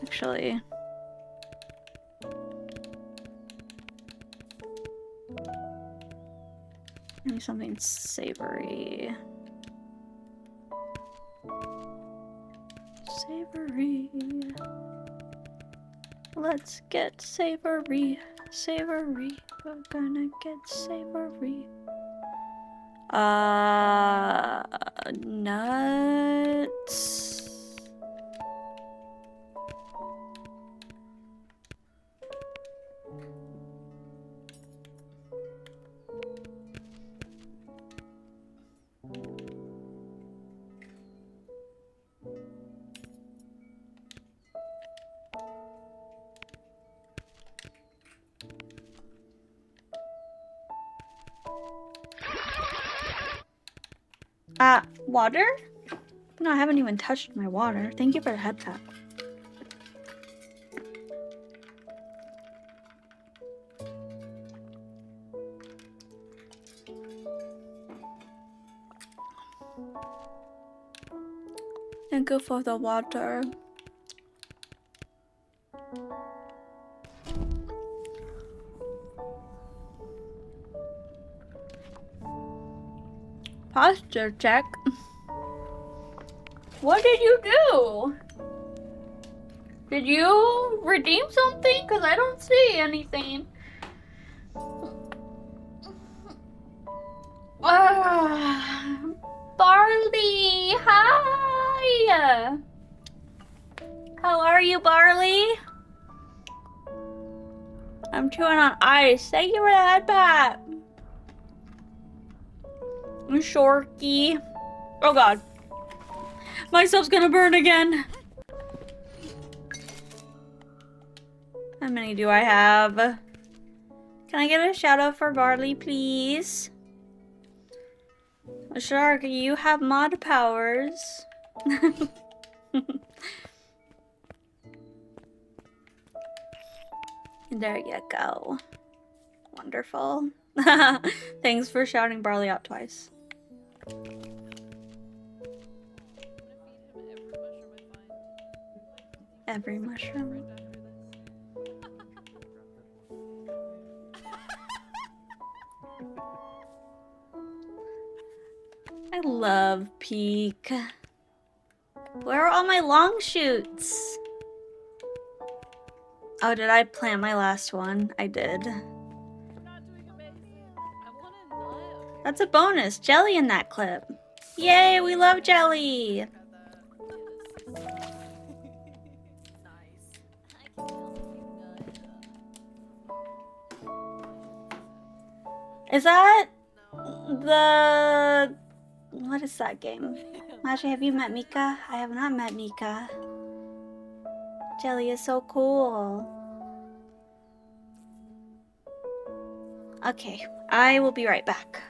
Actually... maybe something savory. Savory. Let's get savory. Savory. We're gonna get savory. Nuts. Water? No, I haven't even touched my water. Thank you for the head tap. Thank you for the water. Posture check. What did you do? Did you redeem something? Because I don't see anything. Barley, hi! How are you, Barley? I'm chewing on ice. Thank you for the head pat. Shorky. Oh god. My stuff's gonna burn again. How many do I have? Can I get a shout out for Barley, please? Shark, you have mod powers. There you go. Wonderful. Thanks for shouting Barley out twice. Every mushroom. I love Peak. Where are all my long shoots? Oh, did I plant my last one? I did. That's a bonus. Jelly in that clip. Yay, we love jelly. Is that the... what is that game? Actually, have you met Mika? I have not met Mika. Jelly is so cool. Okay, I will be right back.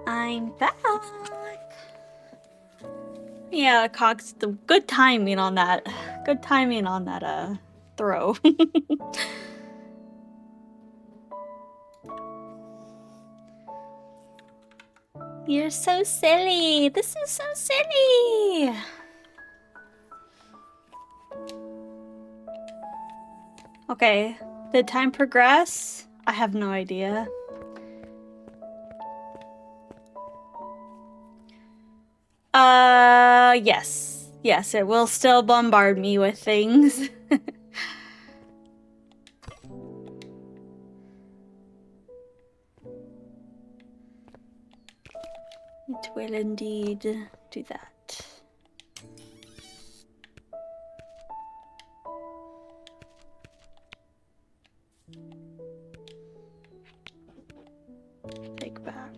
I'm back. Yeah, Cox, the good timing on that. Good timing on that throw. You're so silly. This is so silly. Okay, did time progress? I have no idea. Yes. Yes, it will still bombard me with things. It will indeed do that. Take back.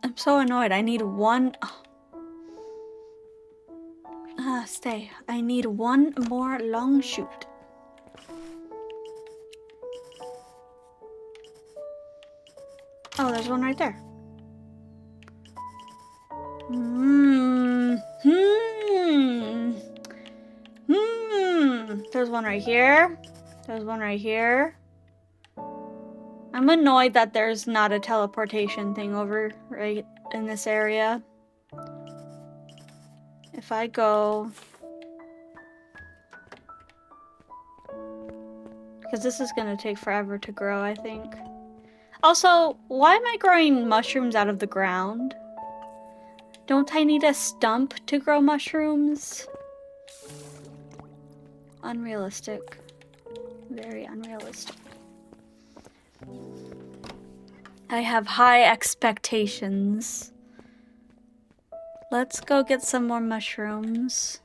I'm so annoyed. I need one. Stay. I need one more long shoot. Oh, there's one right there. There's one right here. There's one right here. I'm annoyed that there's not a teleportation thing over right in this area. If I go... Because this is going to take forever to grow, I think. Also, why am I growing mushrooms out of the ground? Don't I need a stump to grow mushrooms? Unrealistic. Very unrealistic. I have high expectations. Let's go get some more mushrooms.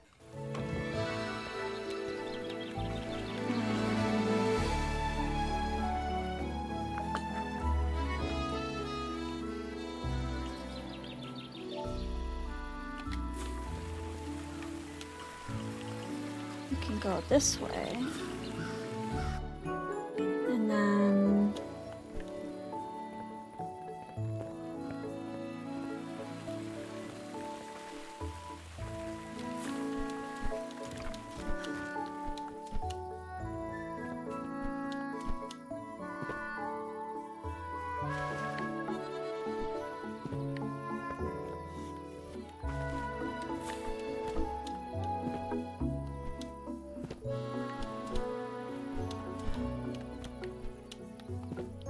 We can go this way. And then...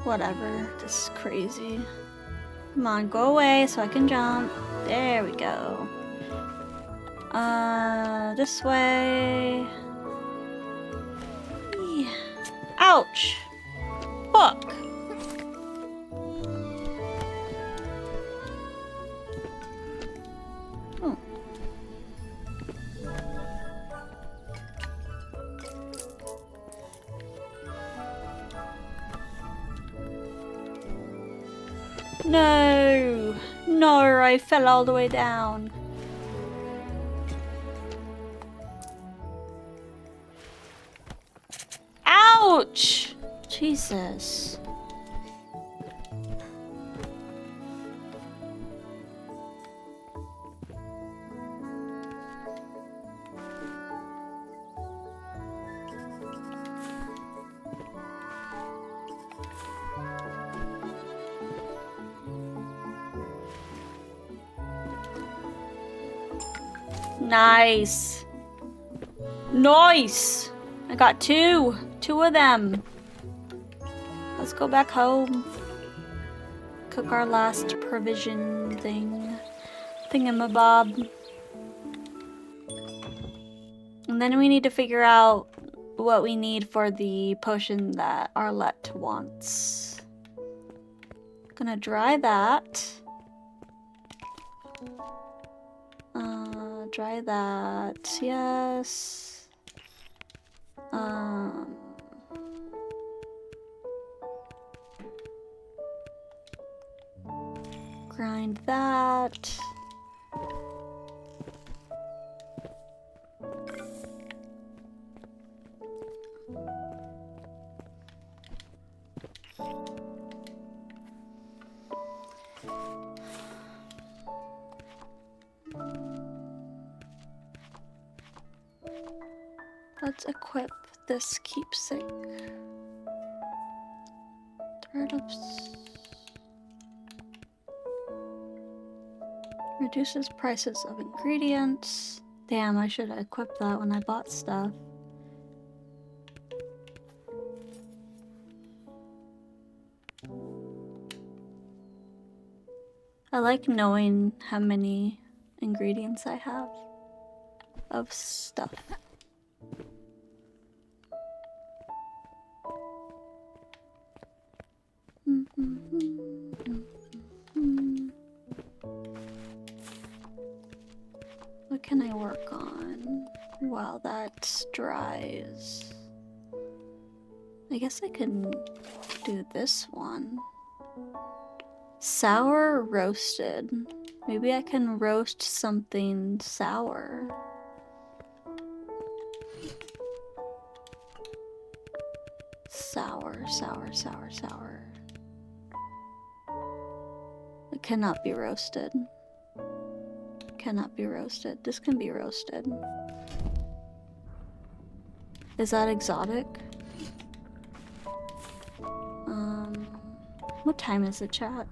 Whatever, this is crazy. Come on, go away so I can jump. There we go. This way. Yeah. Ouch! Fuck! Oh. No! No, I fell all the way down. Ouch! Jesus. Nice. Nice! I got two. Two of them. Let's go back home. Cook our last provision thing. Thingamabob. And then we need to figure out what we need for the potion that Arlette wants. Gonna dry that. Dry that. Yes. Grind that. Let's equip this keepsake. Thread of reduces prices of ingredients. Damn, I should have equipped that when I bought stuff. I like knowing how many ingredients I have of stuff. What can I work on while that dries? I guess I can do this one. Sour or roasted? Maybe I can roast something sour. Sour, sour, sour, sour. It cannot be roasted. Cannot be roasted. This can be roasted. Is that exotic? What time is it, chat?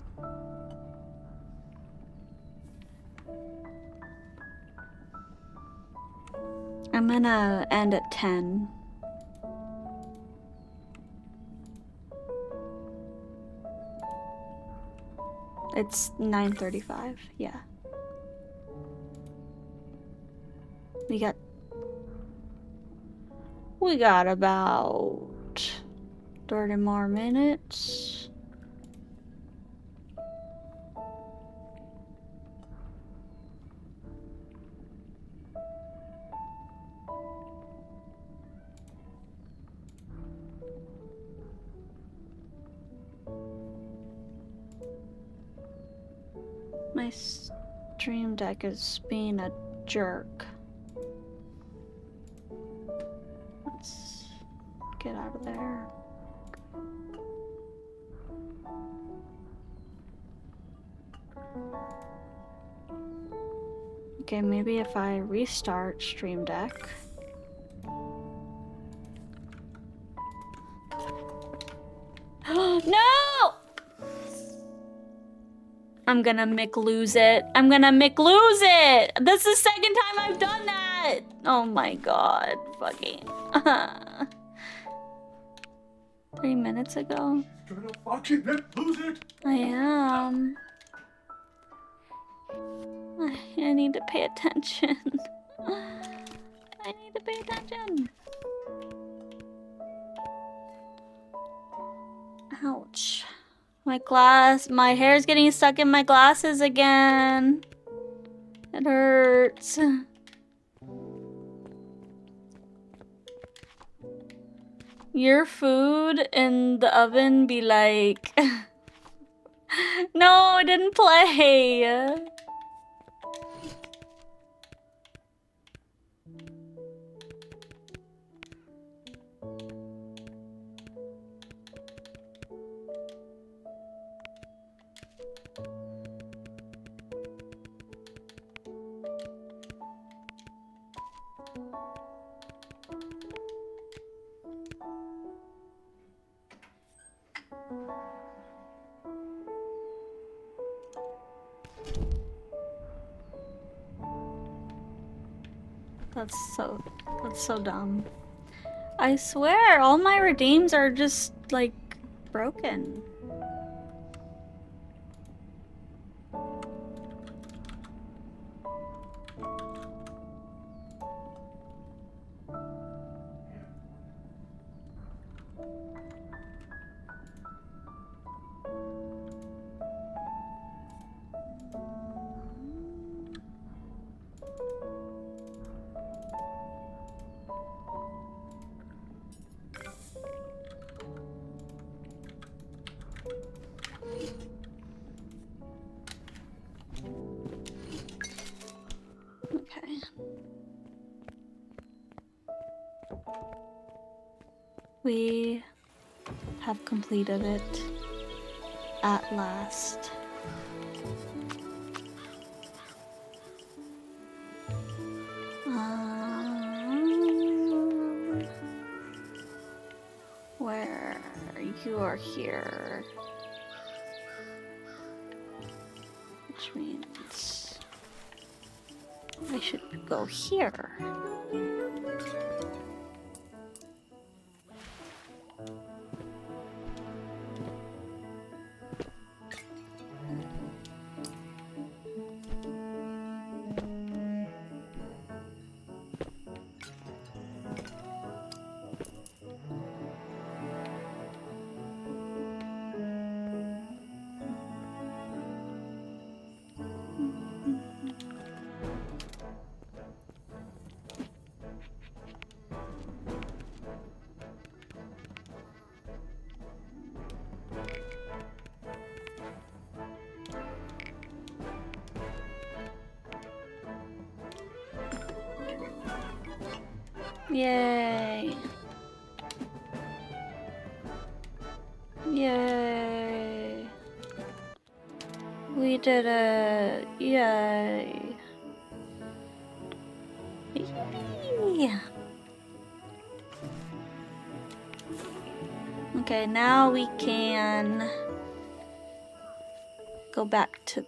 I'm gonna end at 10. It's 9:35, yeah. We got about 30 more minutes. My stream deck is being a jerk. Let's get out of there. Okay, maybe if I restart Stream Deck. No! I'm gonna lose it. I'm gonna lose it! That's the second time I've done that! Oh my god, fucking. 3 minutes ago. You're gonna fucking lose it! I am. I need to pay attention. I need to pay attention. My hair's getting stuck in my glasses again. It hurts. Your food in the oven be like... No, it didn't play. That's so dumb. I swear, all my redeems are just, like, broken. Okay. We have completed it at last. Where you are here, which means I should go here. Yay. Yay. We did it. Yay. Yay. Okay, now we can go back to...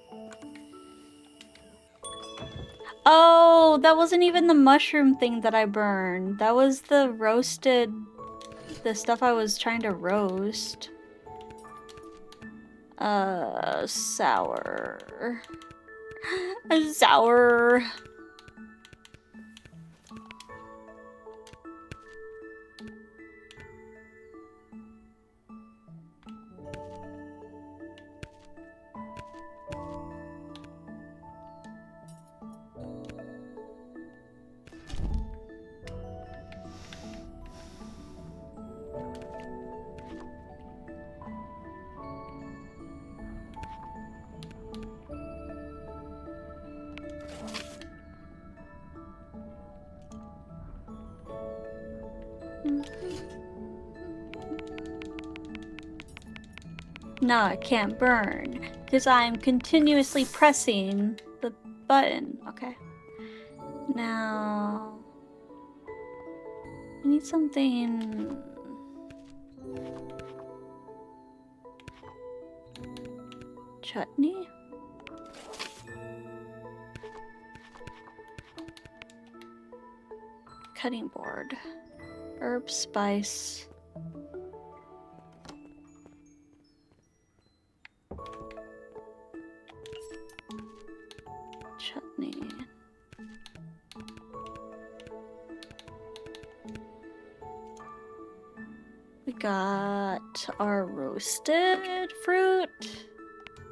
Oh, that wasn't even the mushroom thing that I burned. That was the roasted... the stuff I was trying to roast. Sour. Sour. No, I can't burn because I'm continuously pressing the button. Okay. Now I need something. Chutney? Cutting board. Herb, spice. Chutney. We got our roasted fruit.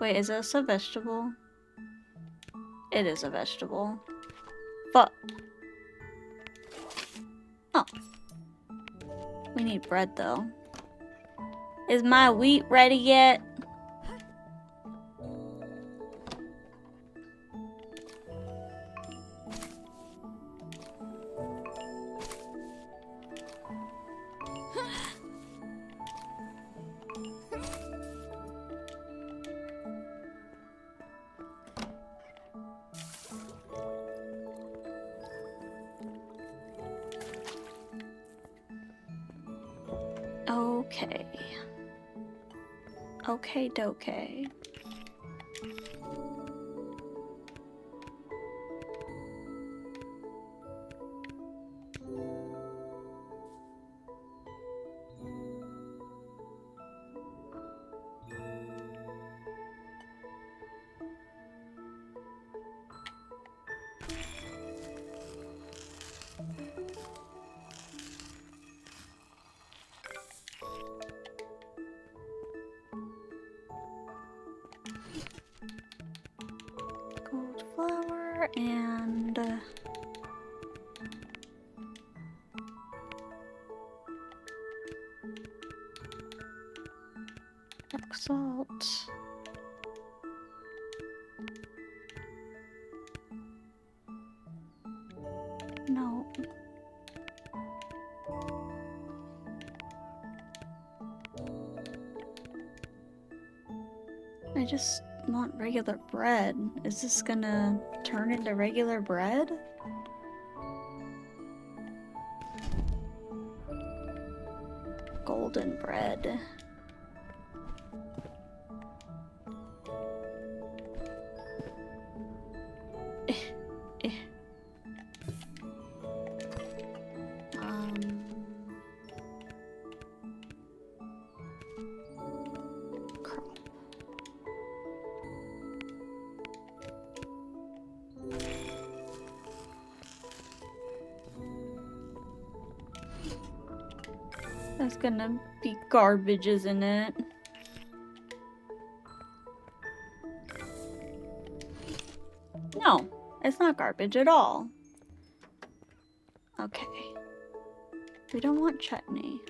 Wait, is this a vegetable? It is a vegetable. Fuck. Oh. We need bread though. Is my wheat ready yet? Okay. Okay, dokey. Gold flour and rock salt. No. I just want regular bread. Is this gonna turn into regular bread? Golden bread. Eh, eh. Crop. That's gonna be garbage, isn't it? No, it's not garbage at all. Okay. We don't want chutney.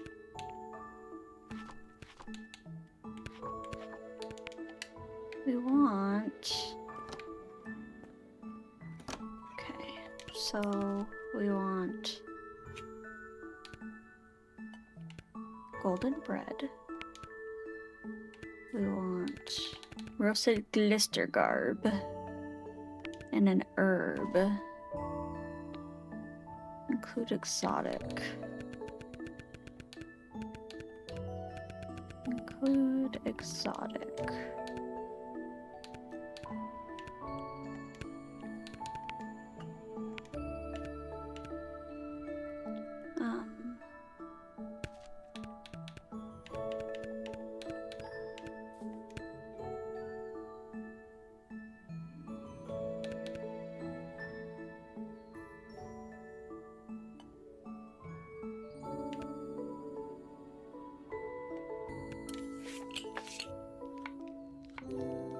We want... Okay, so we want golden bread. We want roasted glister garb and an herb. Include exotic. Include exotic.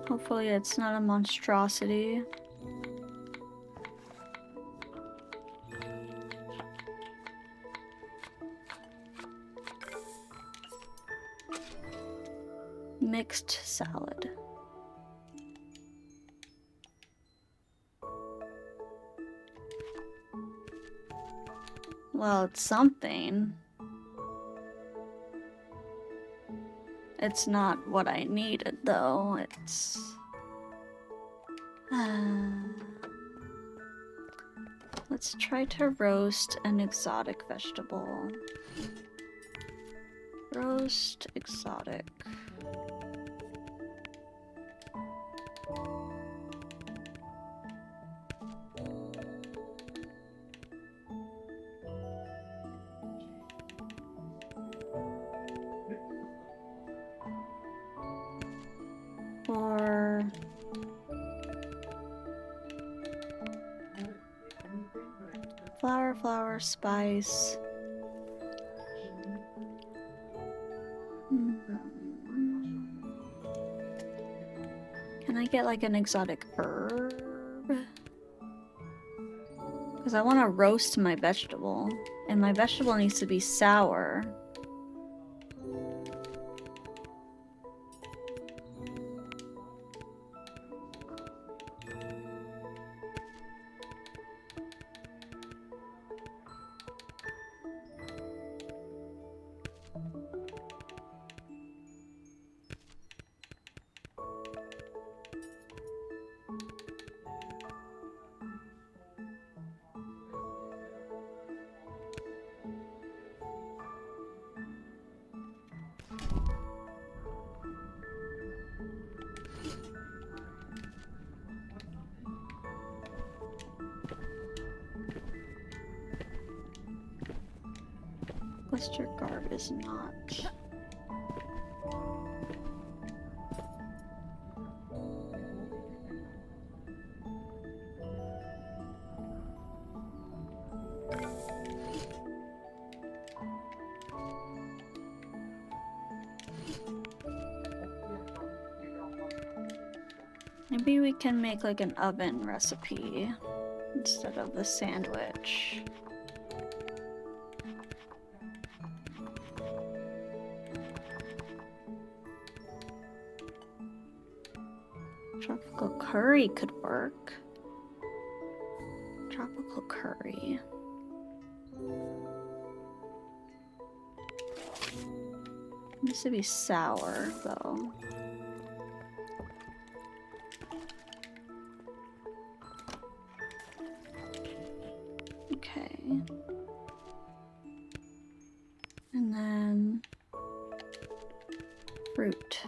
Hopefully it's not a monstrosity. Mixed salad. Well, it's something. It's not what I needed, though. It's... Let's try to roast an exotic vegetable. Roast exotic. Or flour, spice. Can I get like an exotic herb? Because I want to roast my vegetable. And my vegetable needs to be sour. Blister garb is not. Maybe we can make like an oven recipe instead of the sandwich. Tropical curry could work. Tropical curry. It needs to be sour though. Okay. And then fruit.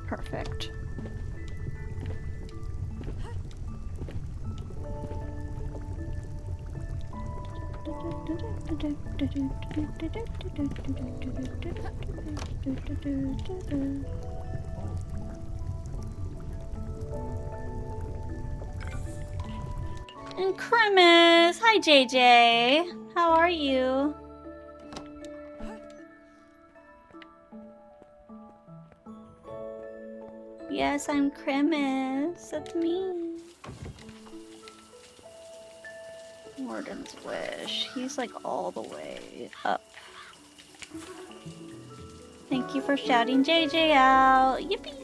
Perfect. And Crimmas! Hi JJ! How are you? Yes, I'm Crimmas. That's me. Warden's Wish. He's like all the way up. Thank you for shouting JJ out. Yippee!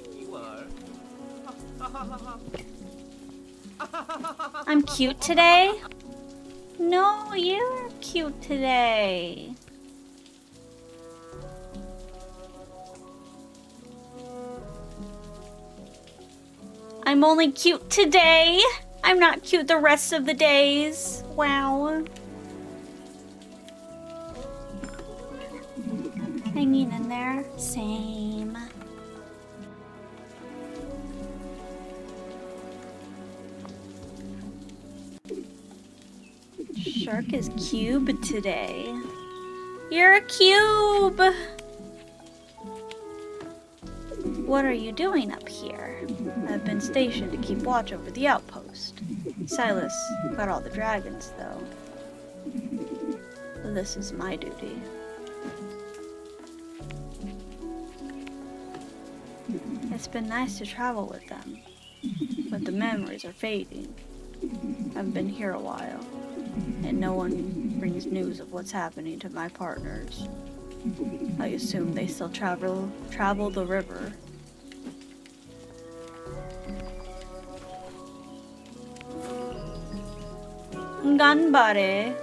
I'm cute today? No, you're cute today. I'm only cute today. I'm not cute the rest of the days. Wow. Hanging in there. Same. Shark is cube today. You're a cube! What are you doing up here? I've been stationed to keep watch over the outpost. Silas got all the dragons, though. This is my duty. It's been nice to travel with them, but the memories are fading. I've been here a while, and no one brings news of what's happening to my partners. I assume they still travel the river. Ganbare.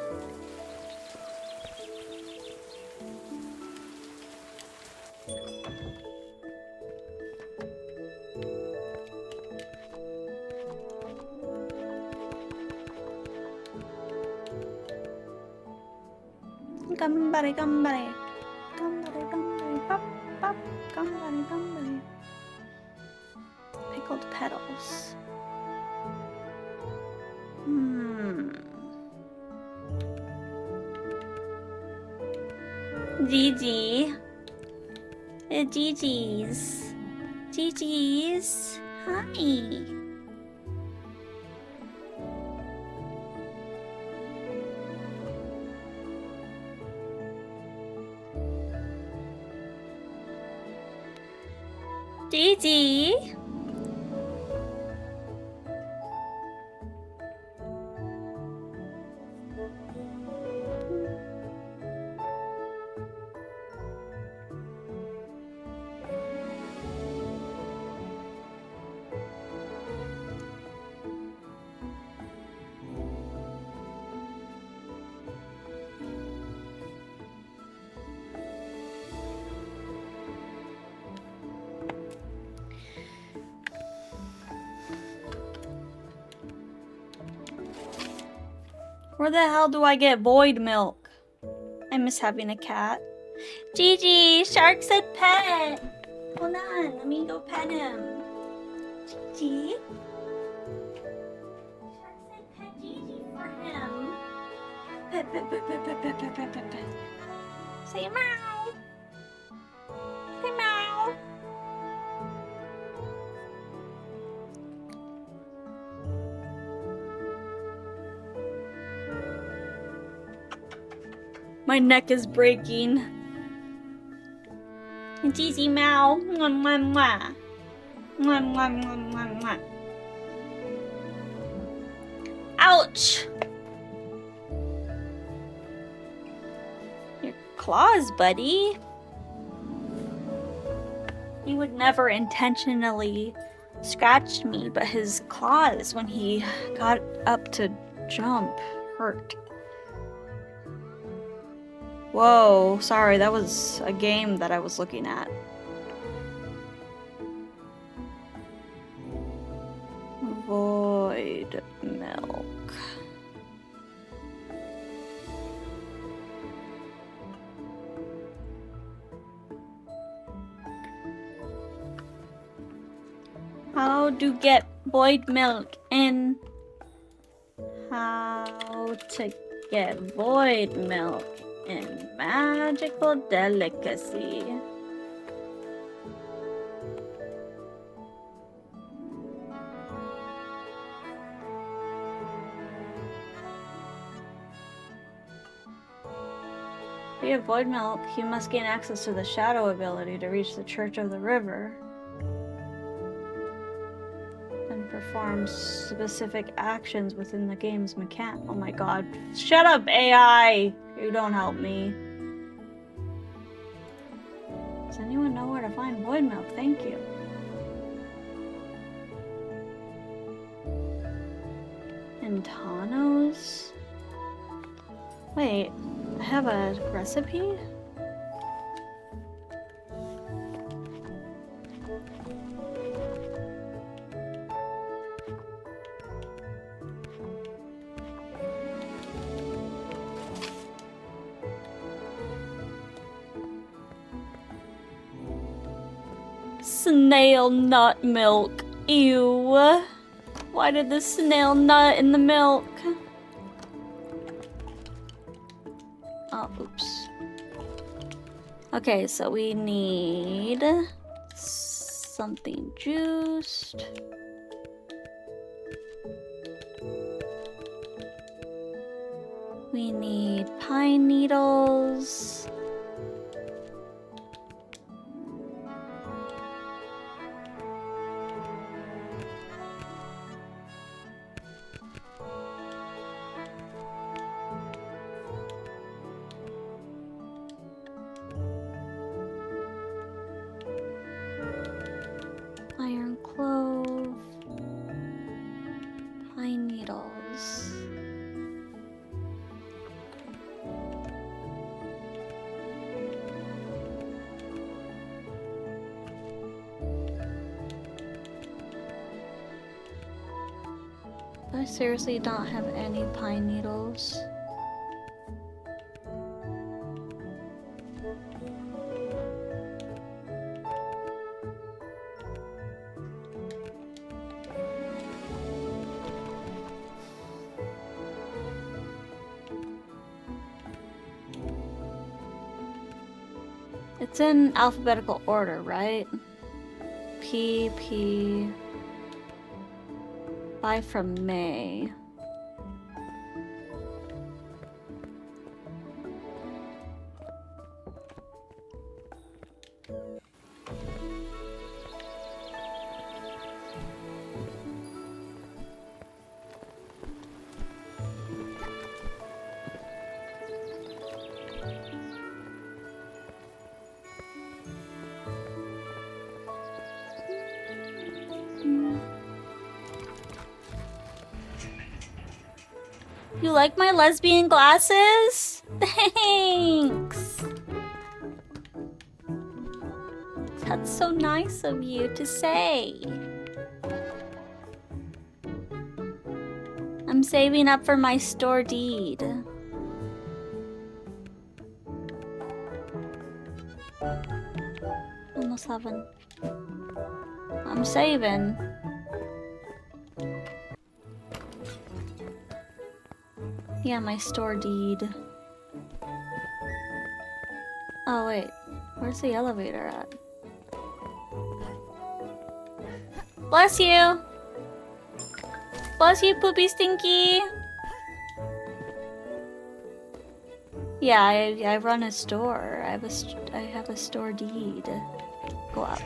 Gambare, gambare. Gambare, gambare, pop, pop. Gambare, gambare. Pickled petals. Gigi. Gigi's. Gigi's. Hi. Gigi. Where the hell do I get void milk? I miss having a cat. Gigi, Shark said pet. Hold on, let me go pet him. Gigi? Shark said pet Gigi for him. Pet, pet, pet, pet, pet, pet, pet, pet, pet, pet. Say meow. Say meow. My neck is breaking. Gigi meow. Mwah, mwah, mwah. Mwah, mwah, mwah, mwah, mwah. Ouch! Your claws, buddy. He would never intentionally scratch me, but his claws when he got up to jump hurt. Whoa, sorry, that was a game that I was looking at. Void milk. How to get void milk in? How to get void milk in magical delicacy. To get void milk, you must gain access to the shadow ability to reach the Church of the River and perform specific actions within the game's mechanic. Oh my god. Shut up, AI! You don't help me. Does anyone know where to find void milk? Thank you. Antanos? Wait, I have a recipe? Snail nut milk. Ew. Why did the snail nut in the milk? Oh, oops. Okay, so we need something juiced. We need pine needles. Iron clove. Pine needles. I seriously don't have any pine needles. It's in alphabetical order, right? P. Buy from May. You like my lesbian glasses? Thanks! That's so nice of you to say. I'm saving up for my store deed. Almost haven't. I'm saving. Yeah, my store deed. Oh wait, where's the elevator at? Bless you! Bless you, Poopy Stinky! Yeah, I run a store. I have a store deed. Go up.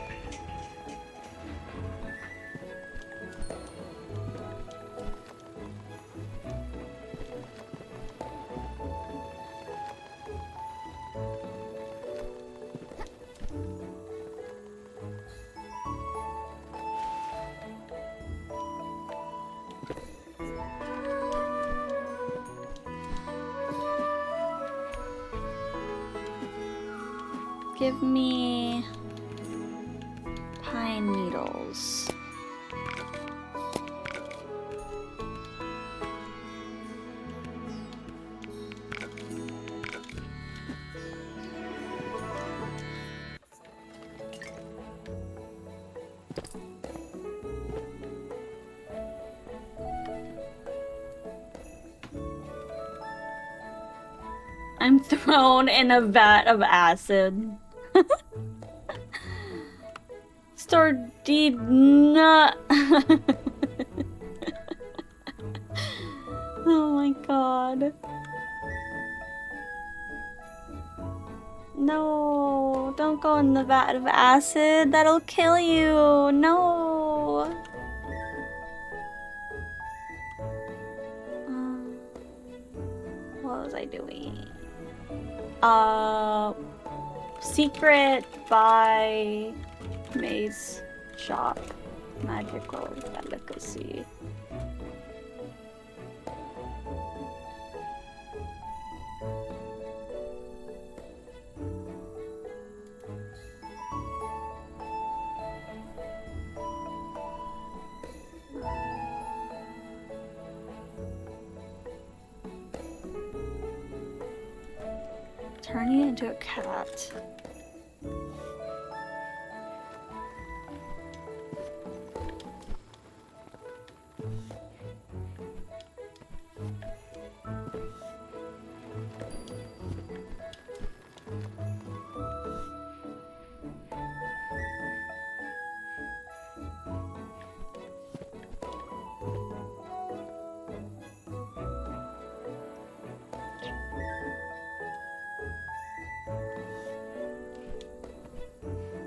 Give me pine needles. I'm thrown in a vat of acid. Store deed not. Oh my god. No, don't go in the vat of acid. That'll kill you. No. What was I doing? Secret by Maze Shop. Magical Delicacy. Turning it into a cat.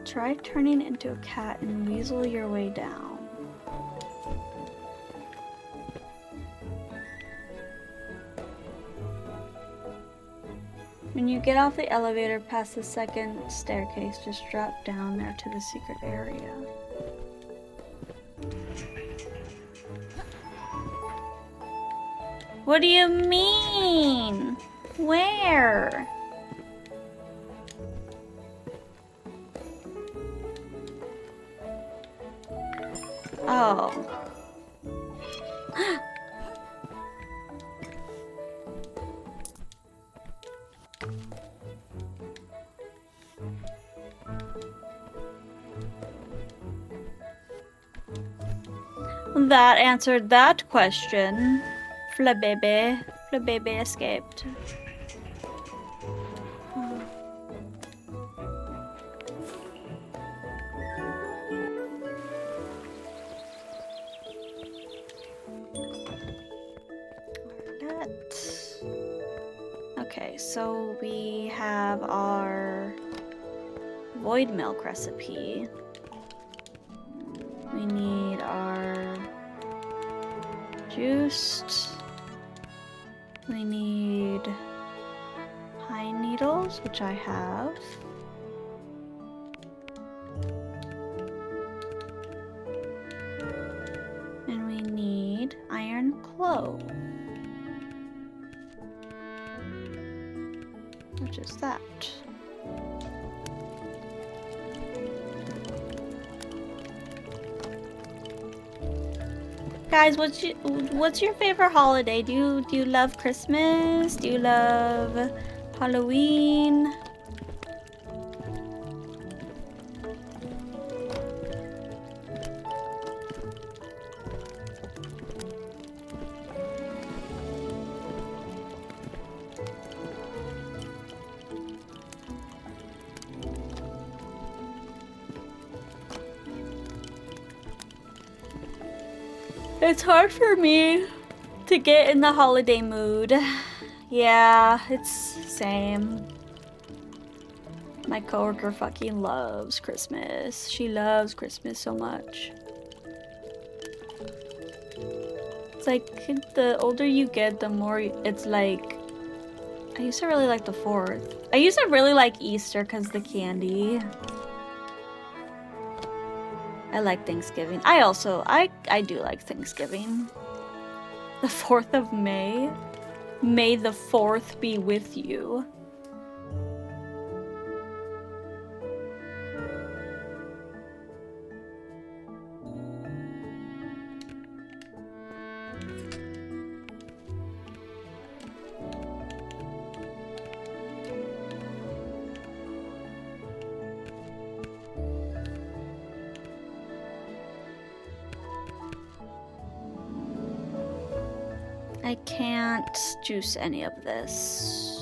Try turning into a cat and weasel your way down. When you get off the elevator past the second staircase, just drop down there to the secret area. What do you mean? Where? Oh. That answered that question. Flabebe. Flabebe escaped. so we have our void milk recipe. We need our juiced. We need pine needles, which I have. And we need iron clove. Which is that? Guys, what's your favorite holiday? Do you love Christmas? Do you love Halloween? It's hard for me to get in the holiday mood. Yeah, it's same. My coworker fucking loves Christmas. She loves Christmas so much. It's like the older you get, the more it's like. I used to really like the 4th. I used to really like Easter because the candy. I like Thanksgiving. I do like Thanksgiving. The 4th of May. May the 4th be with you. I can't juice any of this.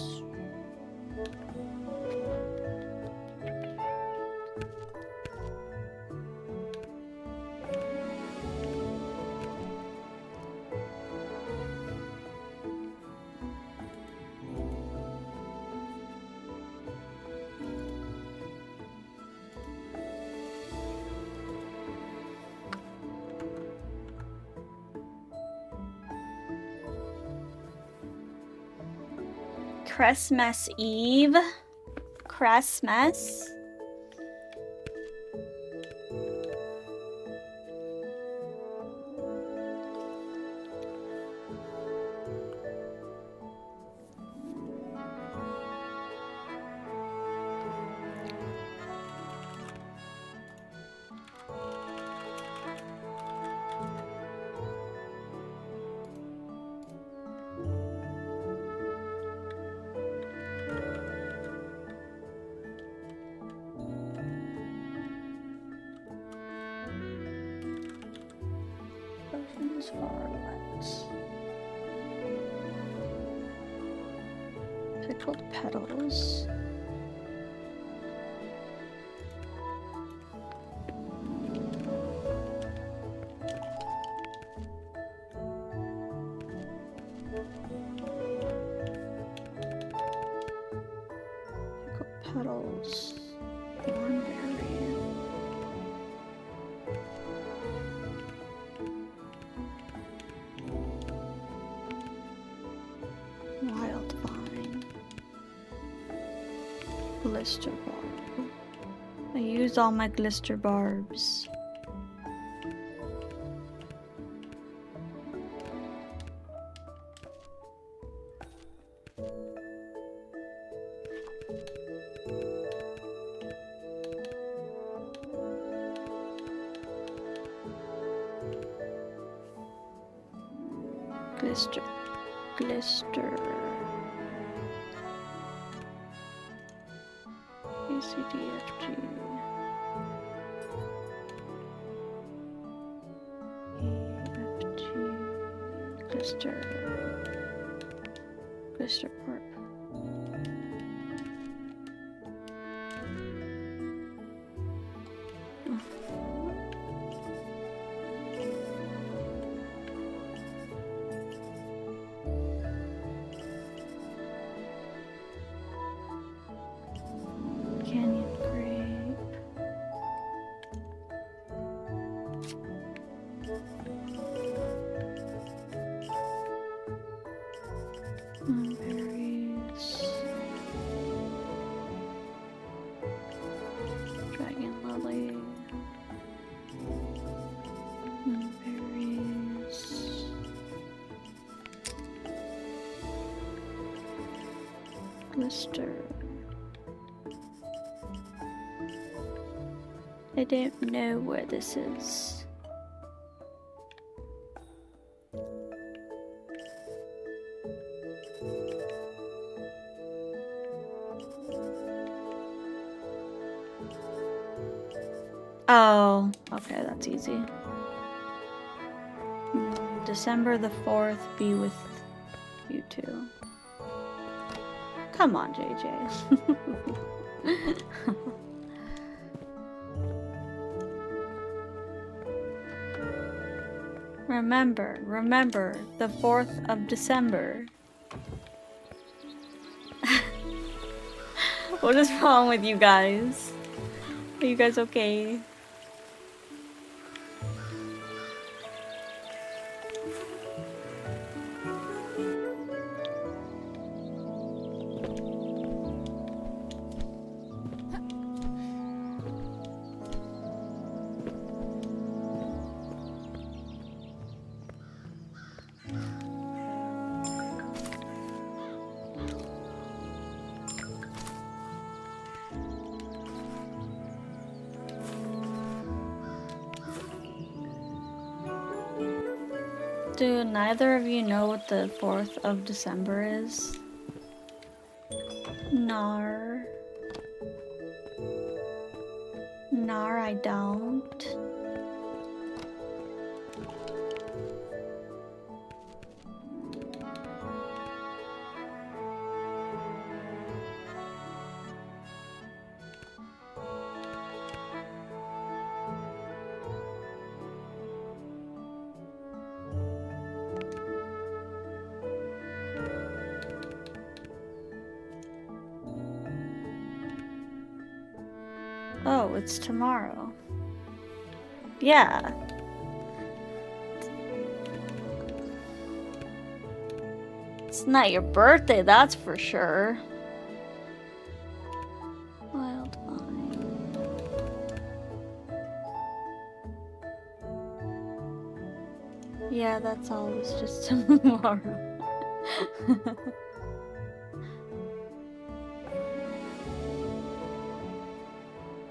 Christmas Eve. Christmas. Pickled petals. Pickled petals. Thornberry. Wild vine. Glister barb. I used all my glister barbs. Glister. Glister. A, C, D, F, G. E, F, G. Glister. Glister barb. parsley. Berries. Lister. I don't know where this is. Oh, okay, that's easy. December the 4th be with you two. Come on, JJ. Remember, the 4th of December. What is wrong with you guys? Are you guys okay? Do neither of you know what the 4th of December is? Nar. Nar, I don't. Oh, it's tomorrow. Yeah. It's not your birthday, that's for sure. Wild Vine. Yeah, that's all. It's just tomorrow.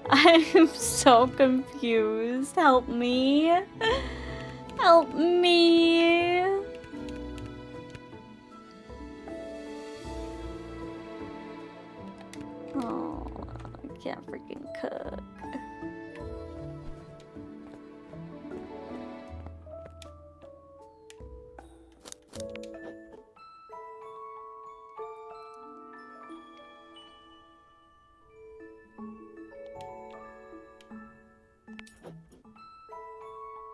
I'm so confused. Help me. Help me. Oh, I can't freaking cook.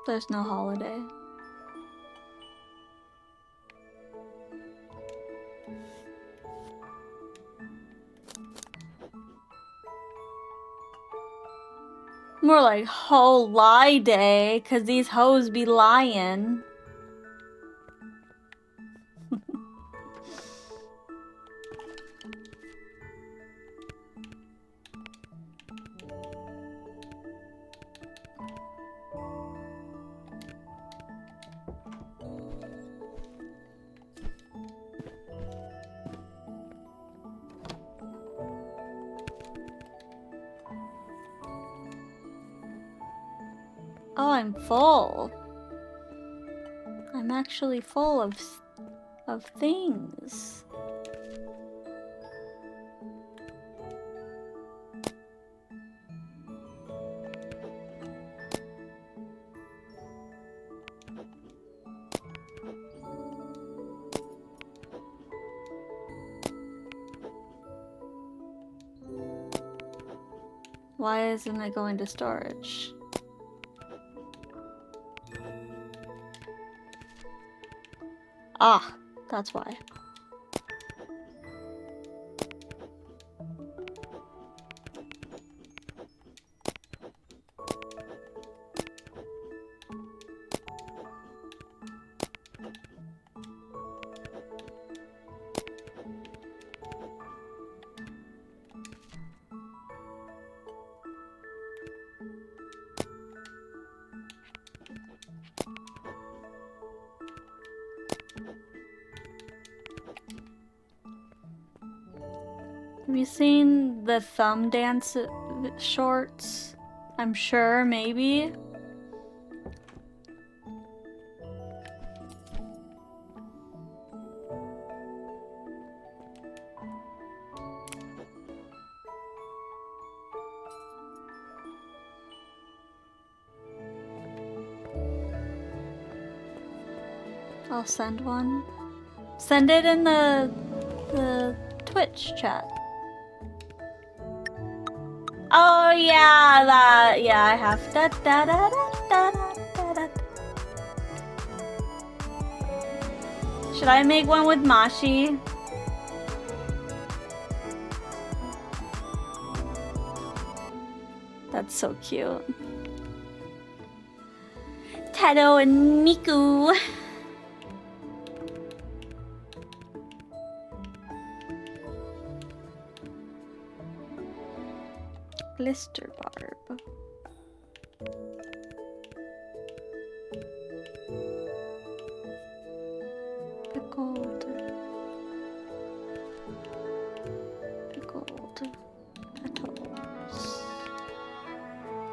There's no holiday. More like whole lie day, 'cause these hoes be lying. Oh, I'm full. I'm actually full of things. Why isn't it going to storage? Ah, that's why. Have you seen the thumb dance shorts? I'm sure, maybe. I'll send one. Send it in the Twitch chat. Oh yeah, that yeah, I have da da da da da da da. Should I make one with Mashi? That's so cute. Tado and Miku. Glister barb. Pickled. Pickled petals.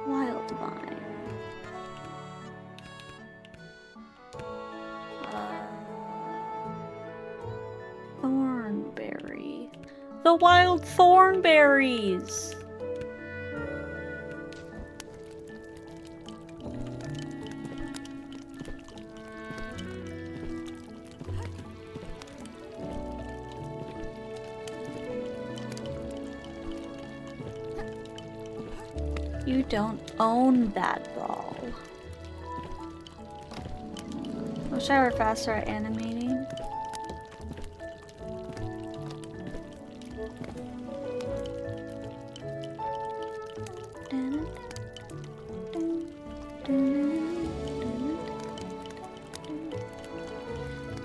Wild vine. Thornberry. The wild thornberries! You don't own that ball. Wish I were faster at animating.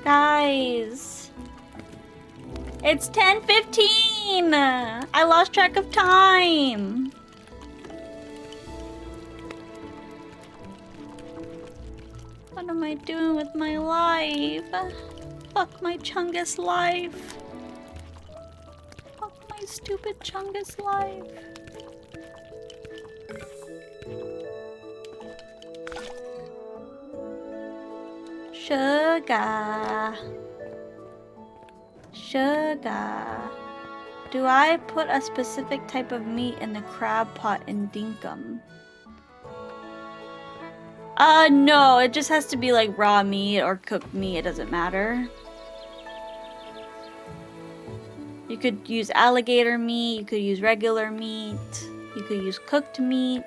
Guys, it's 10:15. I lost track of time. What am I doing with my life? Fuck my Chungus life. Fuck my stupid Chungus life. Sugar. Sugar. Do I put a specific type of meat in the crab pot in Dinkum? No, it just has to be like raw meat or cooked meat, it doesn't matter. You could use alligator meat, you could use regular meat, you could use cooked meat.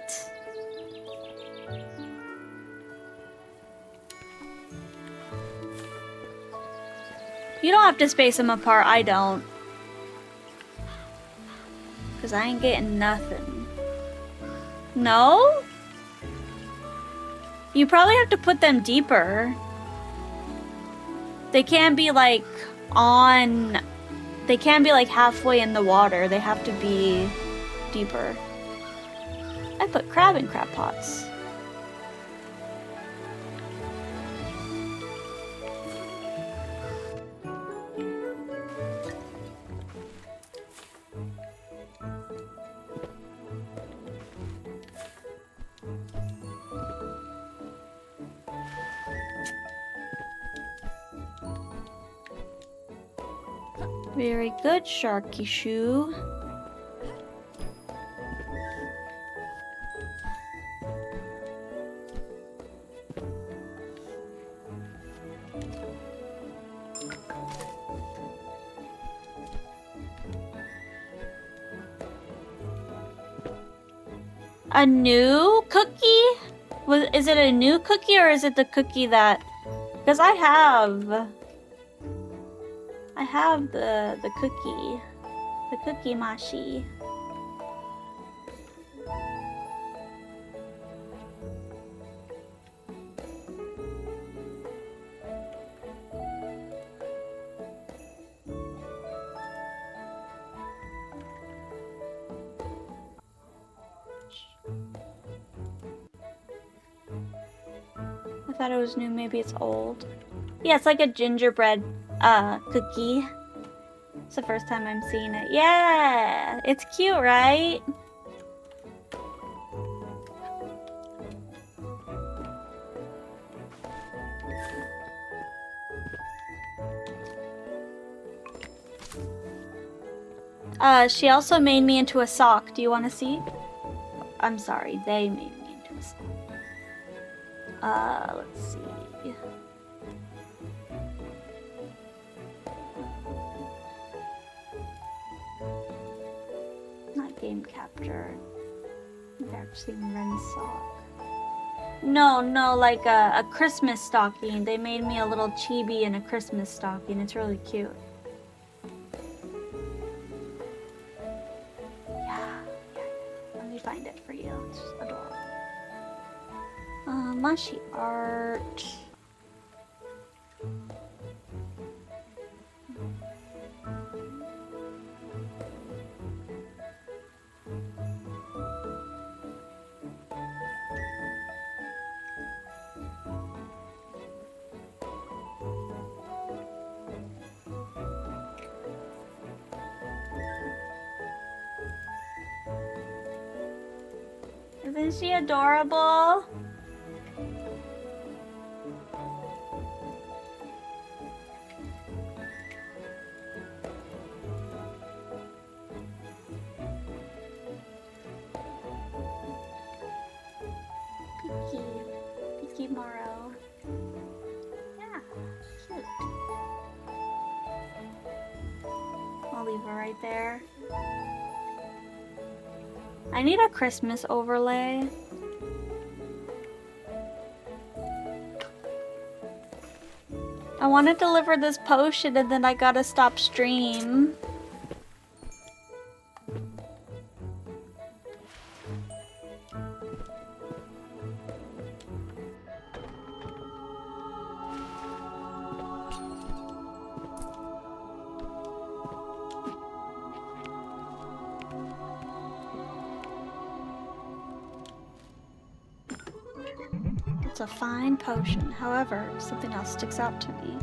You don't have to space them apart, I don't. Cause I ain't getting nothing. No? You probably have to put them deeper. They can't be like on... They can't be like halfway in the water. They have to be deeper. I put crab in crab pots. Very good, Sharky Shoe. A new cookie? Is it a new cookie or is it the cookie that... Because I have the cookie mashi. I thought it was new, maybe it's old. Yeah, it's like a gingerbread cookie. It's the first time I'm seeing it. Yeah! It's cute, right? She also made me into a sock. Do you want to see? I'm sorry, they made me into a sock. Let's see. Not game capture. They're actually Ren's sock. No, like a Christmas stocking. They made me a little chibi in a Christmas stocking. It's really cute. Yeah. Let me find it for you. It's just adorable. Mushy art. Isn't she adorable? Peaky Morrow. Yeah, cute. I'll leave her right there. I need a Christmas overlay. I want to deliver this potion and then I gotta stop stream. It's a fine potion. However, something else sticks out to me.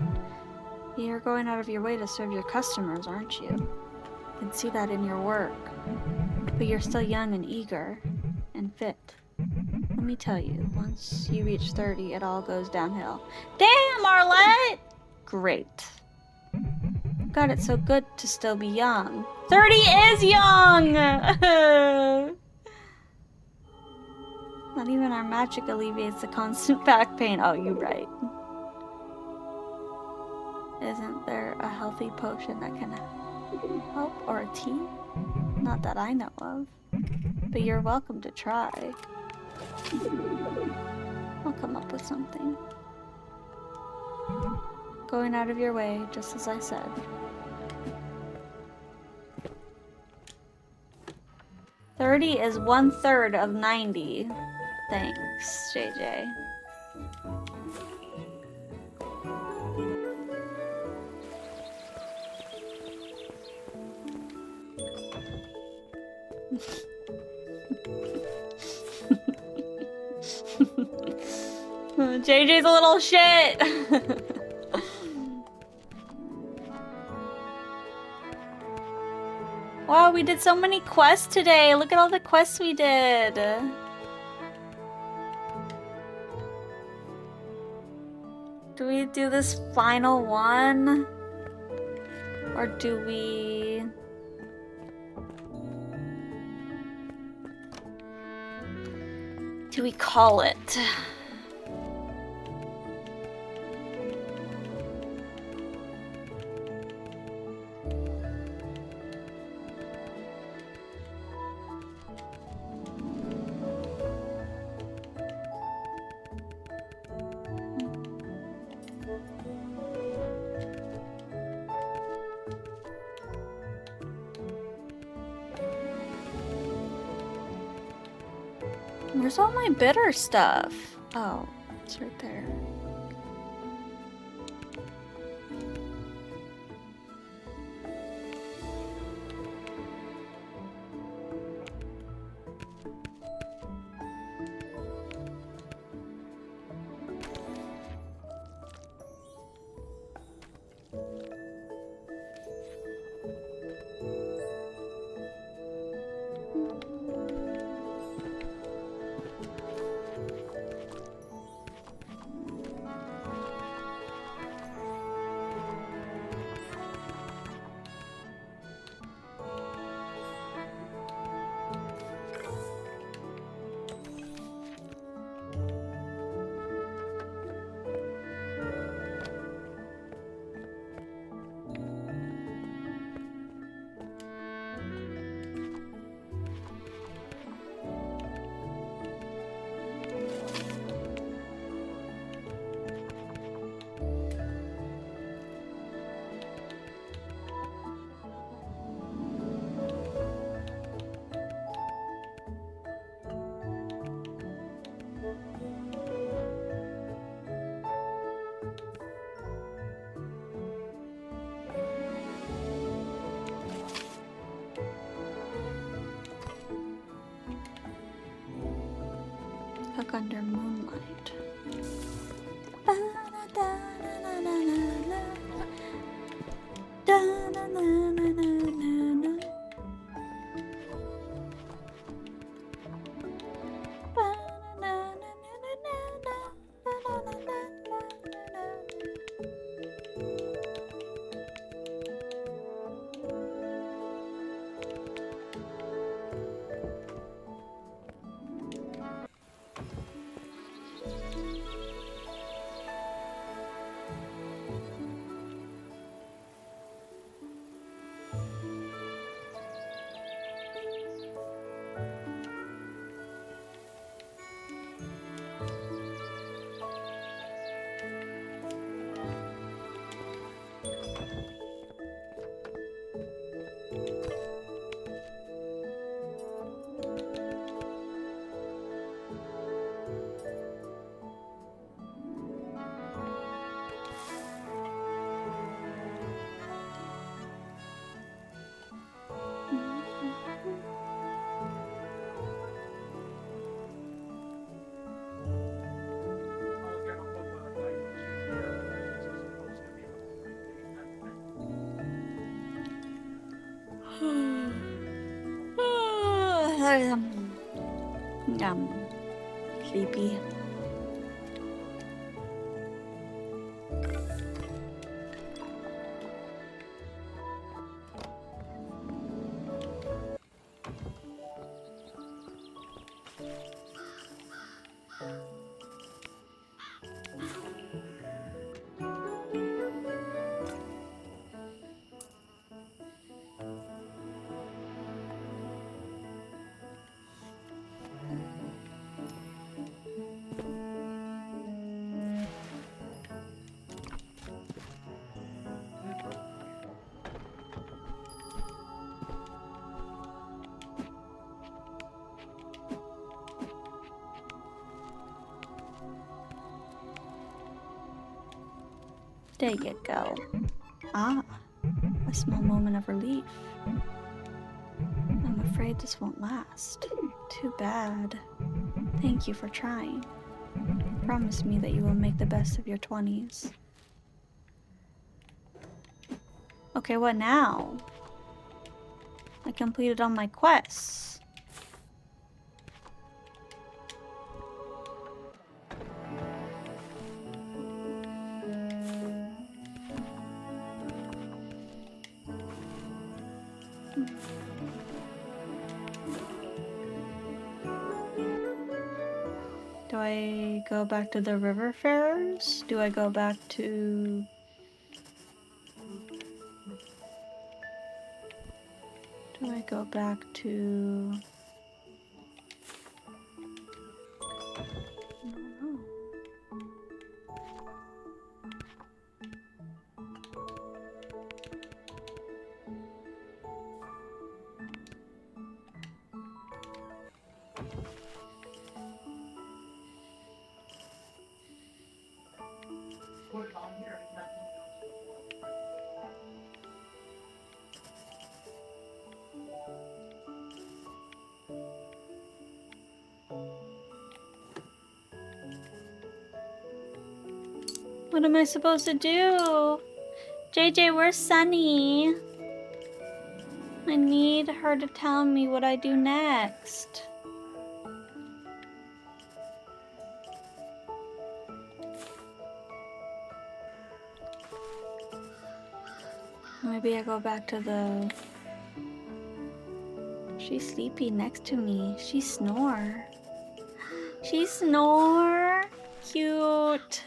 You're going out of your way to serve your customers, aren't you? I can see that in your work. But you're still young and eager and fit. Let me tell you, once you reach 30, it all goes downhill. Damn, Arlette! Great. God, it's so good to still be young. 30 is young! Not even our magic alleviates the constant back pain. Oh, you're right. Isn't there a healthy potion that can help, or a tea? Not that I know of. But you're welcome to try. I'll come up with something. Going out of your way, just as I said. $30 is 1/3 of 90. Thanks, JJ. JJ's a little shit. Wow, we did so many quests today. Look at all the quests we did. Do we do this final one? Or do we... call it? Where's all my bitter stuff? Oh, it's right there. Walk under moonlight. Sleepy. There you go. Ah, a small moment of relief. I'm afraid this won't last. Too bad. Thank you for trying. Promise me that you will make the best of your 20s. Okay, what now? I completed all my quests. Do I go back to the river fairs? Do I go back to... Do I go back to... I don't know. Put it on here. It's not What am I supposed to do? JJ, where's Sunny? I need her to tell me what I do next. Maybe I go back to the... She's sleepy next to me. She snore. She snore. Cute.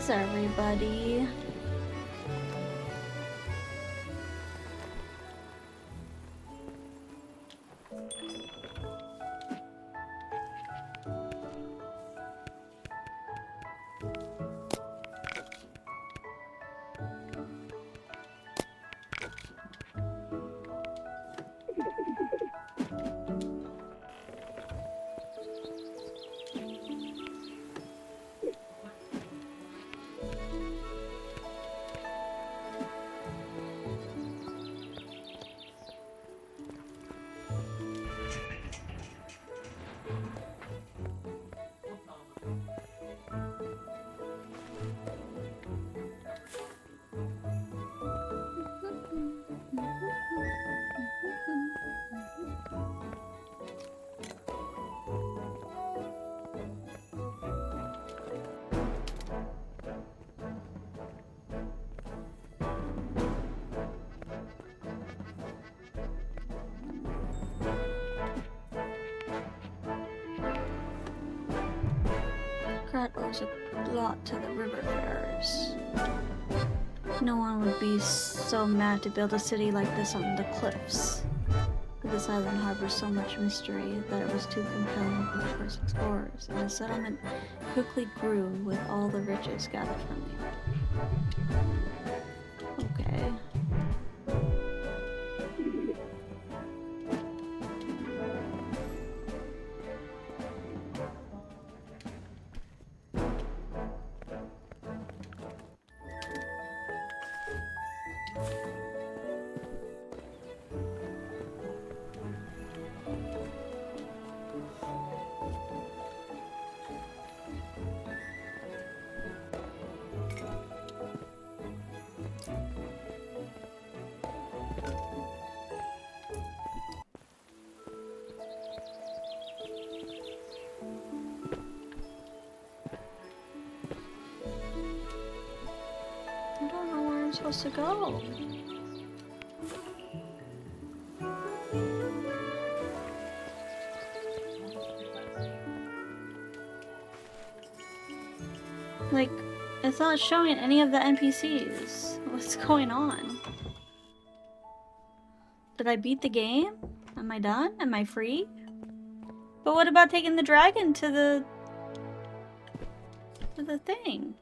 is everybody? Krat owes a lot to the river fairs. No one would be so mad to build a city like this on the cliffs. But this island harbors so much mystery that it was too compelling for the first explorers, and the settlement quickly grew with all the riches gathered from it. Okay. I don't know where I'm supposed to go. Like, it's not showing any of the NPCs. What's going on? Did I beat the game? Am I done? Am I free? But what about taking the dragon to the thing?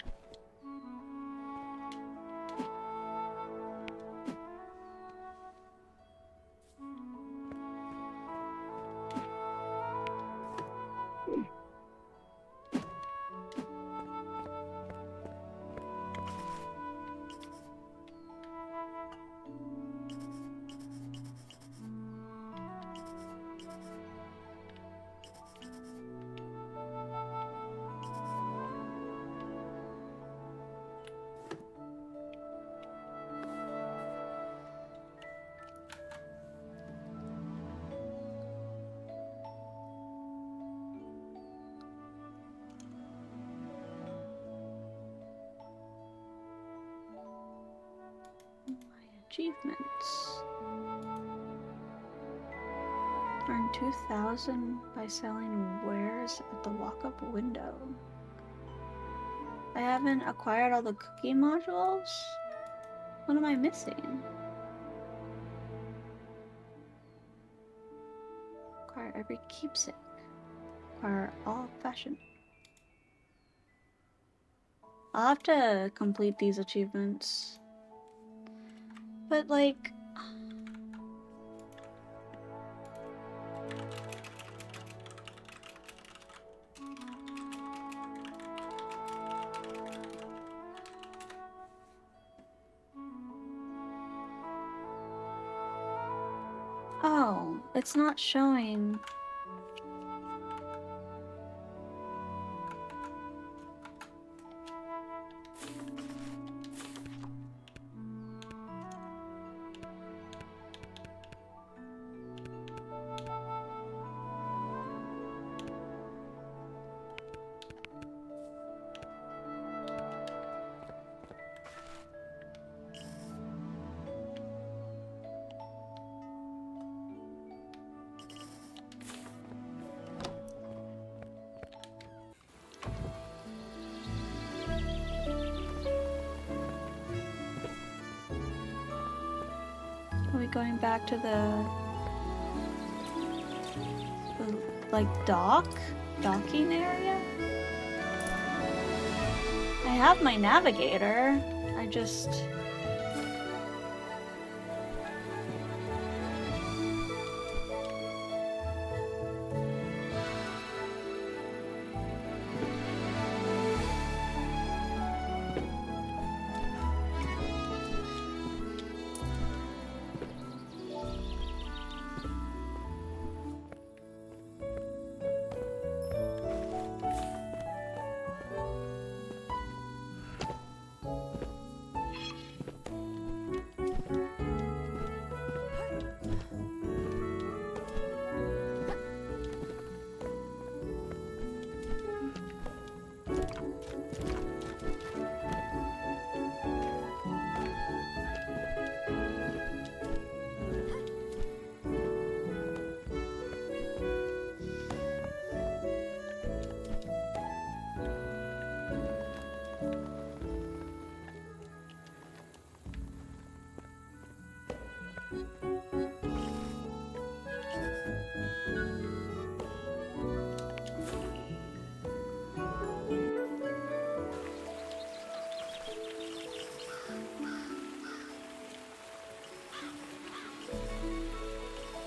Achievements. Earn 2,000 by selling wares at the walk-up window. I haven't acquired all the cookie modules? What am I missing? Acquire every keepsake. Acquire all fashion. I'll have to complete these achievements. But like... Oh, it's not showing. going back to the like docking area? I have my navigator. I just...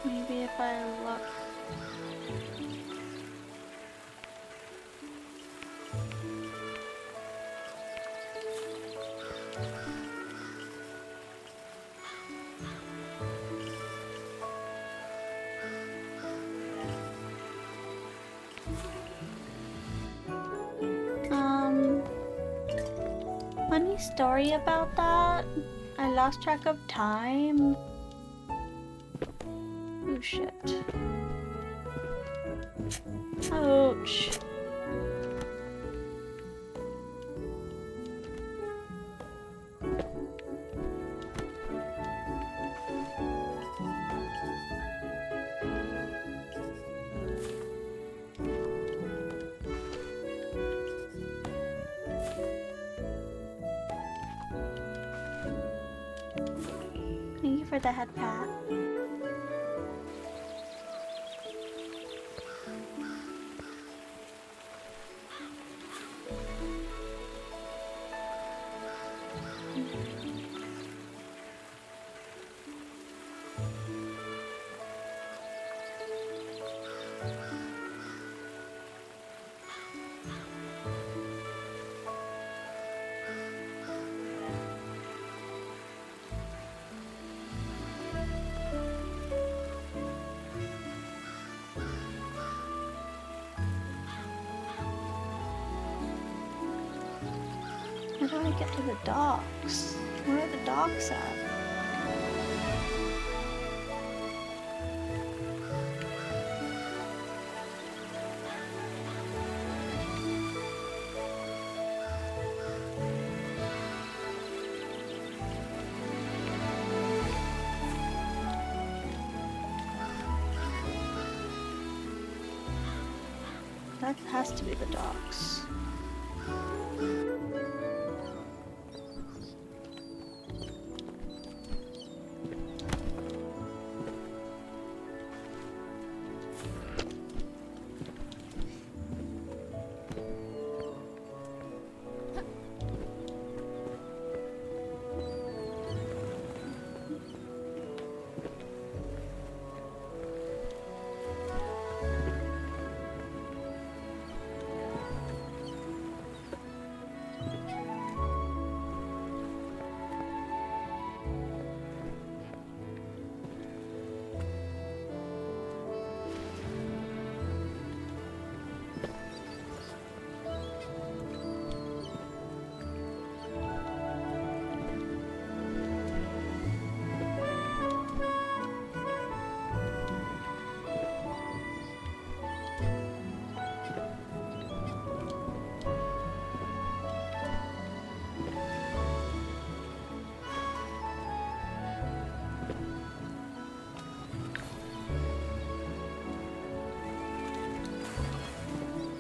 Maybe if I look... Funny story about that. I lost track of time. Oh shit. Ouch. Thank you for the head pat. How do I get to the docks? Where are the docks at? That has to be the docks.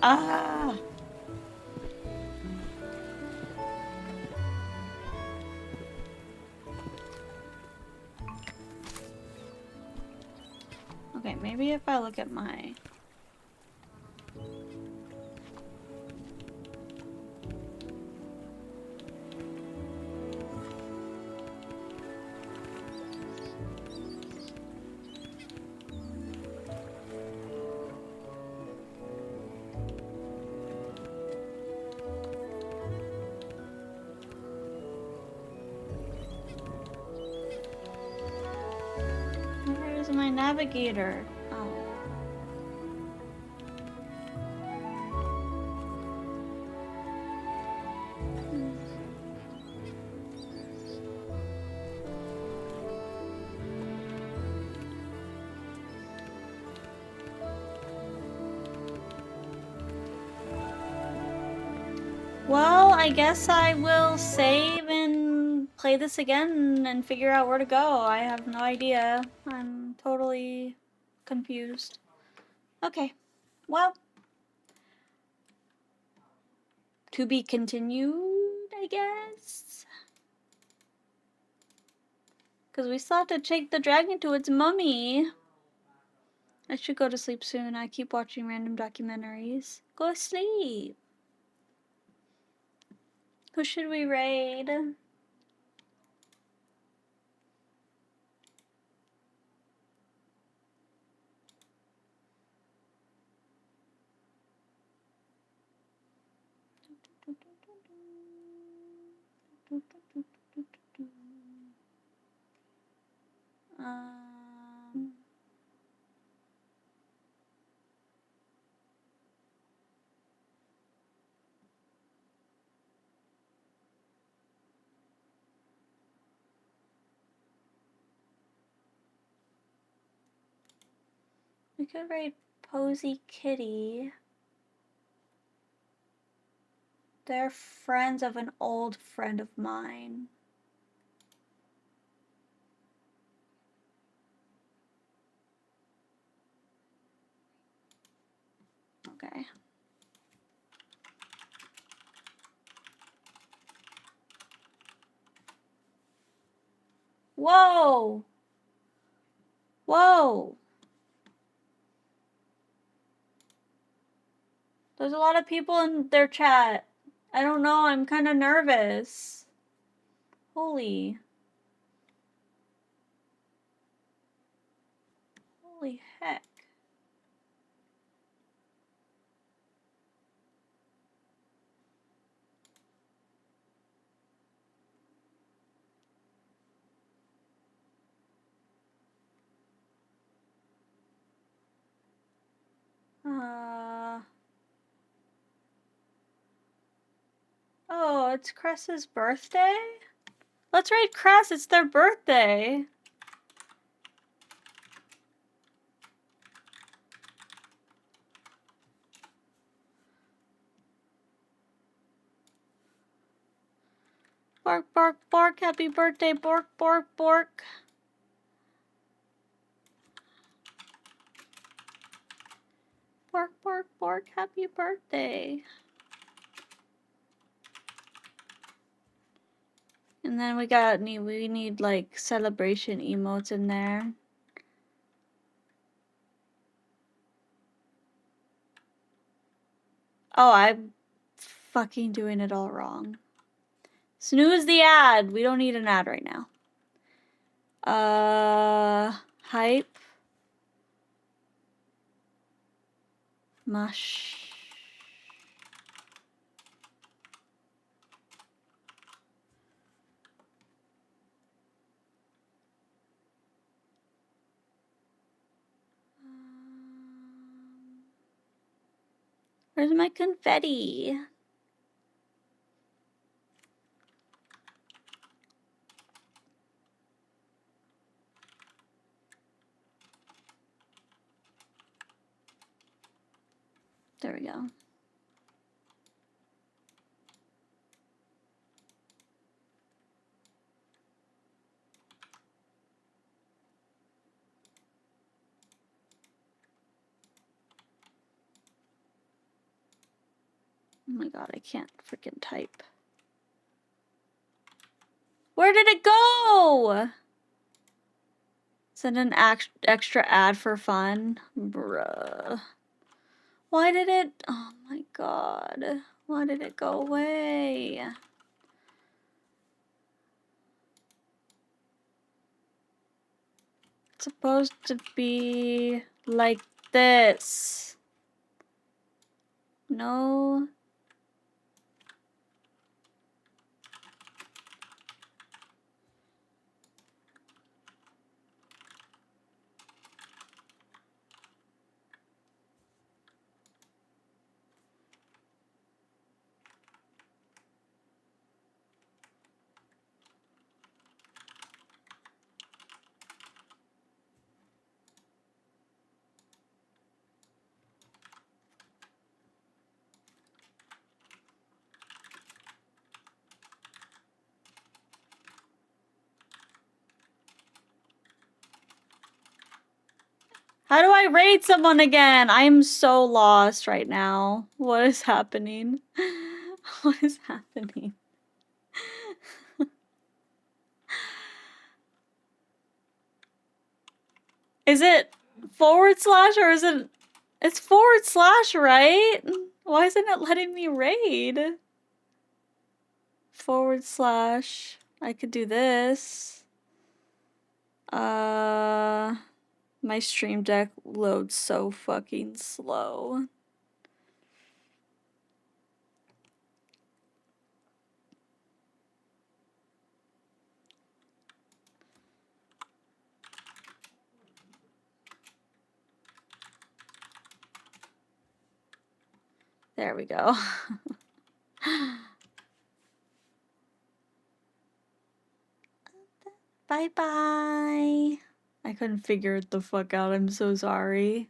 Ah! maybe if I look at my... Where's my navigator? Oh. Well, I guess I will save and play this again and figure out where to go. I have no idea. I'm totally confused. Okay, well, to be continued, I guess. Because we still have to take the dragon to its mummy. I should go to sleep soon. I keep watching random documentaries. Go to sleep. Who should we raid? We could raid Posy Kitty. They're friends of an old friend of mine. Okay. Whoa! Whoa! There's a lot of people in their chat. I don't know, I'm kind of nervous. Holy heck. Oh, it's Cress's birthday? Let's raid Cress, it's their birthday. Bork, bork, bork, happy birthday, bork, bork, bork. Bork, bork, bork, happy birthday. And then we need like celebration emotes in there. Oh, I'm fucking doing it all wrong. Snooze the ad. We don't need an ad right now. Hype. Mush. Where's my confetti? There we go. Oh my god, I can't freaking type. Where did it go? Send an extra ad for fun? Bruh. Why did it? Oh my god. Why did it go away? It's supposed to be like this. No. How do I raid someone again? I am so lost right now. What is happening? What is happening? Is it forward slash or is it... It's forward slash, right? Why isn't it letting me raid? Forward slash. I could do this. My stream deck loads so fucking slow. There we go. Bye bye. I couldn't figure it the fuck out. I'm so sorry.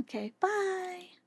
Okay, bye.